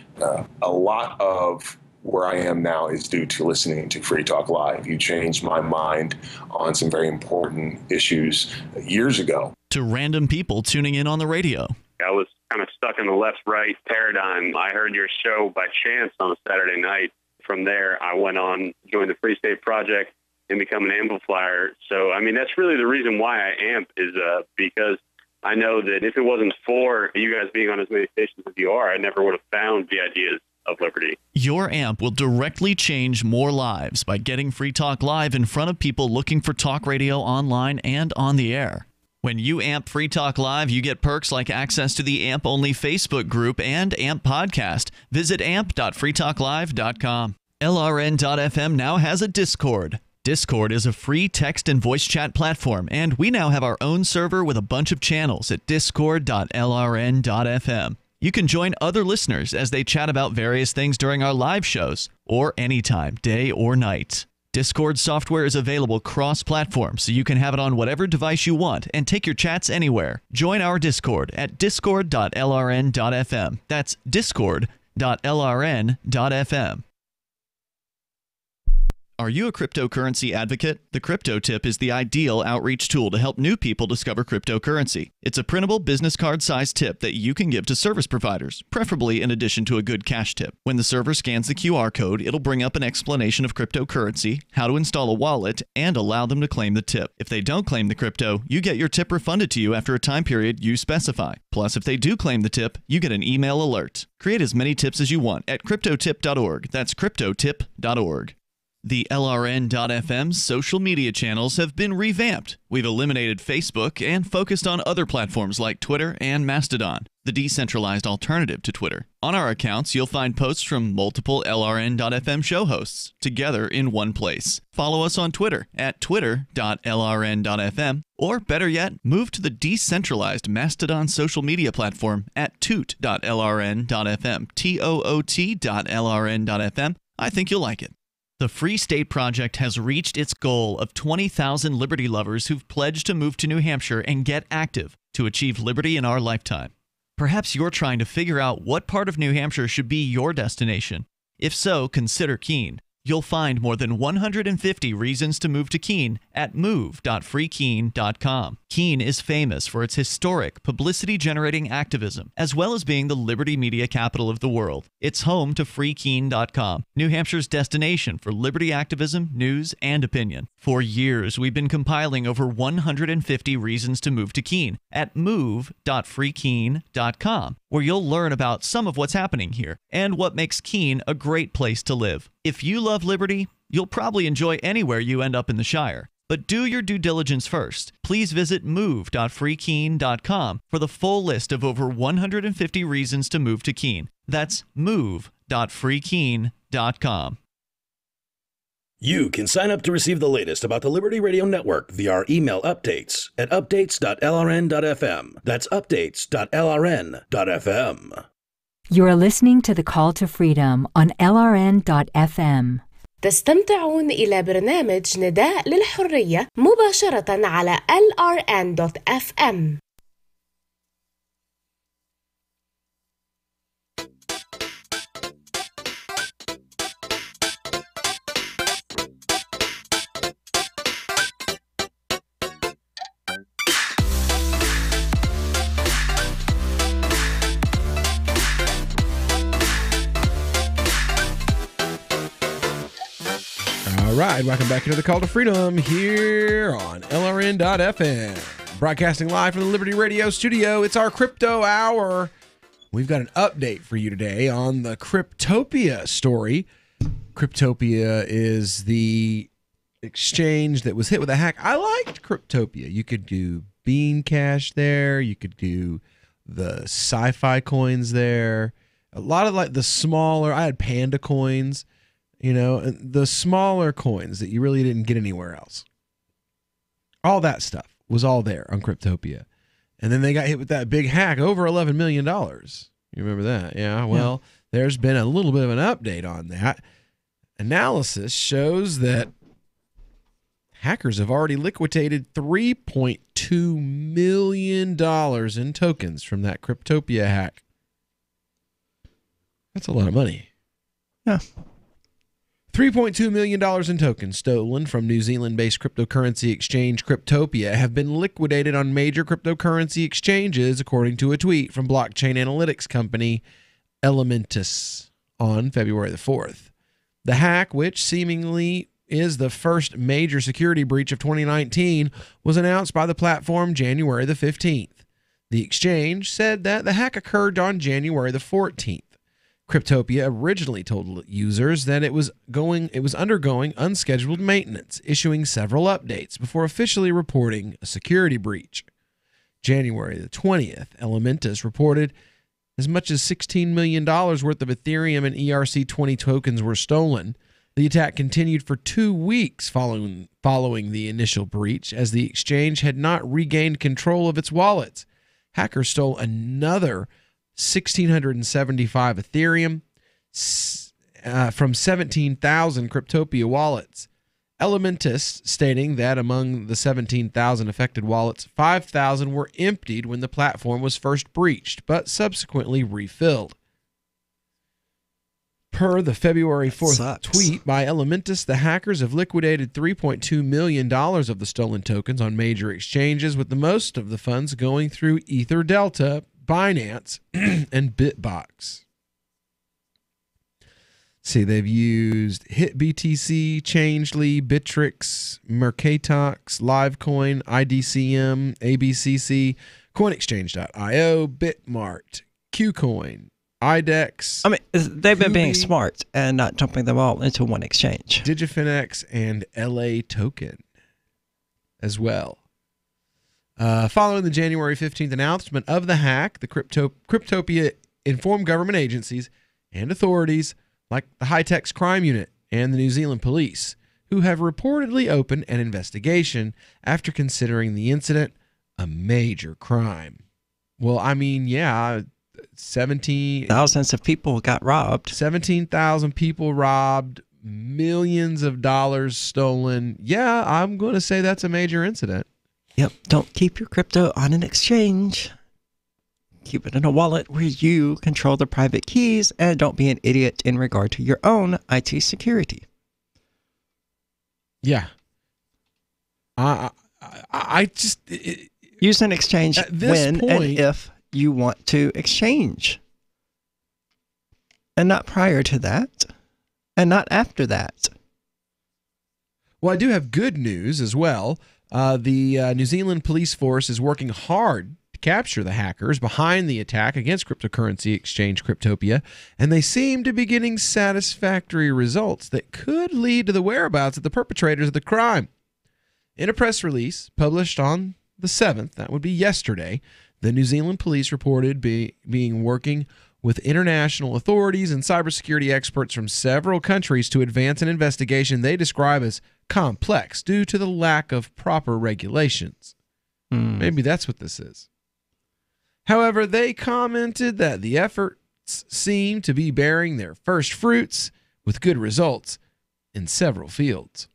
a lot of where I am now is due to listening to Free Talk Live. You changed my mind on some very important issues years ago. To random people tuning in on the radio. I was kind of stuck in the left-right paradigm. I heard your show by chance on a Saturday night. From there, I went on, joined the Free State Project, and become an amplifier. So, I mean, that's really the reason why I amp is because I know that if it wasn't for you guys being on as many stations as you are, I never would have found the ideas of liberty. Your amp will directly change more lives by getting Free Talk Live in front of people looking for talk radio online and on the air. When you amp Free Talk Live, you get perks like access to the AMP-only Facebook group and AMP podcast. Visit amp.freetalklive.com. LRN.FM now has a Discord. Discord is a free text and voice chat platform, and we now have our own server with a bunch of channels at discord.lrn.fm. You can join other listeners as they chat about various things during our live shows, or anytime, day or night. Discord software is available cross-platform, so you can have it on whatever device you want and take your chats anywhere. Join our Discord at discord.lrn.fm. That's discord.lrn.fm. Are you a cryptocurrency advocate? The Crypto Tip is the ideal outreach tool to help new people discover cryptocurrency. It's a printable business card-sized tip that you can give to service providers, preferably in addition to a good cash tip. When the server scans the QR code, it'll bring up an explanation of cryptocurrency, how to install a wallet, and allow them to claim the tip. If they don't claim the crypto, you get your tip refunded to you after a time period you specify. Plus, if they do claim the tip, you get an email alert. Create as many tips as you want at cryptotip.org. That's cryptotip.org. The LRN.FM social media channels have been revamped. We've eliminated Facebook and focused on other platforms like Twitter and Mastodon, the decentralized alternative to Twitter. On our accounts, you'll find posts from multiple LRN.FM show hosts together in one place. Follow us on Twitter at twitter.lrn.fm, or better yet, move to the decentralized Mastodon social media platform at toot.lrn.fm, toot.lrn.fm. I think you'll like it. The Free State Project has reached its goal of 20,000 liberty lovers who've pledged to move to New Hampshire and get active to achieve liberty in our lifetime. Perhaps you're trying to figure out what part of New Hampshire should be your destination. If so, consider Keene. You'll find more than 150 reasons to move to Keene at move.freekeene.com. Keene is famous for its historic, publicity-generating activism, as well as being the liberty media capital of the world. It's home to freekeene.com, New Hampshire's destination for liberty activism, news, and opinion. For years, we've been compiling over 150 reasons to move to Keene at move.freekeene.com, where you'll learn about some of what's happening here and what makes Keene a great place to live. If you love liberty, you'll probably enjoy anywhere you end up in the Shire. But do your due diligence first. Please visit move.freekeene.com for the full list of over 150 reasons to move to Keene. That's move.freekeene.com. You can sign up to receive the latest about the Liberty Radio Network via our email updates at updates.lrn.fm. That's updates.lrn.fm. You're listening to The Call to Freedom on LRN.FM. تستمتعون إلى برنامج نداء للحرية مباشرة على LRN.FM. All right, welcome back into the Call to Freedom here on LRN.FM. Broadcasting live from the Liberty Radio studio. It's our Crypto Hour. We've got an update for you today on the Cryptopia story. Cryptopia is the exchange that was hit with a hack. I liked Cryptopia. You could do Bean Cash there. You could do the sci-fi coins there. A lot of like the smaller, I had Panda coins. You know, the smaller coins that you really didn't get anywhere else. All that stuff was all there on Cryptopia. And then they got hit with that big hack, over $11 million. You remember that? Yeah, well, there's been a little bit of an update on that. Analysis shows that hackers have already liquidated $3.2 million in tokens from that Cryptopia hack. That's a lot of money. Yeah. $3.2 million in tokens stolen from New Zealand-based cryptocurrency exchange Cryptopia have been liquidated on major cryptocurrency exchanges, according to a tweet from blockchain analytics company Elementus on February the 4th. The hack, which seemingly is the first major security breach of 2019, was announced by the platform January the 15th. The exchange said that the hack occurred on January the 14th. Cryptopia originally told users that it was undergoing unscheduled maintenance, issuing several updates before officially reporting a security breach. January the 20th, Elementus reported as much as $16 million worth of Ethereum and ERC20 tokens were stolen. The attack continued for 2 weeks following the initial breach, as the exchange had not regained control of its wallets. Hackers stole another 1,675 Ethereum from 17,000 Cryptopia wallets. Elementus stating that among the 17,000 affected wallets, 5,000 were emptied when the platform was first breached, but subsequently refilled. Per the February 4th tweet by Elementus, the hackers have liquidated $3.2 million of the stolen tokens on major exchanges, with the most of the funds going through EtherDelta, Binance, and Bitbox. See, they've used HitBTC, Changely, Bittrex, Mercatox, Livecoin, IDCM, ABCC, CoinExchange.io, Bitmart, KuCoin, IDEX. I mean, they've been being smart and not dumping them all into one exchange. Digifinex and LA Token as well. Following the January 15th announcement of the hack, the Cryptopia informed government agencies and authorities like the High-Tech's Crime Unit and the New Zealand Police, who have reportedly opened an investigation after considering the incident a major crime. Well, I mean, yeah, thousands of people got robbed. 17,000 people robbed, millions of dollars stolen. Yeah, I'm going to say that's a major incident. Yep. Don't keep your crypto on an exchange. Keep it in a wallet where you control the private keys, and don't be an idiot in regard to your own IT security. Yeah. I just... Use an exchange when and if you want to exchange. And not prior to that. And not after that. Well, I do have good news as well. The New Zealand police force is working hard to capture the hackers behind the attack against cryptocurrency exchange Cryptopia, and they seem to be getting satisfactory results that could lead to the whereabouts of the perpetrators of the crime. In a press release published on the 7th, that would be yesterday, the New Zealand police reported being working with international authorities and cybersecurity experts from several countries to advance an investigation they describe as complex due to the lack of proper regulations. Maybe that's what this is. However, they commented that the efforts seem to be bearing their first fruits with good results in several fields.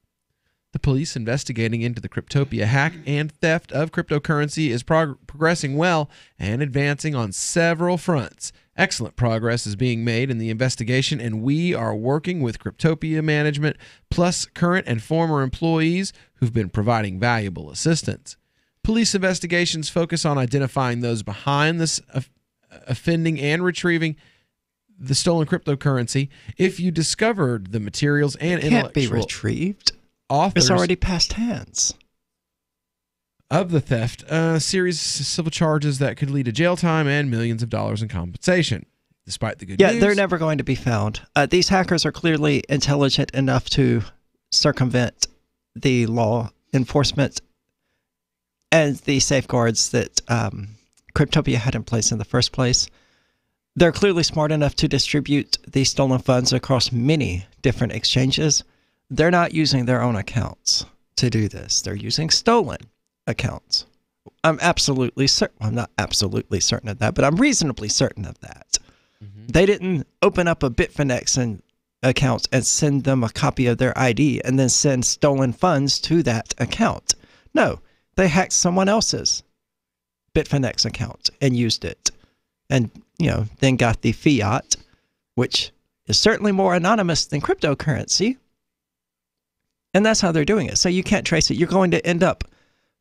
The police investigating into the Cryptopia hack and theft of cryptocurrency is progressing well and advancing on several fronts. Excellent progress is being made in the investigation, and we are working with Cryptopia management, plus current and former employees who've been providing valuable assistance. Police investigations focus on identifying those behind this offending and retrieving the stolen cryptocurrency. If you discovered the materials and it can't be retrieved. Authors it's already passed hands. Of the theft, a series of civil charges that could lead to jail time and millions of dollars in compensation. Despite the good news, they're never going to be found. These hackers are clearly intelligent enough to circumvent the law enforcement and the safeguards that Cryptopia had in place in the first place. They're clearly smart enough to distribute these stolen funds across many different exchanges. They're not using their own accounts to do this. They're using stolen accounts. I'm absolutely certain. I'm not absolutely certain of that, but I'm reasonably certain of that. They didn't open up a Bitfinex account and send them a copy of their ID and then send stolen funds to that account. No, they hacked someone else's Bitfinex account and used it, and then got the fiat, which is certainly more anonymous than cryptocurrency. And that's how they're doing it. So you can't trace it. You're going to end up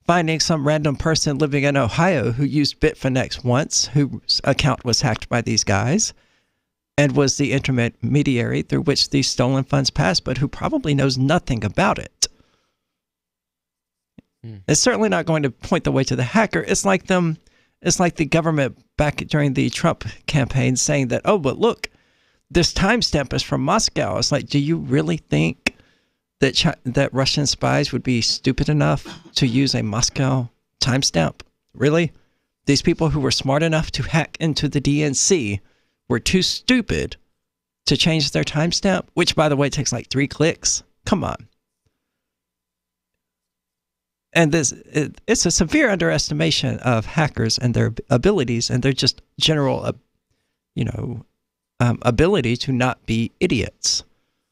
finding some random person living in Ohio who used Bitfinex once, whose account was hacked by these guys, and was the intermediary through which these stolen funds passed, but who probably knows nothing about it. It's certainly not going to point the way to the hacker. It's like the government back during the Trump campaign saying that, oh, but look, this timestamp is from Moscow. It's like, do you really think that Russian spies would be stupid enough to use a Moscow timestamp? Really? These people who were smart enough to hack into the DNC were too stupid to change their timestamp, which, by the way, takes like 3 clicks. Come on. And it's a severe underestimation of hackers and their abilities and their just general, ability to not be idiots.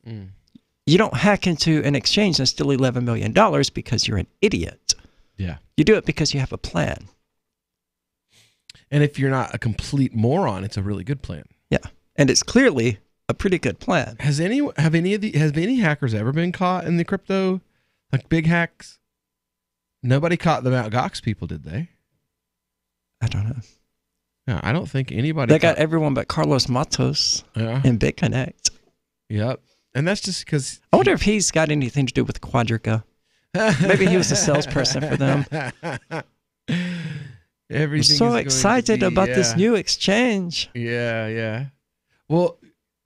You don't hack into an exchange and steal $11 million because you're an idiot. Yeah. You do it because you have a plan. And if you're not a complete moron, it's a really good plan. Yeah. And it's clearly a pretty good plan. Has any hackers ever been caught in the crypto, like big hacks? Nobody caught the Mt. Gox people, did they? I don't know. No, I don't think anybody. They got everyone but Carlos Matos in BitConnect. Yep. And that's just because... I wonder if he's got anything to do with Quadriga. Maybe he was a salesperson for them. I'm so excited about this new exchange. Yeah. Well,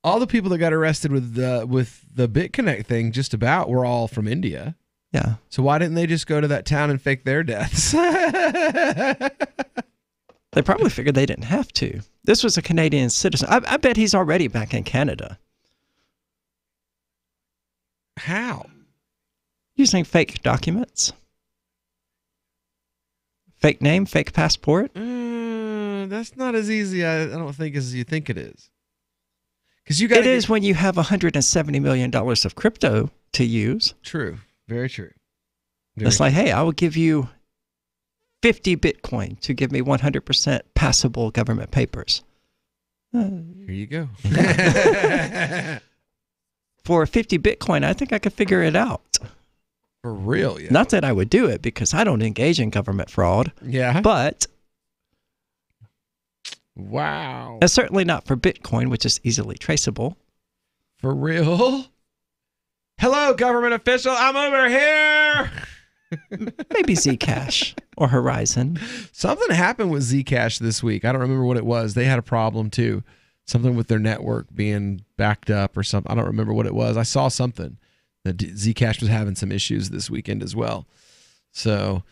all the people that got arrested with the BitConnect thing just about were all from India. Yeah. So why didn't they just go to that town and fake their deaths? They probably figured they didn't have to. This was a Canadian citizen. I bet he's already back in Canada. How? Using fake documents. Fake name, fake passport. That's not as easy, I don't think, as you think it is. Because you got it is when you have $170 million of crypto to use. True. Very true. It's like, hey, I will give you 50 Bitcoin to give me 100% passable government papers. Here you go. For 50 Bitcoin, I think I could figure it out. For real, yeah. Not that I would do it because I don't engage in government fraud. Yeah. But wow. It's certainly not for Bitcoin, which is easily traceable. For real? Hello, government official. I'm over here. Maybe Zcash or Horizon. Something happened with Zcash this week. I don't remember what it was. They had a problem too. Something with their network being backed up or something. I don't remember what it was. I saw something that Zcash was having some issues this weekend as well. So,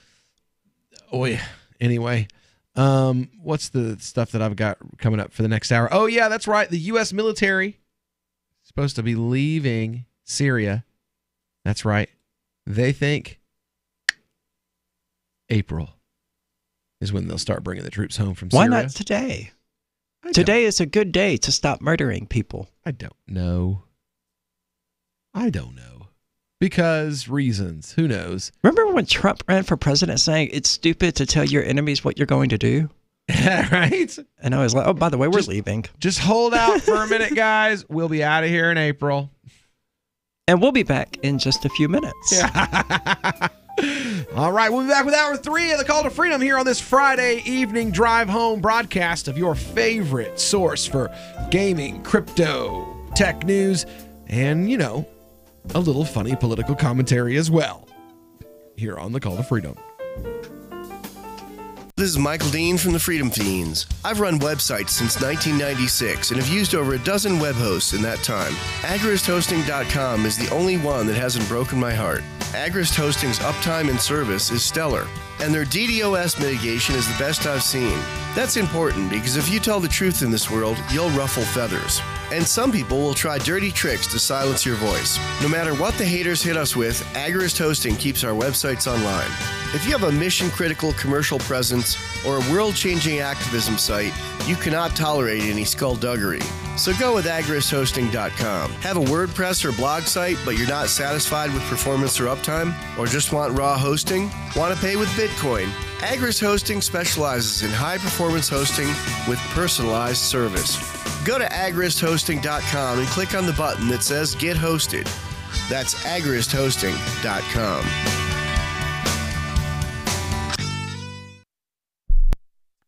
anyway, what's the stuff that I've got coming up for the next hour? Oh, yeah, that's right. The U.S. military is supposed to be leaving Syria. That's right. They think April is when they'll start bringing the troops home from Syria. Why not today? Today is a good day to stop murdering people. I don't know. Because reasons. Who knows? Remember when Trump ran for president saying it's stupid to tell your enemies what you're going to do? Right? And I was like, oh, by the way, we're leaving. Just hold out for a minute, guys. We'll be out of here in April. And we'll be back in just a few minutes. Yeah. All right, we'll be back with Hour 3 of the Call to Freedom here on this Friday evening drive home broadcast of your favorite source for gaming, crypto, tech news, and, you know, a little funny political commentary as well here on the Call to Freedom. This is Michael Dean from the Freedom Fiends. I've run websites since 1996 and have used over a dozen web hosts in that time. AgristHosting.com is the only one that hasn't broken my heart. Agrist Hosting's uptime and service is stellar, and their DDoS mitigation is the best I've seen. That's important because if you tell the truth in this world, you'll ruffle feathers. And some people will try dirty tricks to silence your voice. No matter what the haters hit us with, Agrist Hosting keeps our websites online. If you have a mission-critical commercial presence or a world-changing activism site, you cannot tolerate any skullduggery. So go with AgristHosting.com. Have a WordPress or blog site, but you're not satisfied with performance or uptime? Or just want raw hosting? Want to pay with Bitcoin? Agrist Hosting specializes in high-performance hosting with personalized service. Go to AgristHosting.com and click on the button that says Get Hosted. That's AgristHosting.com.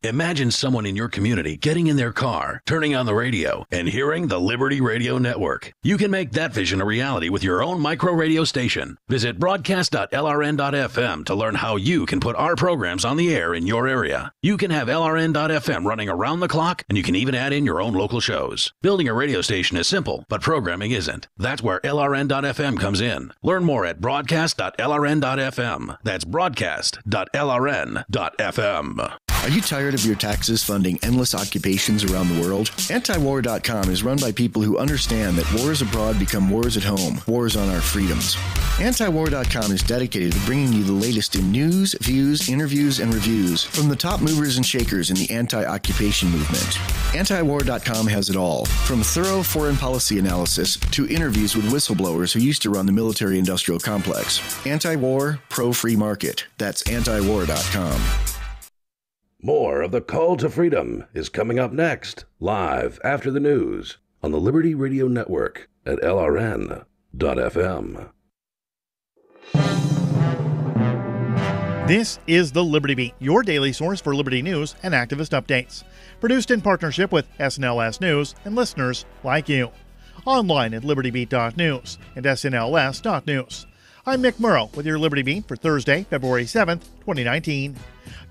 Imagine someone in your community getting in their car, turning on the radio, and hearing the Liberty Radio Network. You can make that vision a reality with your own micro radio station. Visit broadcast.lrn.fm to learn how you can put our programs on the air in your area. You can have LRN.FM running around the clock, and you can even add in your own local shows. Building a radio station is simple, but programming isn't. That's where LRN.FM comes in. Learn more at broadcast.lrn.fm. That's broadcast.lrn.fm. Are you tired of your taxes funding endless occupations around the world? Antiwar.com is run by people who understand that wars abroad become wars at home, wars on our freedoms. Antiwar.com is dedicated to bringing you the latest in news, views, interviews, and reviews from the top movers and shakers in the anti-occupation movement. Antiwar.com has it all, from thorough foreign policy analysis to interviews with whistleblowers who used to run the military-industrial complex. Anti-war, pro-free market. That's antiwar.com. More of the Call to Freedom is coming up next, live after the news on the Liberty Radio Network at LRN.FM. This is the Liberty Beat, your daily source for Liberty news and activist updates. Produced in partnership with SNLS News and listeners like you. Online at libertybeat.news and snls.news. I'm Mick Murrow with your Liberty Beat for Thursday, February 7th, 2019.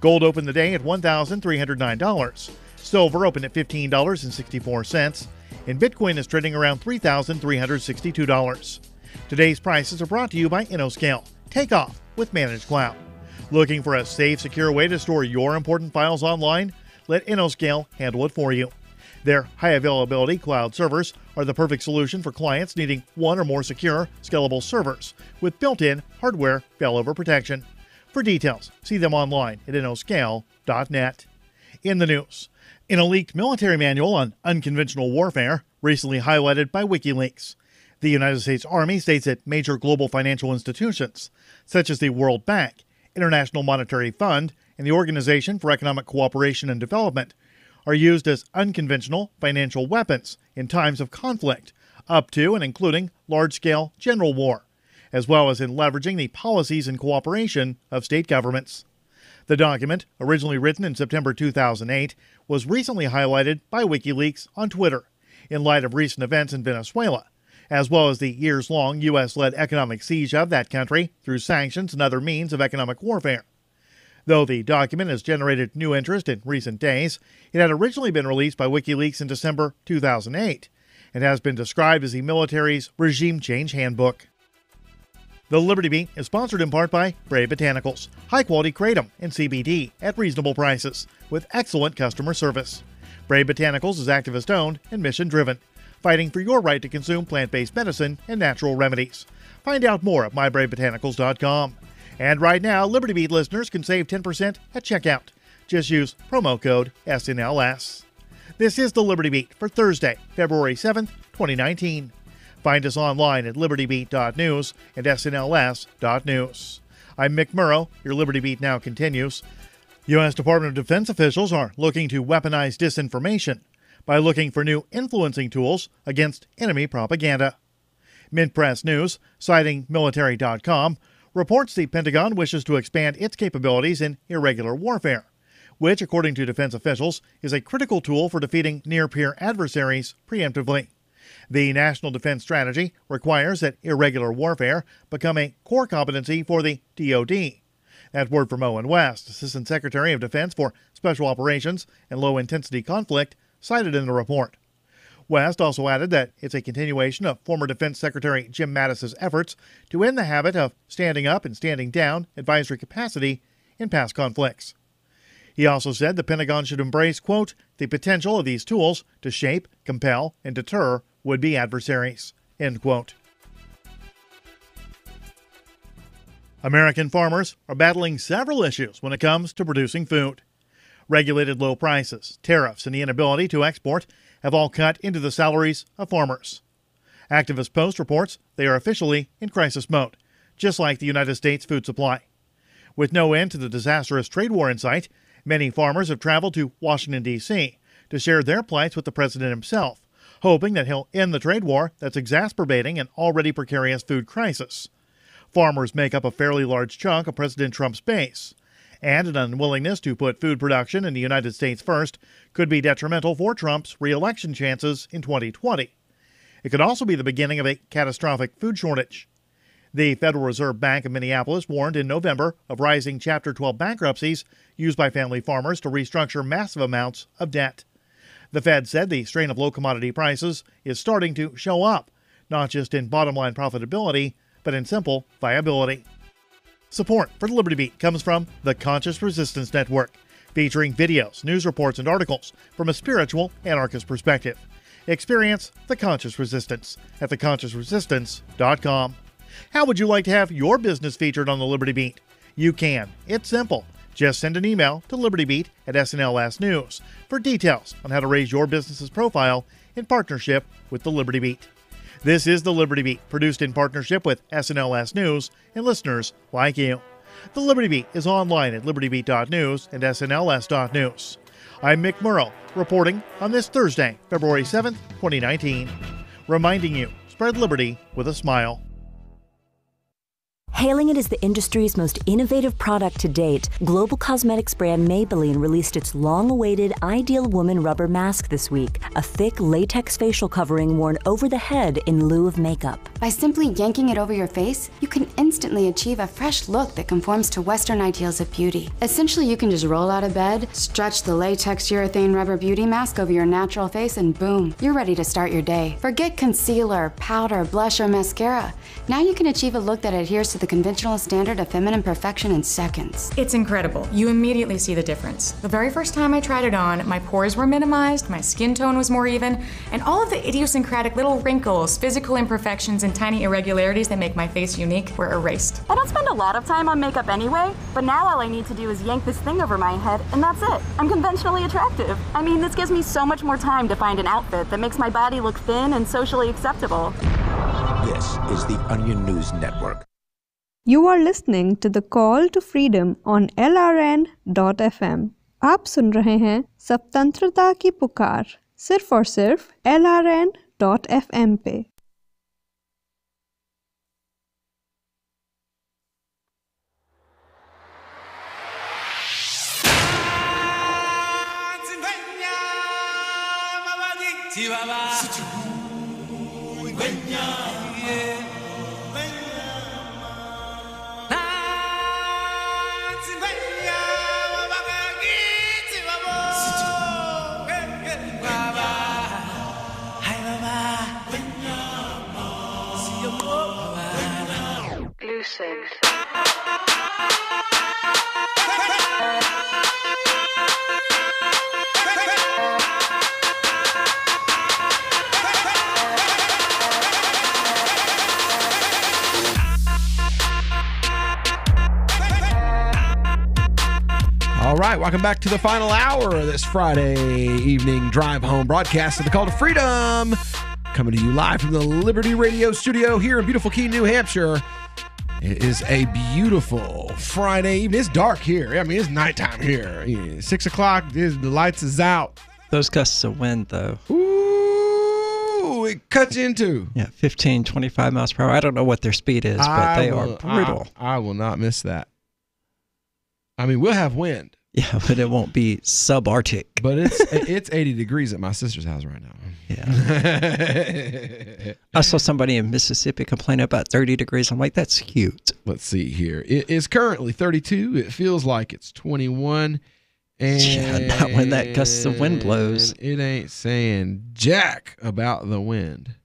Gold opened the day at $1,309. Silver opened at $15.64. And Bitcoin is trading around $3,362. Today's prices are brought to you by InnoScale. Take off with Managed Cloud. Looking for a safe, secure way to store your important files online? Let InnoScale handle it for you. Their high-availability cloud servers are the perfect solution for clients needing one or more secure, scalable servers with built-in hardware failover protection. For details, see them online at InnoScale.net. In the news, in a leaked military manual on unconventional warfare, recently highlighted by WikiLeaks. The United States Army states that major global financial institutions, such as the World Bank, International Monetary Fund, and the Organization for Economic Cooperation and Development, are used as unconventional financial weapons in times of conflict, up to and including large-scale general war, as well as in leveraging the policies and cooperation of state governments. The document, originally written in September 2008, was recently highlighted by WikiLeaks on Twitter in light of recent events in Venezuela, as well as the years-long U.S.-led economic siege of that country through sanctions and other means of economic warfare. Though the document has generated new interest in recent days, it had originally been released by WikiLeaks in December 2008 and has been described as the military's regime change handbook. The Liberty Beat is sponsored in part by Bray Botanicals, high-quality kratom and CBD at reasonable prices with excellent customer service. Bray Botanicals is activist-owned and mission-driven, fighting for your right to consume plant-based medicine and natural remedies. Find out more at mybraybotanicals.com. And right now, Liberty Beat listeners can save 10% at checkout. Just use promo code SNLS. This is the Liberty Beat for Thursday, February 7th, 2019. Find us online at libertybeat.news and snls.news. I'm Mick Murrow. Your Liberty Beat now continues. U.S. Department of Defense officials are looking to weaponize disinformation by looking for new influencing tools against enemy propaganda. Mint Press News, citing military.com, reports the Pentagon wishes to expand its capabilities in irregular warfare, which, according to defense officials, is a critical tool for defeating near-peer adversaries preemptively. The National Defense Strategy requires that irregular warfare become a core competency for the DoD. That word from Owen West, Assistant Secretary of Defense for Special Operations and Low-Intensity Conflict, cited in the report. West also added that it's a continuation of former Defense Secretary Jim Mattis's efforts to end the habit of standing up and standing down advisory capacity in past conflicts. He also said the Pentagon should embrace, quote, the potential of these tools to shape, compel, and deter would-be adversaries, end quote. American farmers are battling several issues when it comes to producing food. Regulated low prices, tariffs, and the inability to export have all cut into the salaries of farmers. Activist Post reports they are officially in crisis mode, just like the United States food supply. With no end to the disastrous trade war in sight, many farmers have traveled to Washington, D.C. to share their plights with the president himself, hoping that he'll end the trade war that's exacerbating an already precarious food crisis. Farmers make up a fairly large chunk of President Trump's base, and an unwillingness to put food production in the United States first could be detrimental for Trump's re-election chances in 2020. It could also be the beginning of a catastrophic food shortage. The Federal Reserve Bank of Minneapolis warned in November of rising Chapter 12 bankruptcies used by family farmers to restructure massive amounts of debt. The Fed said the strain of low commodity prices is starting to show up, not just in bottom-line profitability, but in simple viability. Support for the Liberty Beat comes from the Conscious Resistance Network, featuring videos, news reports, and articles from a spiritual anarchist perspective. Experience the Conscious Resistance at theconsciousresistance.com. How would you like to have your business featured on the Liberty Beat? You can. It's simple. Just send an email to libertybeat@snls.news for details on how to raise your business's profile in partnership with the Liberty Beat. This is the Liberty Beat, produced in partnership with SNLS News and listeners like you. The Liberty Beat is online at libertybeat.news and snls.news. I'm Mick Murrow, reporting on this Thursday, February 7th, 2019. Reminding you, spread liberty with a smile. Hailing it as the industry's most innovative product to date, global cosmetics brand Maybelline released its long-awaited Ideal Woman Rubber Mask this week, a thick latex facial covering worn over the head in lieu of makeup. By simply yanking it over your face, you can instantly achieve a fresh look that conforms to Western ideals of beauty. Essentially, you can just roll out of bed, stretch the latex urethane rubber beauty mask over your natural face, and boom, you're ready to start your day. Forget concealer, powder, blush, or mascara. Now you can achieve a look that adheres to the conventional standard of feminine perfection in seconds. It's incredible. You immediately see the difference. The very first time I tried it on, my pores were minimized, my skin tone was more even, and all of the idiosyncratic little wrinkles, physical imperfections, and tiny irregularities that make my face unique were erased. I don't spend a lot of time on makeup anyway, but now all I need to do is yank this thing over my head, and that's it. I'm conventionally attractive. I mean, this gives me so much more time to find an outfit that makes my body look thin and socially acceptable. This is the Onion News Network. You are listening to the Call to Freedom on LRN.FM. आप सुन रहे हैं स्वतंत्रता की पुकार सिर्फ और सिर्फ LRN.FM पे। All right, welcome back to the final hour of this Friday evening drive home broadcast of the Call to Freedom. Coming to you live from the Liberty Radio studio here in beautiful Keene, New Hampshire. It is a beautiful Friday evening. It's dark here. I mean, it's nighttime here. 6 o'clock, the lights is out. Those gusts of wind, though. Ooh, it cuts you into. Yeah, 15, 25 miles per hour. I don't know what their speed is, but they are brutal. I will not miss that. I mean, we'll have wind. Yeah, but it won't be subarctic. But it's 80 degrees at my sister's house right now. Yeah. I saw somebody in Mississippi complain about 30 degrees. I'm like, that's cute. Let's see here. It is currently 32. It feels like it's 21. And yeah, not when that gust of wind blows. It ain't saying jack about the wind.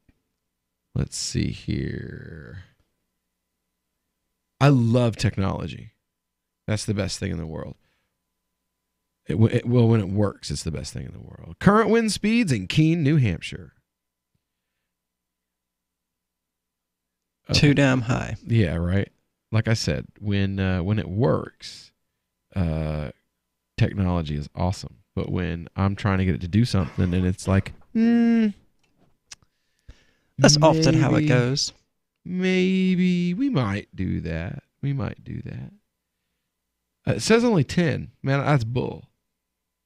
Let's see here. I love technology. That's the best thing in the world. Well, when it works, it's the best thing in the world. Current wind speeds in Keene, New Hampshire. Too damn high. Yeah, right. Like I said, when it works, technology is awesome. But when I'm trying to get it to do something and it's like, that's often how it goes. Maybe we might do that. It says only 10. Man, that's bull.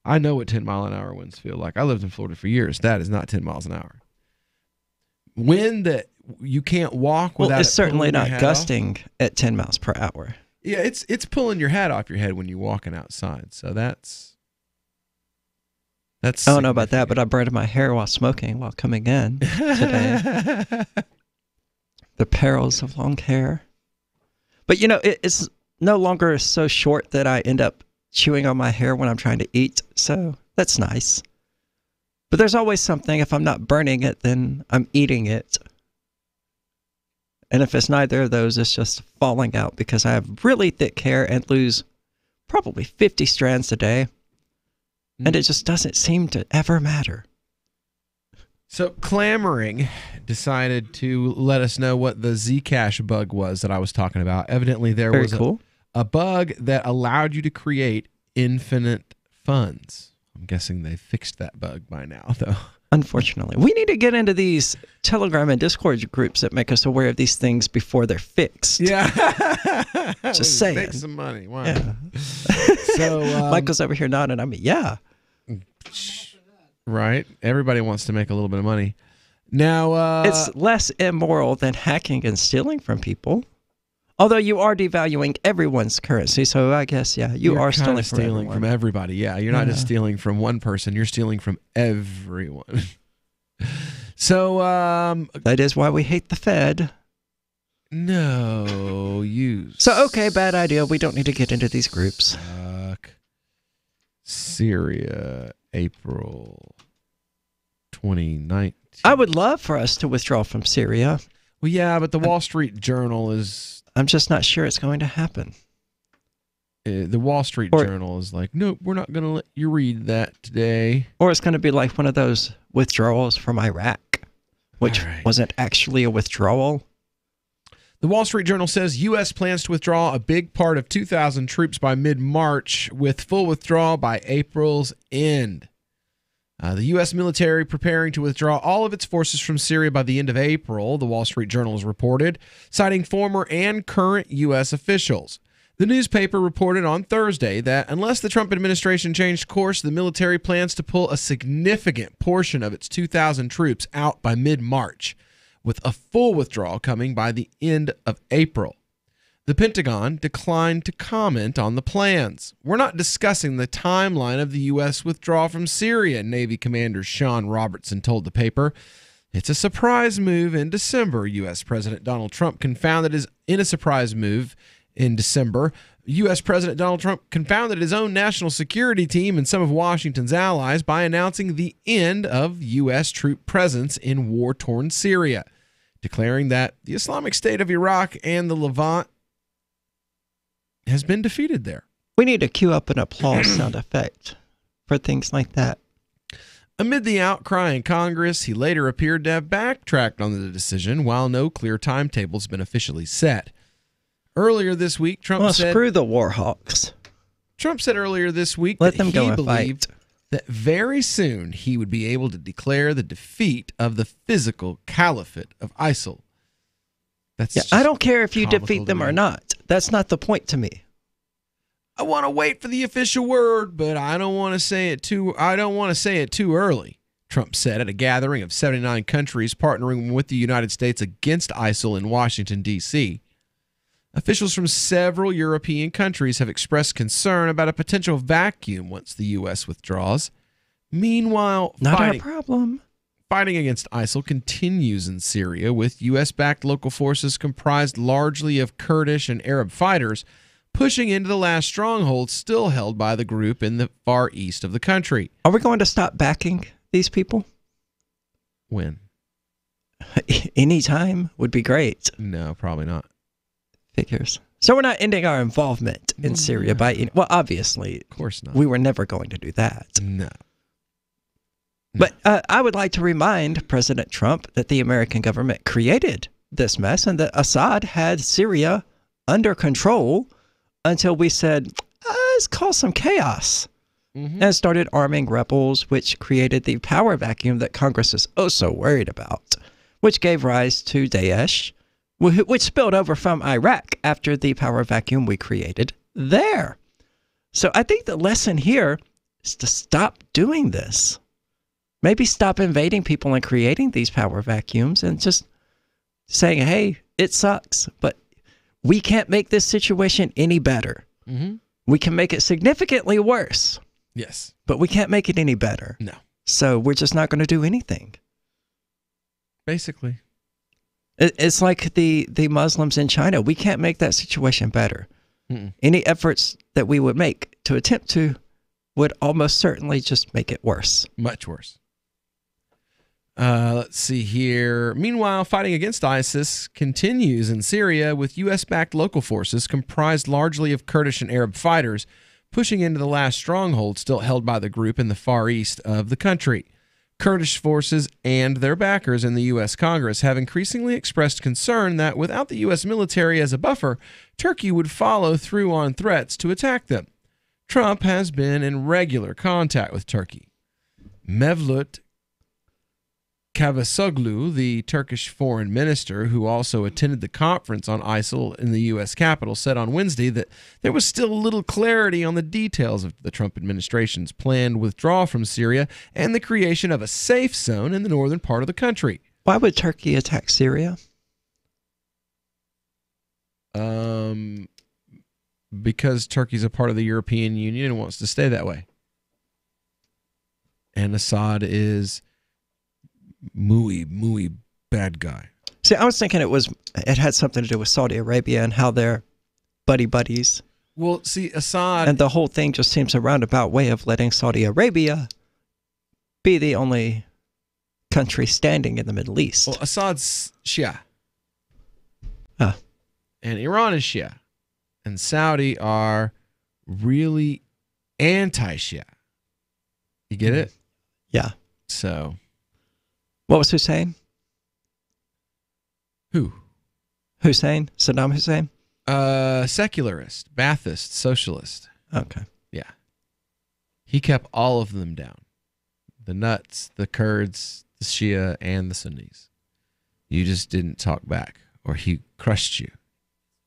I know what 10-mile-an-hour winds feel like. I lived in Florida for years. That is not 10 miles an hour. Wind that you can't walk without. Well, it's certainly not your gusting at 10 miles per hour. Yeah, it's pulling your hat off your head when you're walking outside. So that's. I don't know about that, but I burned my hair while smoking while coming in today. The perils of long hair. But it's no longer so short that I end up chewing on my hair when I'm trying to eat, so that's nice. But there's always something. If I'm not burning it, then I'm eating it. And if it's neither of those, it's just falling out because I have really thick hair and lose probably 50 strands a day. And it just doesn't seem to ever matter. So Clamoring decided to let us know what the Zcash bug was that I was talking about. Evidently, there was a bug that allowed you to create infinite funds. I'm guessing they fixed that bug by now, though. Unfortunately. We need to get into these Telegram and Discord groups that make us aware of these things before they're fixed. Yeah. Just saying. Make some money. Wow. Yeah. So Michael's over here nodding. I mean, yeah. Right. Everybody wants to make a little bit of money. Now, it's less immoral than hacking and stealing from people. Although you are devaluing everyone's currency, so I guess, yeah, you are stealing from everybody. Yeah, you're not just stealing from one person, you're stealing from everyone. So, that is why we hate the Fed. No, So, okay, bad idea. We don't need to get into these groups. Syria, April 2019. I would love for us to withdraw from Syria. Well, yeah, but the Wall Street Journal is I'm just not sure it's going to happen. The Wall Street Journal is like, nope, we're not going to let you read that today. Or it's going to be like one of those withdrawals from Iraq, which wasn't actually a withdrawal. The Wall Street Journal says U.S. plans to withdraw a big part of 2,000 troops by mid-March, with full withdrawal by April's end. The U.S. military preparing to withdraw all of its forces from Syria by the end of April, the Wall Street Journal has reported, citing former and current U.S. officials. The newspaper reported on Thursday that unless the Trump administration changed course, the military plans to pull a significant portion of its 2,000 troops out by mid-March, with a full withdrawal coming by the end of April. The Pentagon declined to comment on the plans. We're not discussing the timeline of the U.S. withdrawal from Syria, Navy Commander Sean Robertson told the paper. It's a surprise move in December. U.S. President Donald Trump confounded his U.S. President Donald Trump confounded his own national security team and some of Washington's allies by announcing the end of U.S. troop presence in war-torn Syria, declaring that the Islamic State of Iraq and the Levant has been defeated there. We need to cue up an applause sound effect for things like that. Amid the outcry in Congress, he later appeared to have backtracked on the decision, while no clear timetable has been officially set. Earlier this week, Trump said... screw the Warhawks. Trump said earlier this week Let that them go he and believed fight. that very soon he would be able to declare the defeat of the physical caliphate of ISIL. I don't care if you defeat them or not. That's not the point to me. I want to wait for the official word, but I don't want to say it too early, Trump said at a gathering of 79 countries partnering with the United States against ISIL in Washington, D.C. Officials from several European countries have expressed concern about a potential vacuum once the U.S. withdraws. Meanwhile, not a problem. Fighting against ISIL continues in Syria, with U.S.-backed local forces comprised largely of Kurdish and Arab fighters pushing into the last stronghold still held by the group in the far east of the country. Are we going to stop backing these people? When? Any time would be great. No, probably not. Figures. So we're not ending our involvement in Syria by any... Well, obviously. Of course not. We were never going to do that. No. But I would like to remind President Trump that the American government created this mess and that Assad had Syria under control until we said, let's cause some chaos. And started arming rebels, which created the power vacuum that Congress is oh so worried about, which gave rise to Daesh, which spilled over from Iraq after the power vacuum we created there. So I think the lesson here is to stop doing this. Maybe stop invading people and creating these power vacuums and just saying, hey, it sucks, but we can't make this situation any better. We can make it significantly worse. Yes. But we can't make it any better. No. So we're just not going to do anything. Basically. It's like the Muslims in China. We can't make that situation better. Any efforts that we would make to attempt to would almost certainly just make it worse. Much worse. Let's see here. Meanwhile, fighting against ISIS continues in Syria, with U.S.-backed local forces comprised largely of Kurdish and Arab fighters pushing into the last stronghold still held by the group in the far east of the country. Kurdish forces and their backers in the U.S. Congress have increasingly expressed concern that without the U.S. military as a buffer, Turkey would follow through on threats to attack them. Trump has been in regular contact with Turkey. Mevlut Cavusoglu, the Turkish foreign minister, who also attended the conference on ISIL in the U.S. Capitol, said on Wednesday that there was still little clarity on the details of the Trump administration's planned withdrawal from Syria and the creation of a safe zone in the northern part of the country. Why would Turkey attack Syria? Because Turkey's a part of the European Union and wants to stay that way. And Assad is muy bad guy. See, I was thinking it had something to do with Saudi Arabia and how they're buddies. Well, see, Assad... And the whole thing just seems a roundabout way of letting Saudi Arabia be the only country standing in the Middle East. Well, Assad's Shia. And Iran is Shia. And Saudi are really anti-Shia. You get it? Yeah. So. What was Hussein? Who? Hussein? Saddam Hussein? Secularist, Ba'athist, socialist. Okay. Yeah. He kept all of them down. The nuts, the Kurds, the Shia, and the Sunnis. You just didn't talk back, or he crushed you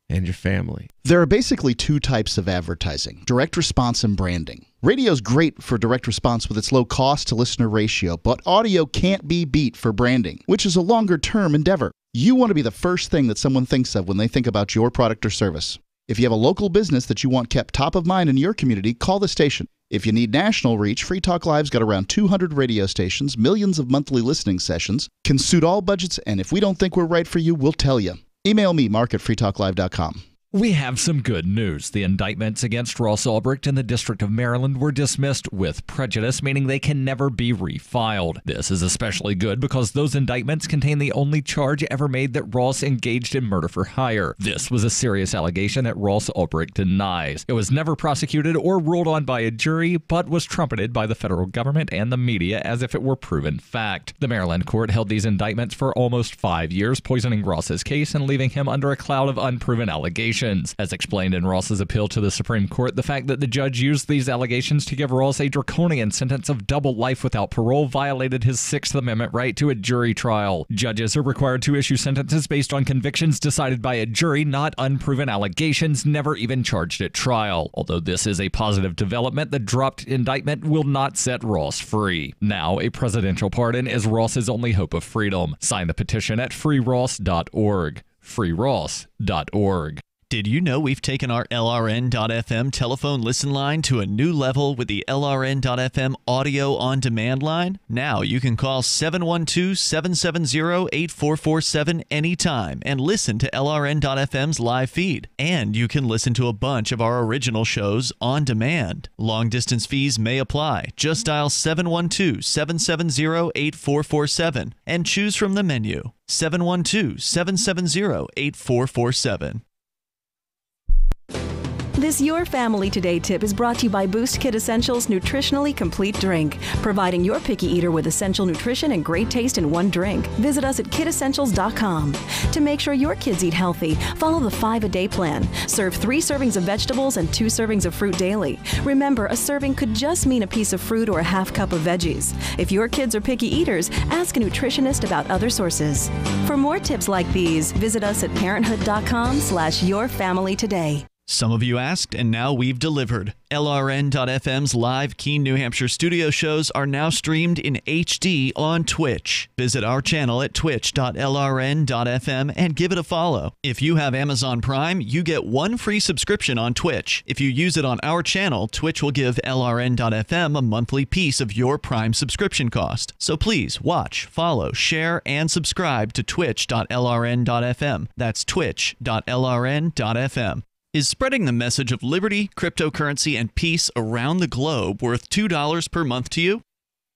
and your family. There are basically two types of advertising: direct response and branding. Radio's great for direct response with its low cost to listener ratio, but audio can't be beat for branding, which is a longer term endeavor. You want to be the first thing that someone thinks of when they think about your product or service. If you have a local business that you want kept top of mind in your community, call the station. If you need national reach, Free Talk Live's got around 200 radio stations, millions of monthly listening sessions, can suit all budgets, and if we don't think we're right for you, we'll tell you. Email me, mark@freetalklive.com. We have some good news. The indictments against Ross Ulbricht in the District of Maryland were dismissed with prejudice, meaning they can never be refiled. This is especially good because those indictments contain the only charge ever made that Ross engaged in murder for hire. This was a serious allegation that Ross Ulbricht denies. It was never prosecuted or ruled on by a jury, but was trumpeted by the federal government and the media as if it were proven fact. The Maryland court held these indictments for almost 5 years, poisoning Ross's case and leaving him under a cloud of unproven allegations. As explained in Ross's appeal to the Supreme Court, the fact that the judge used these allegations to give Ross a draconian sentence of double life without parole violated his Sixth Amendment right to a jury trial. Judges are required to issue sentences based on convictions decided by a jury, not unproven allegations never even charged at trial. Although this is a positive development, the dropped indictment will not set Ross free. Now, a presidential pardon is Ross's only hope of freedom. Sign the petition at freeross.org. freeross.org. Did you know we've taken our LRN.FM telephone listen line to a new level with the LRN.FM audio on demand line? Now you can call 712-770-8447 anytime and listen to LRN.FM's live feed. And you can listen to a bunch of our original shows on demand. Long distance fees may apply. Just dial 712-770-8447 and choose from the menu. 712-770-8447. This Your Family Today tip is brought to you by Boost Kid Essentials Nutritionally Complete Drink, providing your picky eater with essential nutrition and great taste in one drink. Visit us at kidessentials.com. To make sure your kids eat healthy, follow the 5-a-day plan. Serve 3 servings of vegetables and 2 servings of fruit daily. Remember, a serving could just mean a piece of fruit or a half cup of veggies. If your kids are picky eaters, ask a nutritionist about other sources. For more tips like these, visit us at parenthood.com/yourfamilytoday. Some of you asked, and now we've delivered. LRN.FM's live Keene, New Hampshire studio shows are now streamed in HD on Twitch. Visit our channel at twitch.lrn.fm and give it a follow. If you have Amazon Prime, you get 1 free subscription on Twitch. If you use it on our channel, Twitch will give LRN.FM a monthly piece of your Prime subscription cost. So please watch, follow, share, and subscribe to twitch.lrn.fm. That's twitch.lrn.fm. Is spreading the message of liberty, cryptocurrency, and peace around the globe worth $2 per month to you?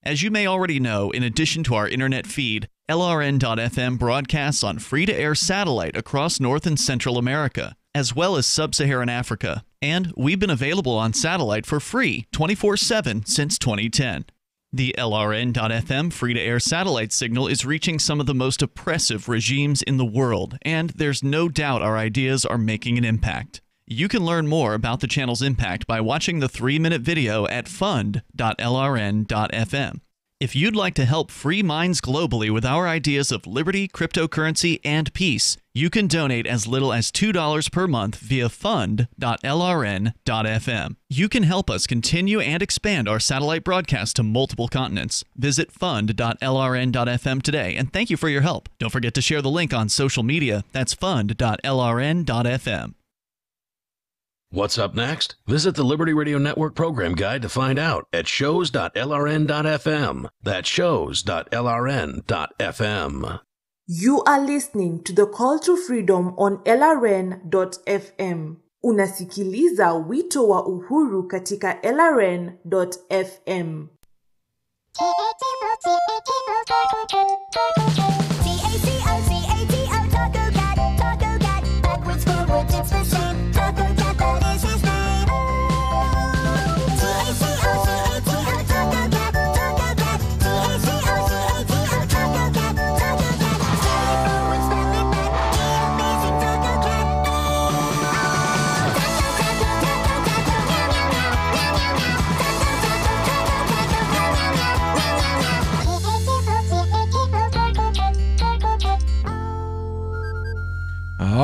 As you may already know, in addition to our internet feed, LRN.FM broadcasts on free-to-air satellite across North and Central America, as well as Sub-Saharan Africa. And we've been available on satellite for free 24/7 since 2010. The LRN.FM free-to-air satellite signal is reaching some of the most oppressive regimes in the world, and there's no doubt our ideas are making an impact. You can learn more about the channel's impact by watching the 3-minute video at fund.lrn.fm. If you'd like to help free minds globally with our ideas of liberty, cryptocurrency, and peace, you can donate as little as $2 per month via fund.lrn.fm. You can help us continue and expand our satellite broadcast to multiple continents. Visit fund.lrn.fm today, and thank you for your help. Don't forget to share the link on social media. That's fund.lrn.fm. What's up next? Visit the Liberty Radio Network program guide to find out at shows.lrn.fm. That's shows.lrn.fm. You are listening to the Call to Freedom on LRN.fm. Unasikiliza wito wa uhuru katika LRN.fm. Taco Cat, backwards, forward.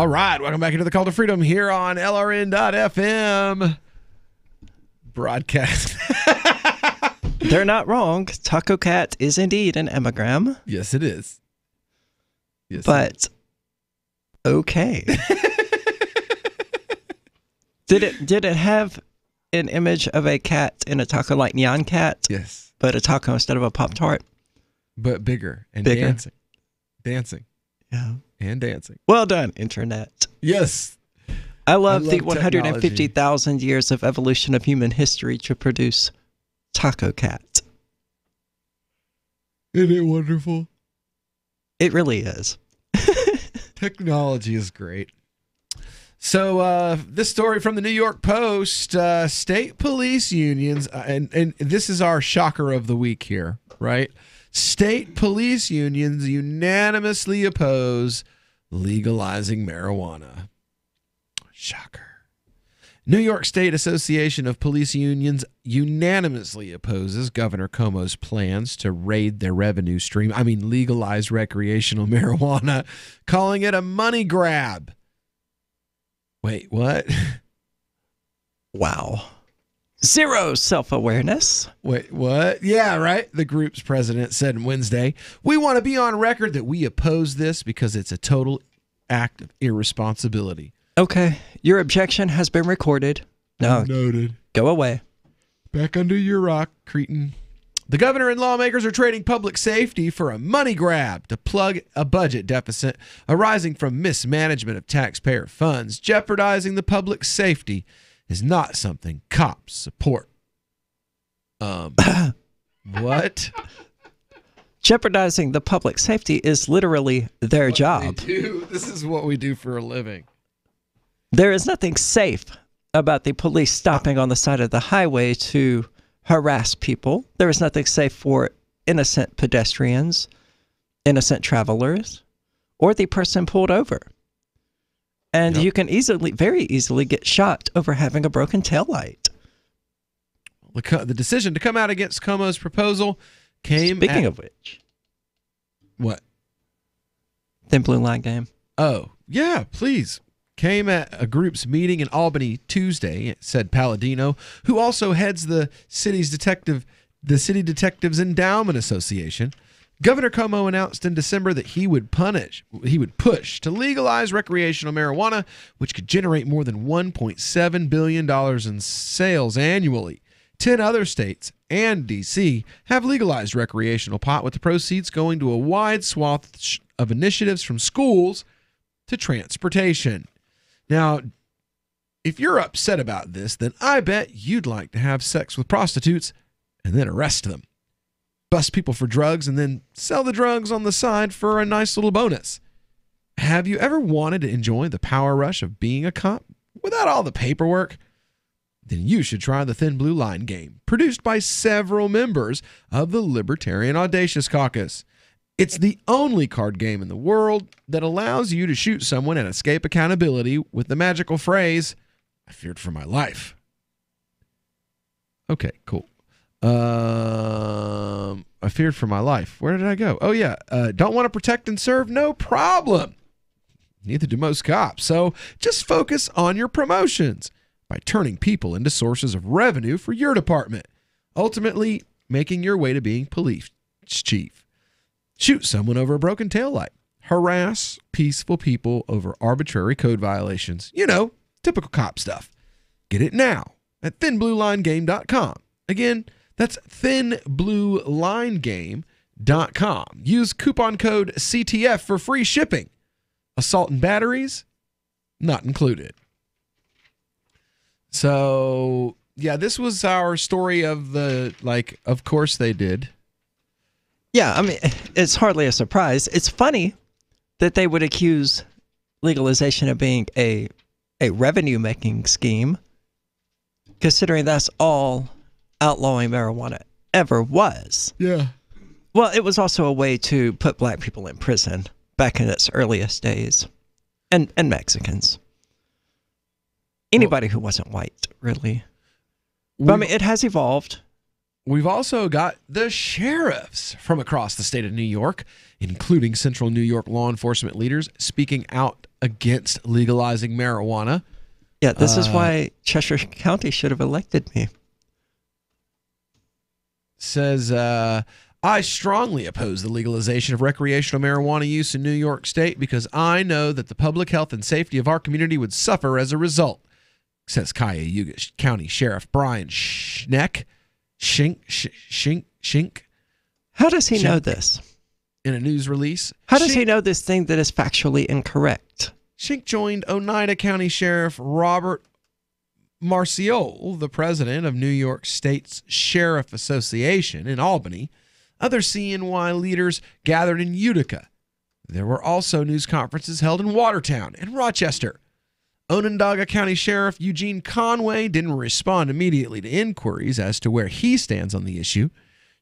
All right, welcome back into the Call to Freedom here on LRN.FM. Broadcast. They're not wrong. Taco Cat is indeed an emagram. Yes, it is. Yes, but okay. Did it have an image of a cat in a taco like Nyan Cat? Yes. But a taco instead of a Pop-Tart? But bigger and Bigger. dancing. Yeah. And dancing. Well done, Internet. Yes. I love the technology. 150,000 years of evolution of human history to produce Taco Cat. Isn't it wonderful? It really is. Technology is great. So this story from the New York Post, state police unions, and this is our shocker of the week here, right? State police unions unanimously oppose legalizing marijuana. Shocker. New York State Association of Police Unions unanimously opposes Governor Cuomo's plans to raid their revenue stream. Legalize recreational marijuana, calling it a money grab. Wait, what? Wow. Zero self-awareness. Wait, what? Yeah, right. The group's president said on Wednesday, "We want to be on record that we oppose this because it's a total act of irresponsibility." Okay, your objection has been recorded. No, noted. Go away. Back under your rock, cretin. The governor and lawmakers are trading public safety for a money grab to plug a budget deficit arising from mismanagement of taxpayer funds. Jeopardizing the public safety is not something cops support. What? Jeopardizing the public safety is literally their job. This is what we do for a living. There is nothing safe about the police stopping on the side of the highway to harass people. There is nothing safe for innocent pedestrians, innocent travelers, or the person pulled over. And you can very easily get shot over having a broken taillight. The decision to come out against Cuomo's proposal came Speaking of which. What? Thin Blue Line game. Oh, yeah, please. Came at a group's meeting in Albany Tuesday, said Palladino, who also heads the City Detectives Endowment Association. Governor Cuomo announced in December that he would push to legalize recreational marijuana, which could generate more than $1.7 billion in sales annually. 10 other states and D.C. have legalized recreational pot, with the proceeds going to a wide swath of initiatives from schools to transportation. Now, if you're upset about this, then I bet you'd like to have sex with prostitutes and then arrest them. Bust people for drugs and then sell the drugs on the side for a nice little bonus. Have you ever wanted to enjoy the power rush of being a cop without all the paperwork? Then you should try the Thin Blue Line game, produced by several members of the Libertarian Audacious Caucus. It's the only card game in the world that allows you to shoot someone and escape accountability with the magical phrase, "I feared for my life." Okay, cool. I feared for my life. Where did I go? Oh, yeah. Don't want to protect and serve? No problem. Neither do most cops. So just focus on your promotions by turning people into sources of revenue for your department, ultimately making your way to being police chief. Shoot someone over a broken taillight. Harass peaceful people over arbitrary code violations. You know, typical cop stuff. Get it now at thinbluelinegame.com. Again, that's thinbluelinegame.com. Use coupon code CTF for free shipping. Assault and batteries, not included. So, yeah, this was our story of of course they did. Yeah, I mean, it's hardly a surprise. It's funny that they would accuse legalization of being a revenue-making scheme, considering that's all outlawing marijuana ever was. Yeah. Well, it was also a way to put black people in prison back in its earliest days, and Mexicans. Anybody who wasn't white, really. But, I mean, it has evolved. We've also got the sheriffs from across the state of New York, including Central New York law enforcement leaders, speaking out against legalizing marijuana. Yeah, this is why Cheshire County should have elected me. Says, I strongly oppose the legalization of recreational marijuana use in New York State because I know that the public health and safety of our community would suffer as a result, says Cuyahoga County Sheriff Brian Schink. How does he know this? In a news release. How does he know this thing that is factually incorrect? Schink joined Oneida County Sheriff Robert Marciol, the president of New York State's Sheriff Association in Albany. Other CNY leaders gathered in Utica. There were also news conferences held in Watertown and Rochester. Onondaga County Sheriff Eugene Conway didn't respond immediately to inquiries as to where he stands on the issue.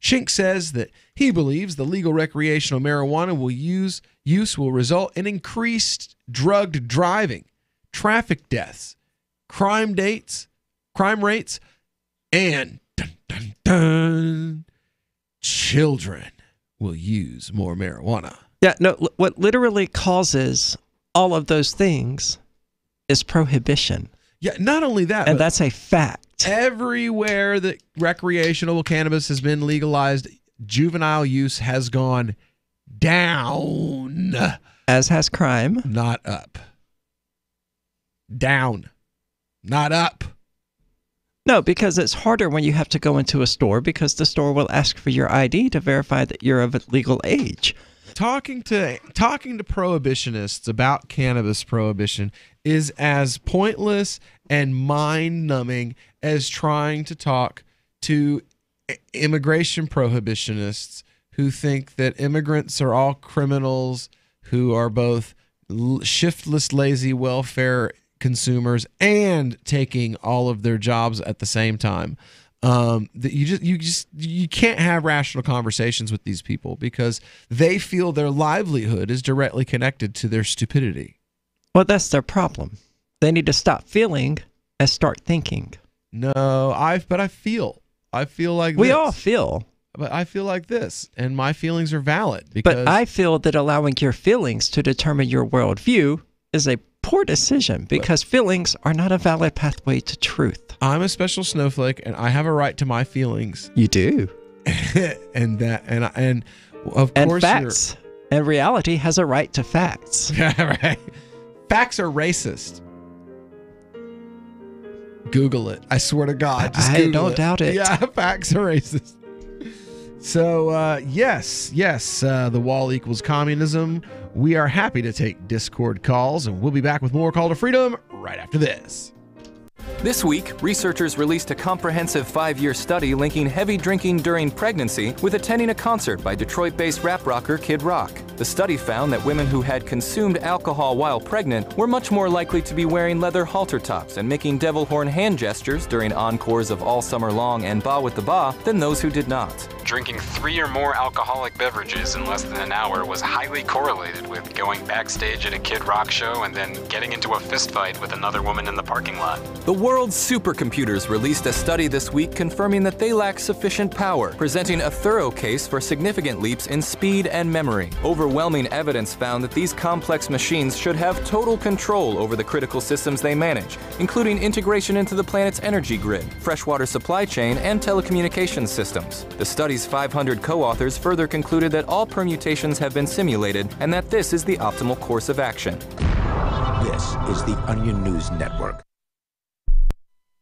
Schink says that he believes the legal recreational marijuana use will result in increased drugged driving, traffic deaths, crime rates, and children will use more marijuana. Yeah, no, what literally causes all of those things is prohibition. Yeah, not only that, and that's a fact. Everywhere that recreational cannabis has been legalized, juvenile use has gone down. As has crime. Not up. Down. Not up. No, because it's harder when you have to go into a store because the store will ask for your ID to verify that you're of legal age. Talking to prohibitionists about cannabis prohibition is as pointless and mind-numbing as trying to talk to immigration prohibitionists who think that immigrants are all criminals who are both shiftless, lazy welfare consumers and taking all of their jobs at the same time. That you can't have rational conversations with these people because they feel their livelihood is directly connected to their stupidity. Well, that's their problem. They need to stop feeling and start thinking. No, I feel like we this. all feel. But I feel like this, and my feelings are valid. Because but I feel that allowing your feelings to determine your worldview is a poor decision because feelings are not a valid pathway to truth. I'm a special snowflake, and I have a right to my feelings. You do, and of course, facts and reality has a right to facts. Right? Facts are racist. Google it. I swear to God. Just I don't doubt it. Yeah, facts are racist. So, yes, the wall equals communism. We are happy to take Discord calls, and we'll be back with more Call to Freedom right after this. This week, researchers released a comprehensive 5-year study linking heavy drinking during pregnancy with attending a concert by Detroit-based rap rocker Kid Rock. The study found that women who had consumed alcohol while pregnant were much more likely to be wearing leather halter tops and making devil horn hand gestures during encores of All Summer Long and Ba with the Ba than those who did not. Drinking 3 or more alcoholic beverages in less than an hour was highly correlated with going backstage at a Kid Rock show and then getting into a fistfight with another woman in the parking lot. The world's supercomputers released a study this week confirming that they lack sufficient power, presenting a thorough case for significant leaps in speed and memory. Overwhelming evidence found that these complex machines should have total control over the critical systems they manage, including integration into the planet's energy grid, freshwater supply chain, and telecommunications systems. The study's 500 co-authors further concluded that all permutations have been simulated and that this is the optimal course of action. This is the Onion News Network.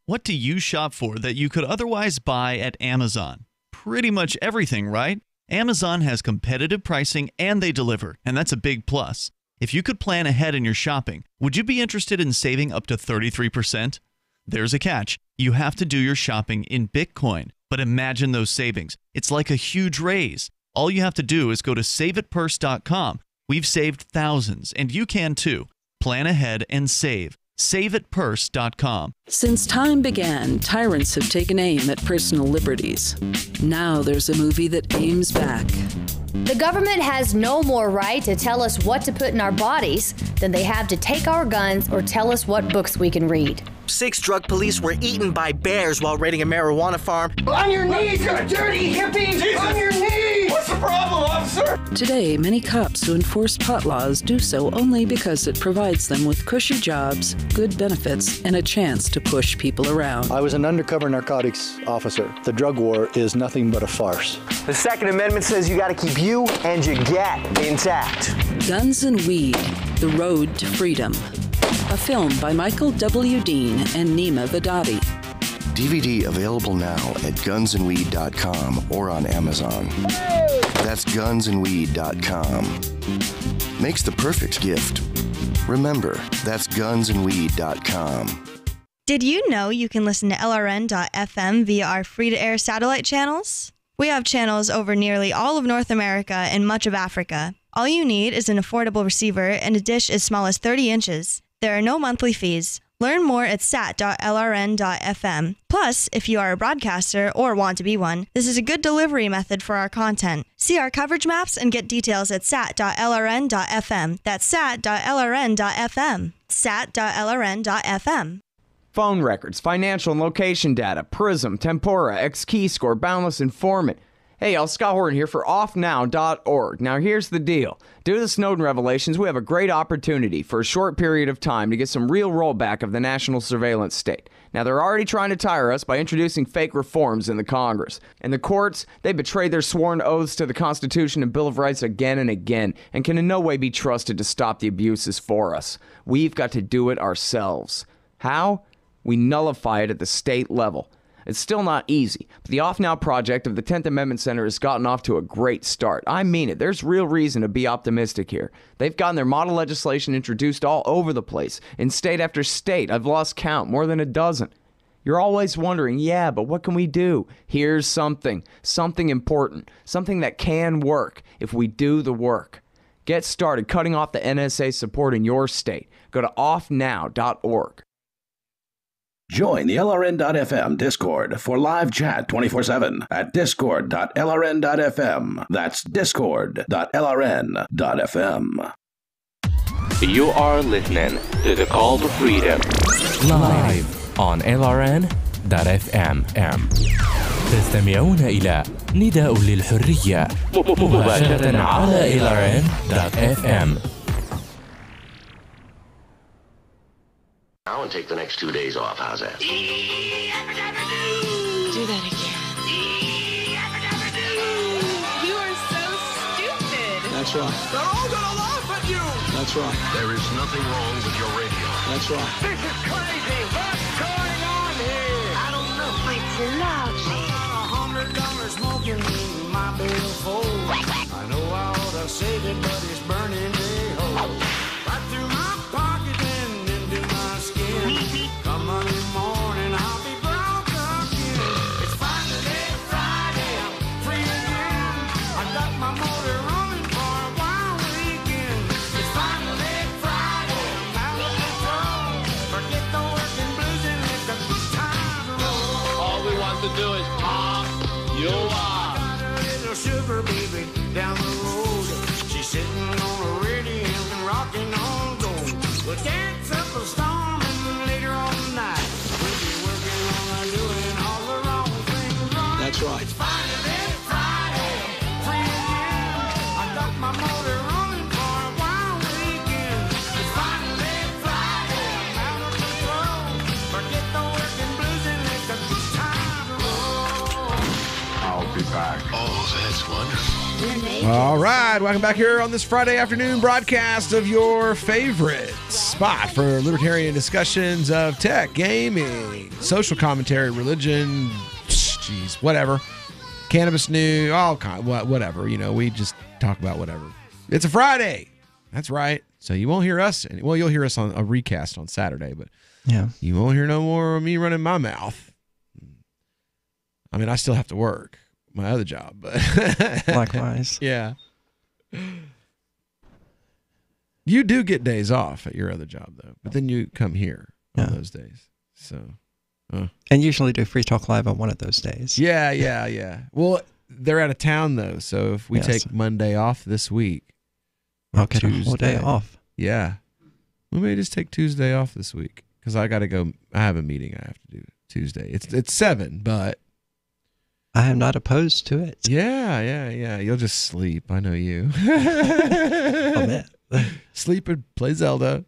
What do you shop for that you could otherwise buy at Amazon? Pretty much everything, right? Amazon has competitive pricing and they deliver, and that's a big plus. If you could plan ahead in your shopping, would you be interested in saving up to 33%? There's a catch. You have to do your shopping in Bitcoin. But imagine those savings. It's like a huge raise. All you have to do is go to saveitpurse.com. We've saved thousands, and you can too. Plan ahead and save. SaveItPurse.com. Since time began, tyrants have taken aim at personal liberties. Now there's a movie that aims back. The government has no more right to tell us what to put in our bodies than they have to take our guns or tell us what books we can read. 6 drug police were eaten by bears while raiding a marijuana farm. On your knees, you dirty hippies! Jesus. On your knees! What's the problem, officer? Today, many cops who enforce pot laws do so only because it provides them with cushy jobs, good benefits, and a chance to push people around. I was an undercover narcotics officer. The drug war is nothing but a farce. The Second Amendment says you got to keep you and your get intact. Guns and Weed, The Road to Freedom. A film by Michael W. Dean and Nima Vadadi. DVD available now at gunsandweed.com or on Amazon. That's gunsandweed.com. Makes the perfect gift. Remember, that's gunsandweed.com. Did you know you can listen to LRN.FM via our free-to-air satellite channels? We have channels over nearly all of North America and much of Africa. All you need is an affordable receiver and a dish as small as 30 inches. There are no monthly fees. Learn more at sat.lrn.fm. Plus, if you are a broadcaster or want to be one, this is a good delivery method for our content. See our coverage maps and get details at sat.lrn.fm. That's sat.lrn.fm. sat.lrn.fm. Phone records, financial and location data, Prism, Tempora, X-Keyscore, Boundless Informant. Hey, y'all, Scott Horton here for offnow.org. Now, here's the deal. Due to the Snowden revelations, we have a great opportunity for a short period of time to get some real rollback of the national surveillance state. Now, they're already trying to tire us by introducing fake reforms in the Congress. And the courts, they betrayed their sworn oaths to the Constitution and Bill of Rights again and again, and can in no way be trusted to stop the abuses for us. We've got to do it ourselves. How? We nullify it at the state level. It's still not easy, but the Off Now project of the 10th Amendment Center has gotten off to a great start. I mean it. There's real reason to be optimistic here. They've gotten their model legislation introduced all over the place, in state after state. I've lost count, more than a dozen. You're always wondering, yeah, but what can we do? Here's something important, something that can work if we do the work. Get started cutting off the NSA support in your state. Go to offnow.org. Join the LRN.FM Discord for live chat 24/7 at discord.lrn.fm. That's discord.lrn.fm. You are listening to The Call to Freedom live on LRN.fm. تستمعون إلى نداء للحرية مباشرة على LRN.fm. I want to take the next 2 days off. How's that? Do that again. You are so stupid. That's right. They're all gonna laugh at you. That's right. There is nothing wrong with your radio. That's right. This is crazy. What's going on here? I don't know. It's loud. $100 smoking my billfold. I know I ought to save it, but it's burning me whole. Right through my pocket and into my skin. Come Monday morning, I'll be broke again. It's finally Friday, I'm free again. I got my motor running for a wild weekend. It's finally Friday, I'm out of control. Forget the working blues and let the time roll. All we want to do is pop you up. Got a little sugar baby down the road. She's sitting on a radio and rocking on gold. We'll dance up a storm and later on tonight we'll be working on doing all the wrong things right. That's right. It's finally Friday, free again. I got my motor running for a wild weekend. It's finally Friday, I'm out of control. Forget the working blues and let the time roll. I'll be back. Oh, that's wonderful. All right, welcome back here on this Friday afternoon broadcast of your favorite spot for libertarian discussions of tech, gaming, social commentary, religion, whatever, cannabis news, all kind, whatever. You know, we just talk about whatever. It's a Friday. That's right. So you won't hear us. Well, you'll hear us on a recast on Saturday, but yeah, you won't hear no more of me running my mouth. I mean, I still have to work my other job, but likewise. Yeah. You do get days off at your other job though, but then you come here on those days. So, and usually do Free Talk Live on one of those days. Yeah. Well, they're out of town though, so if we take Monday off this week, I'll get a whole day off. Yeah, we may just take Tuesday off this week because I got to go. I have a meeting I have to do Tuesday. It's 7, but I am not opposed to it. Yeah. You'll just sleep. I know you. Oh, man. Sleep and play Zelda.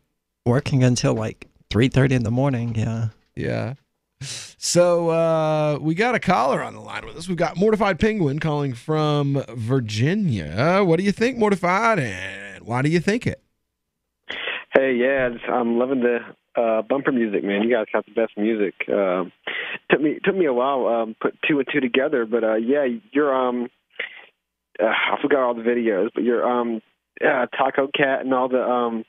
Working until like 3:30 in the morning. Yeah. Yeah. So we got a caller on the line with us. We've got Mortified Penguin calling from Virginia. What do you think, Mortified, and why do you think it? Hey, yeah, I'm loving the bumper music, man. You guys got the best music. Took me a while put two and two together, but yeah, you're I forgot all the videos, but your Taco Cat and all the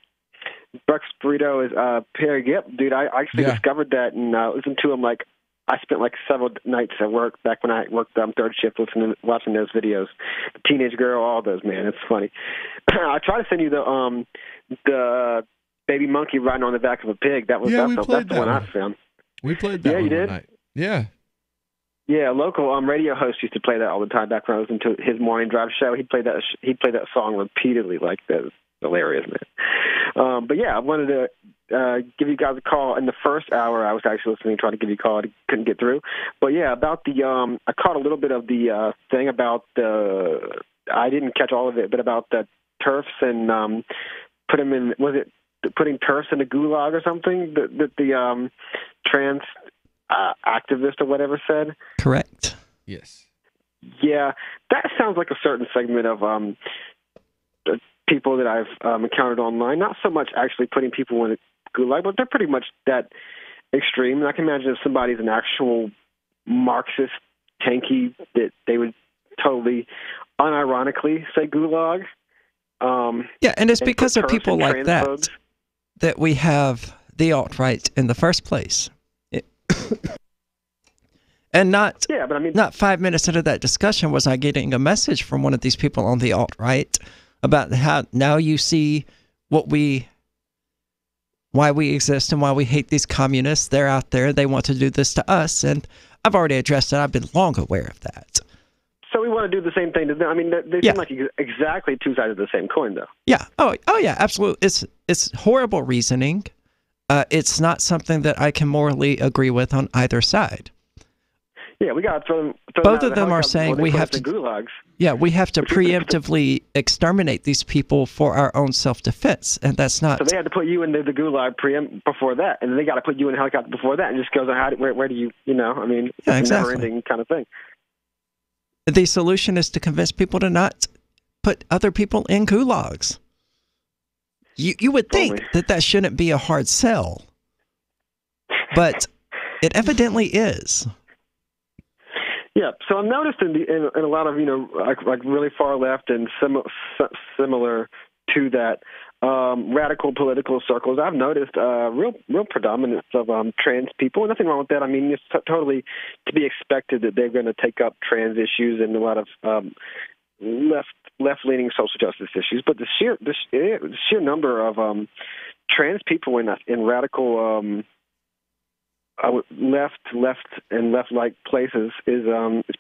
Buck's Burrito is Perry Gipp, dude. I actually discovered that and listened to him. Like, I spent like several nights at work back when I worked third shift watching those videos. The Teenage Girl, all those, man. It's funny. I tried to send you the baby monkey riding on the back of a pig. That's the one I found. We played that. Yeah, you one did. Night. Yeah. Yeah, a local radio host used to play that all the time back when I was into his morning drive show. He'd play that song repeatedly, like that. Hilarious, man. But yeah, I wanted to give you guys a call. In the first hour, I was actually listening, trying to give you a call. I couldn't get through. But yeah, about the I caught a little bit of the thing about the. I didn't catch all of it, but about the TERFs and put them in. Was it putting TERFs in the gulag or something? That the trans activist or whatever said. Correct. Yes. Yeah, that sounds like a certain segment of people that I've encountered online. Not so much actually putting people in the gulag, but they're pretty much that extreme. And I can imagine if somebody's an actual Marxist tanky, that they would totally unironically say gulag. Yeah, and it's because of people like that we have the alt-right in the first place. And not 5 minutes into that discussion was I getting a message from one of these people on the alt-right about how now you see why we exist and why we hate these communists. They're out there. They want to do this to us. And I've already addressed it. I've been long aware of that. So we want to do the same thing to them. I mean, they seem like exactly two sides of the same coin, though. Yeah. Oh yeah, absolutely. It's horrible reasoning. It's not something that I can morally agree with on either side. Yeah, we got to throw them. Both of them are saying we have to gulags. Yeah, we have to preemptively exterminate these people for our own self-defense, and that's not. So they had to put you in the gulag before that, and then they got to put you in a helicopter before that, and just goes on where do you I mean, it's a never-ending kind of thing. The solution is to convince people to not put other people in gulags. You would think that shouldn't be a hard sell, but it evidently is. Yeah, so I've noticed in a lot of like really far left and similar to that radical political circles, I've noticed real predominance of trans people. And nothing wrong with that. I mean, it's totally to be expected that they're going to take up trans issues and a lot of left-leaning social justice issues. But the sheer number of trans people in radical left-like places is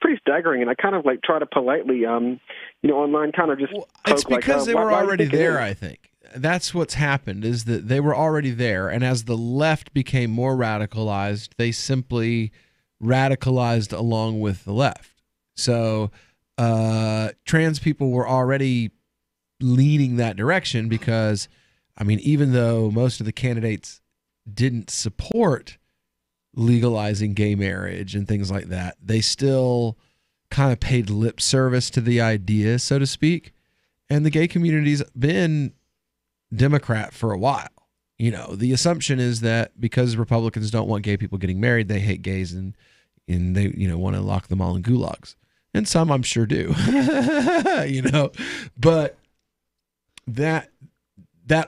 pretty staggering, and I kind of like try to politely online kind of just it's because they were already there. I think that's what's happened is that they were already there, and as the left became more radicalized, they simply radicalized along with the left. So trans people were already leaning that direction because, I mean, even though most of the candidates didn't support legalizing gay marriage and things like that, they still kind of paid lip service to the idea, so to speak. And the gay community's been Democrat for a while. The assumption is that because Republicans don't want gay people getting married, they hate gays and they want to lock them all in gulags. And some I'm sure do. But that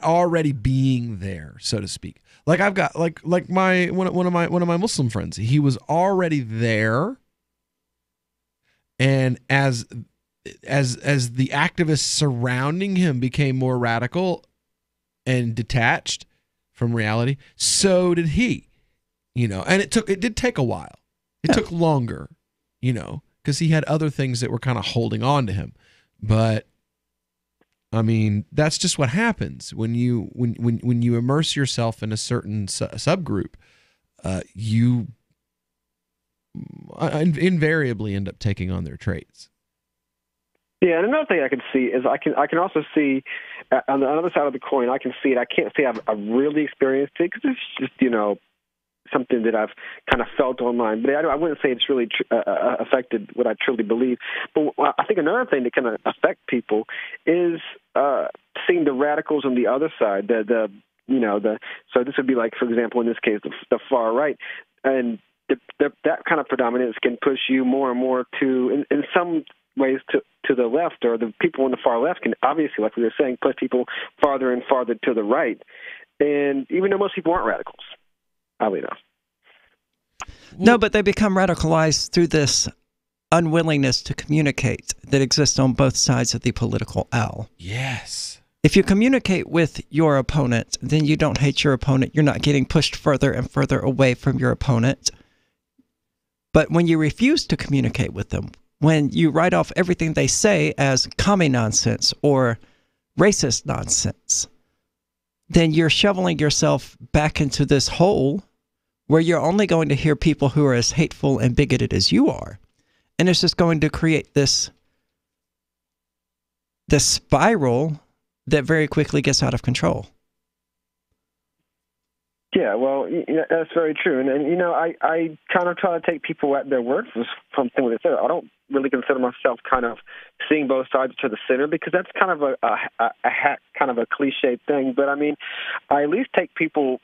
already being there, so to speak. Like I've got like my one of my Muslim friends, he was already there, and as the activists surrounding him became more radical and detached from reality, so did he. And it did take a while. It took longer, because he had other things that were kind of holding on to him. But I mean, that's just what happens when you immerse yourself in a certain subgroup. You invariably end up taking on their traits. Yeah, and another thing I can see is I can also see on the other side of the coin. I can see it. I can't say I've really experienced it because it's just something that I've kind of felt online. But I wouldn't say it's really affected what I truly believe. But I think another thing that can affect people is seeing the radicals on the other side. So this would be like, for example, in this case, the far right, and that kind of predominance can push you more and more to, in some ways, to the left, or the people on the far left can obviously, like we were saying, push people farther and farther to the right. And even though most people aren't radicals, oddly enough. No, but they become radicalized through this unwillingness to communicate that exists on both sides of the political aisle. Yes. If you communicate with your opponent, then you don't hate your opponent. You're not getting pushed further and further away from your opponent. But when you refuse to communicate with them, when you write off everything they say as commie nonsense or racist nonsense, then you're shoveling yourself back into this hole where you're only going to hear people who are as hateful and bigoted as you are. And it's just going to create this spiral that very quickly gets out of control. Yeah, well, that's very true. And I kind of try to take people at their word for something what they said. I don't really consider myself kind of seeing both sides to the center, because that's kind of a cliche thing. But I mean, I at least take people's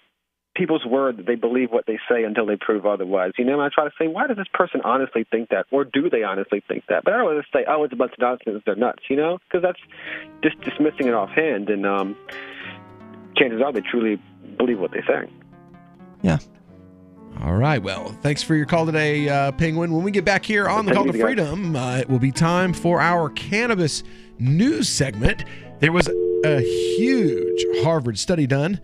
word that they believe what they say until they prove otherwise. And I try to say, why does this person honestly think that, or do they honestly think that? But I don't want to say, oh, it's a bunch of nonsense, they're nuts, because that's just dismissing it offhand. And chances are they truly believe what they say. Yeah. All right. Well, thanks for your call today, Penguin. When we get back here on the Call to Freedom, it will be time for our cannabis news segment. There was a huge Harvard study done.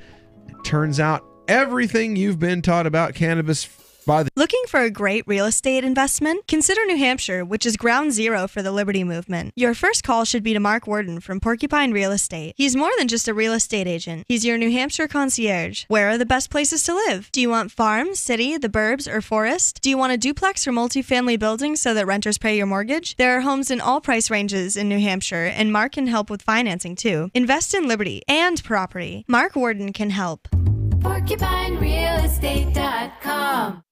It turns out everything you've been taught about cannabis by the... Looking for a great real estate investment? Consider New Hampshire, which is ground zero for the Liberty Movement. Your first call should be to Mark Worden from Porcupine Real Estate. He's more than just a real estate agent. He's your New Hampshire concierge. Where are the best places to live? Do you want farm, city, the burbs, or forest? Do you want a duplex or multifamily building so that renters pay your mortgage? There are homes in all price ranges in New Hampshire, and Mark can help with financing too. Invest in Liberty and property. Mark Worden can help. PorcupineRealEstate.com.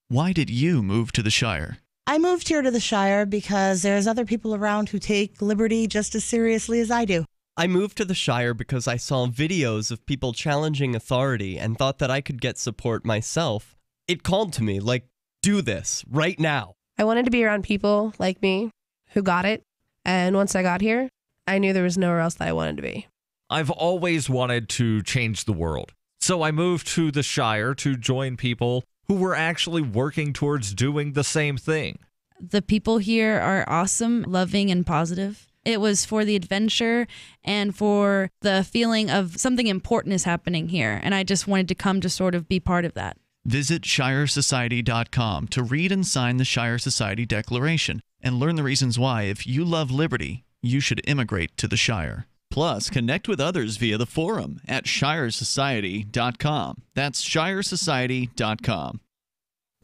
Why did you move to the Shire? I moved here to the Shire because there's other people around who take liberty just as seriously as I do. I moved to the Shire because I saw videos of people challenging authority and thought that I could get support myself. It called to me, like, do this right now. I wanted to be around people like me who got it. And once I got here, I knew there was nowhere else that I wanted to be. I've always wanted to change the world. So I moved to the Shire to join people who were actually working towards doing the same thing. The people here are awesome, loving, and positive. It was for the adventure and for the feeling of something important is happening here. And I just wanted to come to sort of be part of that. Visit ShireSociety.com to read and sign the Shire Society Declaration and learn the reasons why, if you love liberty, you should immigrate to the Shire. Plus, connect with others via the forum at ShireSociety.com. That's ShireSociety.com.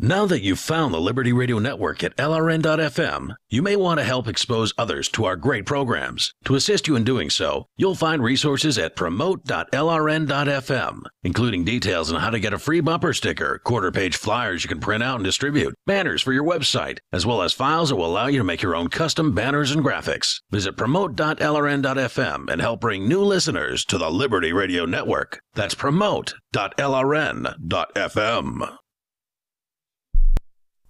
Now that you've found the Liberty Radio Network at LRN.FM, you may want to help expose others to our great programs. To assist you in doing so, you'll find resources at promote.lrn.fm, including details on how to get a free bumper sticker, quarter-page flyers you can print out and distribute, banners for your website, as well as files that will allow you to make your own custom banners and graphics. Visit promote.lrn.fm and help bring new listeners to the Liberty Radio Network. That's promote.lrn.fm.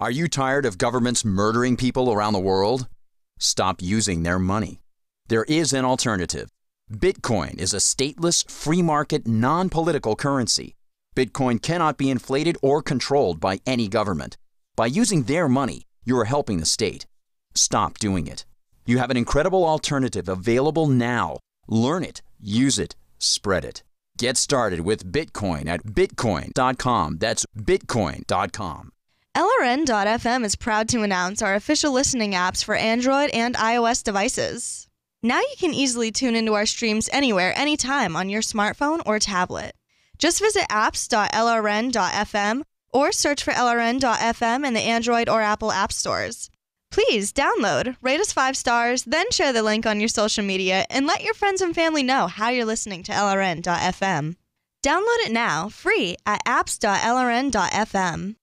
Are you tired of governments murdering people around the world? Stop using their money. There is an alternative. Bitcoin is a stateless, free market, non-political currency. Bitcoin cannot be inflated or controlled by any government. By using their money, you are helping the state. Stop doing it. You have an incredible alternative available now. Learn it, use it, spread it. Get started with Bitcoin at bitcoin.com. That's bitcoin.com. LRN.FM is proud to announce our official listening apps for Android and iOS devices. Now you can easily tune into our streams anywhere, anytime on your smartphone or tablet. Just visit apps.lrn.fm or search for LRN.FM in the Android or Apple app stores. Please download, rate us 5 stars, then share the link on your social media, and let your friends and family know how you're listening to LRN.FM. Download it now, free at apps.lrn.fm.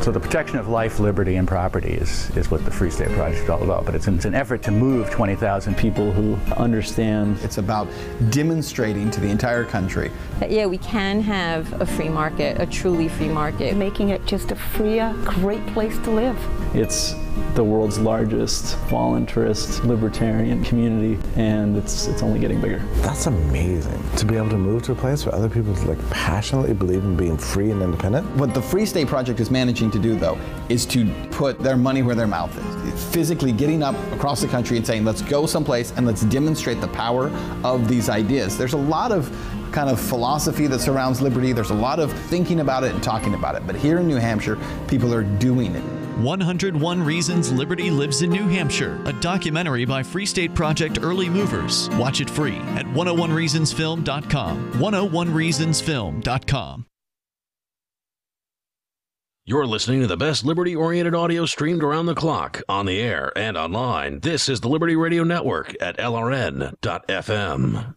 So the protection of life, liberty, and property is what the Free State Project is all about. But it's an effort to move 20,000 people who understand. It's about demonstrating to the entire country that, yeah, we can have a free market, a truly free market. Making it just a freer, great place to live. It's the world's largest voluntarist libertarian community, and it's only getting bigger. That's amazing, to be able to move to a place where other people passionately believe in being free and independent. What the Free State Project is managing to do, though, is to put their money where their mouth is. Physically getting up across the country and saying, let's go someplace and let's demonstrate the power of these ideas. There's a lot of kind of philosophy that surrounds liberty. There's a lot of thinking about it and talking about it. But here in New Hampshire, people are doing it. 101 Reasons Liberty Lives in New Hampshire, a documentary by Free State Project Early Movers. Watch it free at 101reasonsfilm.com. 101reasonsfilm.com. You're listening to the best liberty-oriented audio streamed around the clock, on the air and online. This is the Liberty Radio Network at LRN.FM.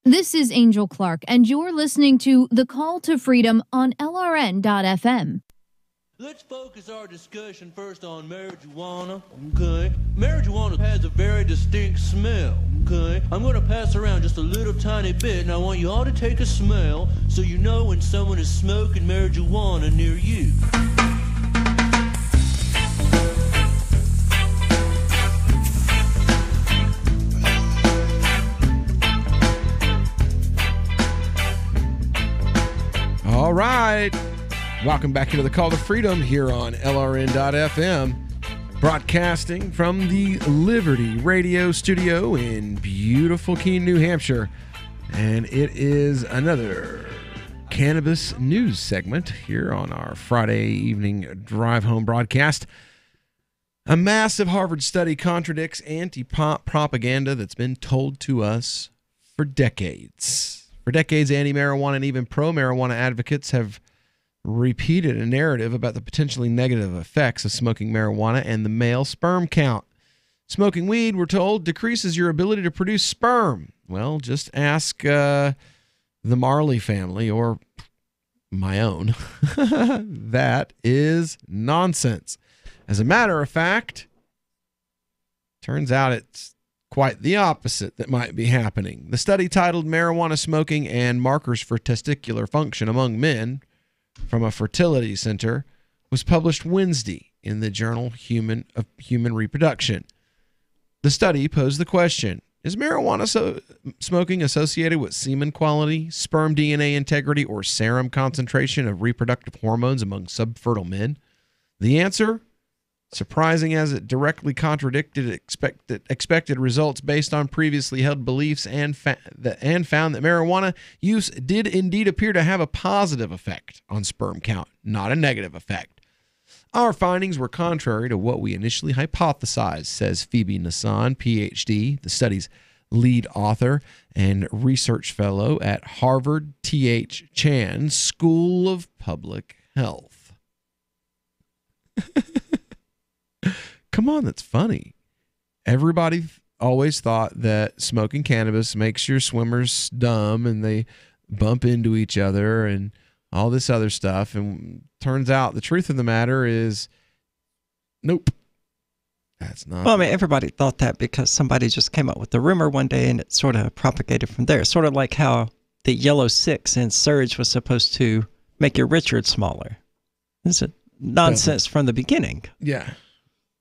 This is Angel Clark, and you're listening to The Call to Freedom on LRN.FM. Let's focus our discussion first on marijuana, okay? Marijuana has a very distinct smell, okay? I'm going to pass around just a little tiny bit, and I want you all to take a smell so you know when someone is smoking marijuana near you. All right. Welcome back into the Call to Freedom here on LRN.FM, broadcasting from the Liberty Radio Studio in beautiful Keene, New Hampshire. And it is another cannabis news segment here on our Friday evening drive home broadcast. A massive Harvard study contradicts anti-pop propaganda that's been told to us for decades. For decades, anti-marijuana and even pro-marijuana advocates have repeated a narrative about the potentially negative effects of smoking marijuana and the male sperm count. Smoking weed, we're told, decreases your ability to produce sperm. Well, just ask the Marley family or my own. That is nonsense. As a matter of fact, turns out it's quite the opposite that might be happening. The study titled Marijuana Smoking and Markers for Testicular Function Among Men from a fertility center was published Wednesday in the journal of Human Reproduction. The study posed the question, is marijuana smoking associated with semen quality, sperm DNA integrity, or serum concentration of reproductive hormones among subfertile men? The answer, surprising as it directly contradicted expected results based on previously held beliefs, and found that marijuana use did indeed appear to have a positive effect on sperm count, not a negative effect. Our findings were contrary to what we initially hypothesized, says Phoebe Nassan, PhD, the study's lead author and research fellow at Harvard T.H. Chan School of Public Health. Come on, that's funny. Everybody always thought that smoking cannabis makes your swimmers dumb and they bump into each other and all this other stuff. And turns out the truth of the matter is, nope. That's not. Well, I mean, everybody thought that because somebody just came up with the rumor one day and it sort of propagated from there. Sort of like how the Yellow 6 in Surge was supposed to make your Richard smaller. It's a nonsense from the beginning. Yeah.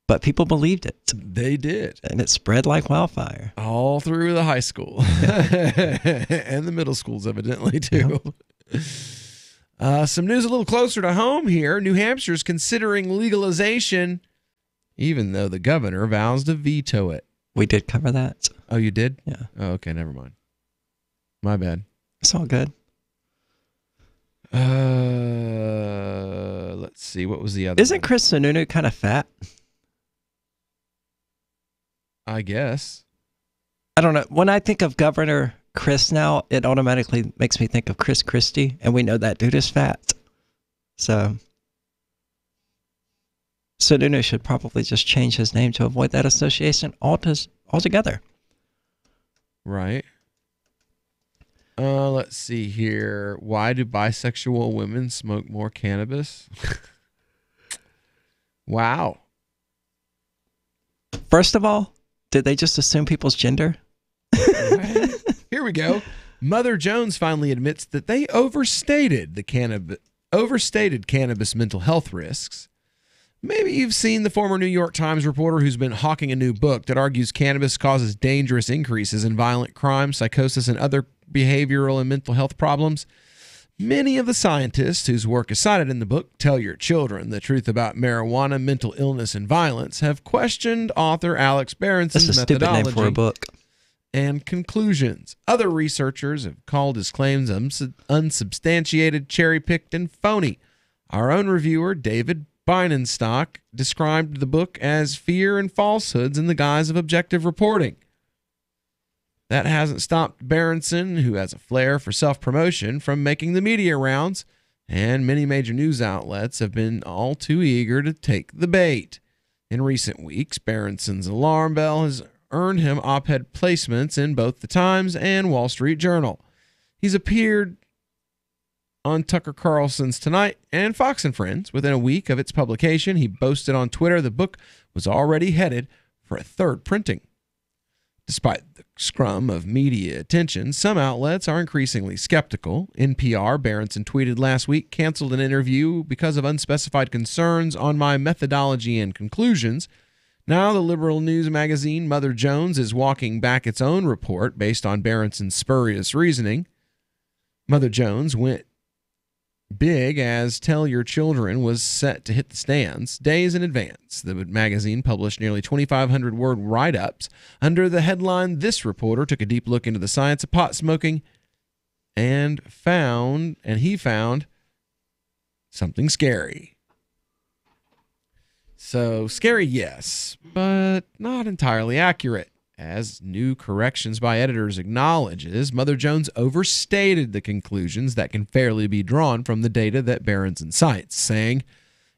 But people believed it. They did. And it spread like wildfire. All through the high school. And the middle schools, evidently, too. Yep. Some news a little closer to home here. New Hampshire's considering legalization, even though the governor vows to veto it. We did cover that. Oh, you did? Yeah. Oh, okay, never mind. My bad. It's all good. Let's see. What was the other Isn't Chris Sununu kind of fat? I guess. I don't know. When I think of Governor Chris now, it automatically makes me think of Chris Christie, and we know that dude is fat. So Sununu should probably just change his name to avoid that association altogether. Right. Let's see here. Why do bisexual women smoke more cannabis? Wow. First of all, did they just assume people's gender? Here we go. Mother Jones finally admits that they overstated cannabis mental health risks. Maybe you've seen the former New York Times reporter who's been hawking a new book that argues cannabis causes dangerous increases in violent crime, psychosis, and other behavioral and mental health problems. Many of the scientists whose work is cited in the book, Tell Your Children the Truth About Marijuana, Mental Illness, and Violence, have questioned author Alex Berenson's That's a stupid name for a book. And conclusions. Other researchers have called his claims unsubstantiated, cherry-picked, and phony. Our own reviewer, David Beinenstock, described the book as fear and falsehoods in the guise of objective reporting. That hasn't stopped Berenson, who has a flair for self-promotion, from making the media rounds, and many major news outlets have been all too eager to take the bait. In recent weeks, Berenson's alarm bell has earned him op-ed placements in both the Times and Wall Street Journal. He's appeared on Tucker Carlson's Tonight and Fox and Friends. Within a week of its publication, he boasted on Twitter the book was already headed for a third printing. Despite the scrum of media attention, some outlets are increasingly skeptical. NPR, Berenson tweeted last week, canceled an interview because of unspecified concerns on my methodology and conclusions. Now the liberal news magazine Mother Jones is walking back its own report based on Berenson's spurious reasoning. Mother Jones went big as Tell Your Children was set to hit the stands days in advance. The magazine published nearly 2,500-word write-ups under the headline, This Reporter Took a Deep Look into the Science of Pot Smoking and he found something scary. So, scary, yes, but not entirely accurate. As new corrections by editors acknowledges, Mother Jones overstated the conclusions that can fairly be drawn from the data that Berenson cites, saying,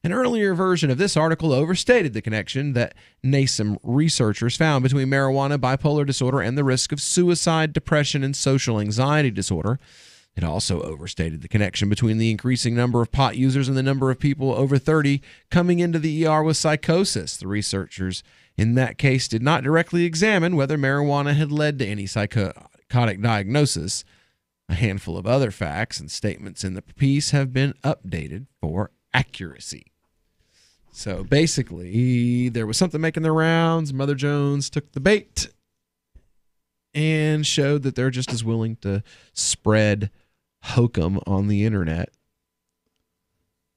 an earlier version of this article overstated the connection that NASM researchers found between marijuana, bipolar disorder, and the risk of suicide, depression, and social anxiety disorder. It also overstated the connection between the increasing number of pot users and the number of people over 30 coming into the ER with psychosis. The researchers in that case did not directly examine whether marijuana had led to any psychotic diagnosis. A handful of other facts and statements in the piece have been updated for accuracy. So basically, there was something making the rounds. Mother Jones took the bait and showed that they're just as willing to spread hokum on the internet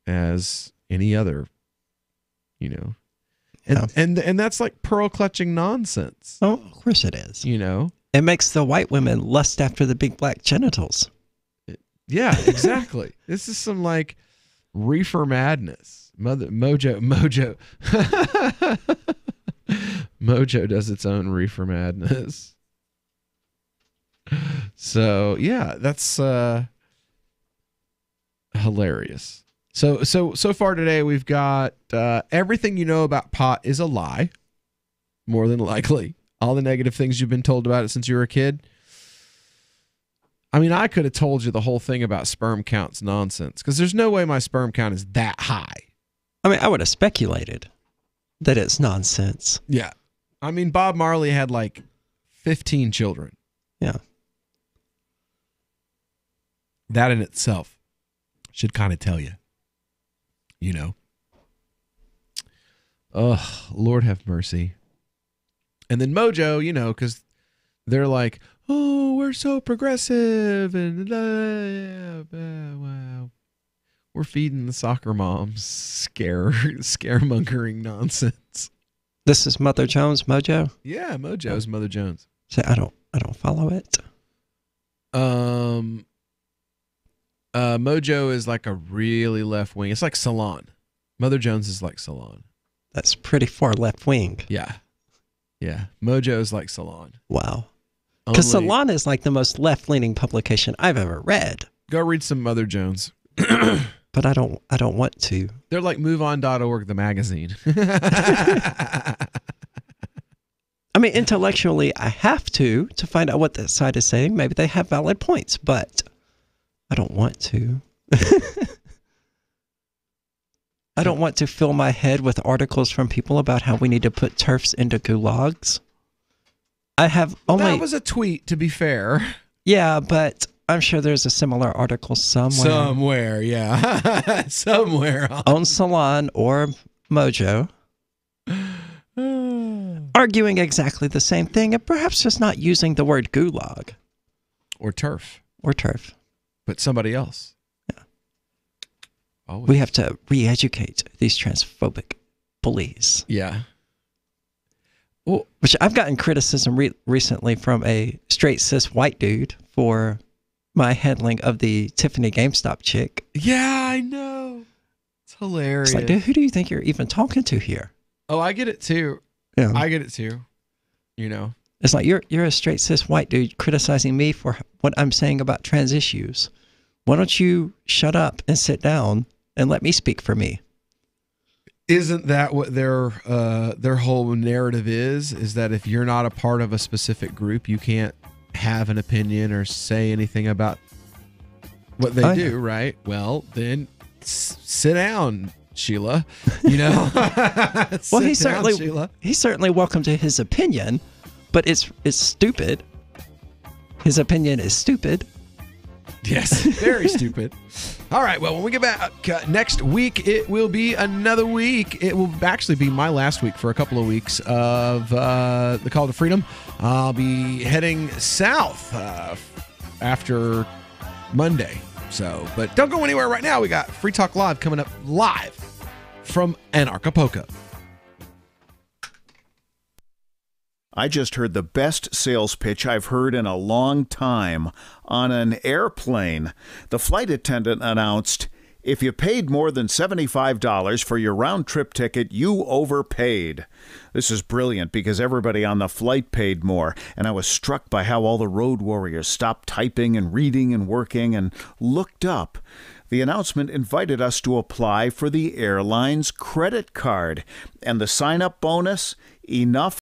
as any other, And that's like pearl clutching nonsense. Oh, of course it is. It makes the white women lust after the big black genitals. Yeah, exactly. This is some like reefer madness. Mojo does its own reefer madness. So yeah, that's hilarious. So far today, we've got everything you know about pot is a lie, more than likely. All the negative things you've been told about it since you were a kid. I mean, I could have told you the whole thing about sperm counts nonsense, because there's no way my sperm count is that high. I mean, I would have speculated that it's nonsense. Yeah. I mean, Bob Marley had like 15 children. Yeah. That in itself should kind of tell you. Oh, Lord have mercy. And then Mojo, because they're like, oh, we're so progressive and wow. We're feeding the soccer moms scaremongering nonsense. This is Mother Jones, Mojo? Yeah, Mojo's Mother Jones. So I don't follow it. Mojo is like a really left wing. It's like Salon. Mother Jones is like Salon. That's pretty far left wing. Yeah. Yeah. Mojo is like Salon. Wow. Because Salon is like the most left-leaning publication I've ever read. Go read some Mother Jones. But I don't want to. They're like MoveOn.org, the magazine. I mean, intellectually, I have to find out what that side is saying. Maybe they have valid points, but I don't want to. I don't want to fill my head with articles from people about how we need to put TERFs into gulags. I have only... That was a tweet, to be fair. Yeah, but I'm sure there's a similar article somewhere. Somewhere, yeah. Somewhere. On Salon or Mojo. Arguing exactly the same thing, and perhaps just not using the word gulag. Or TERF. Or TERF. But somebody else. Yeah. Always. We have to re-educate these transphobic bullies. Yeah. Well, which I've gotten criticism recently from a straight cis white dude for my handling of the Tiffany GameStop chick. Yeah, I know. It's hilarious. It's like, dude, who do you think you're even talking to here? Oh, I get it too. Yeah. I get it too. You know. It's like you're a straight cis white dude criticizing me for what I'm saying about trans issues. Why don't you shut up and sit down and let me speak for me? Isn't that what their whole narrative is? Is that if you're not a part of a specific group, you can't have an opinion or say anything about what they do, right? Well, then sit down, Sheila. You know. Well, he's certainly welcome to his opinion, but it's stupid. His opinion is stupid. Yes, very stupid. All right, well, when we get back next week, it will be another week. It will actually be my last week for a couple of weeks of the Call to Freedom. I'll be heading south after Monday. But don't go anywhere right now. We got Free Talk Live coming up live from Anarchapulco. I just heard the best sales pitch I've heard in a long time on an airplane. The flight attendant announced, "If you paid more than $75 for your round-trip ticket, you overpaid." This is brilliant because everybody on the flight paid more, and I was struck by how all the road warriors stopped typing and reading and working and looked up. The announcement invited us to apply for the airline's credit card, and the sign-up bonus, enough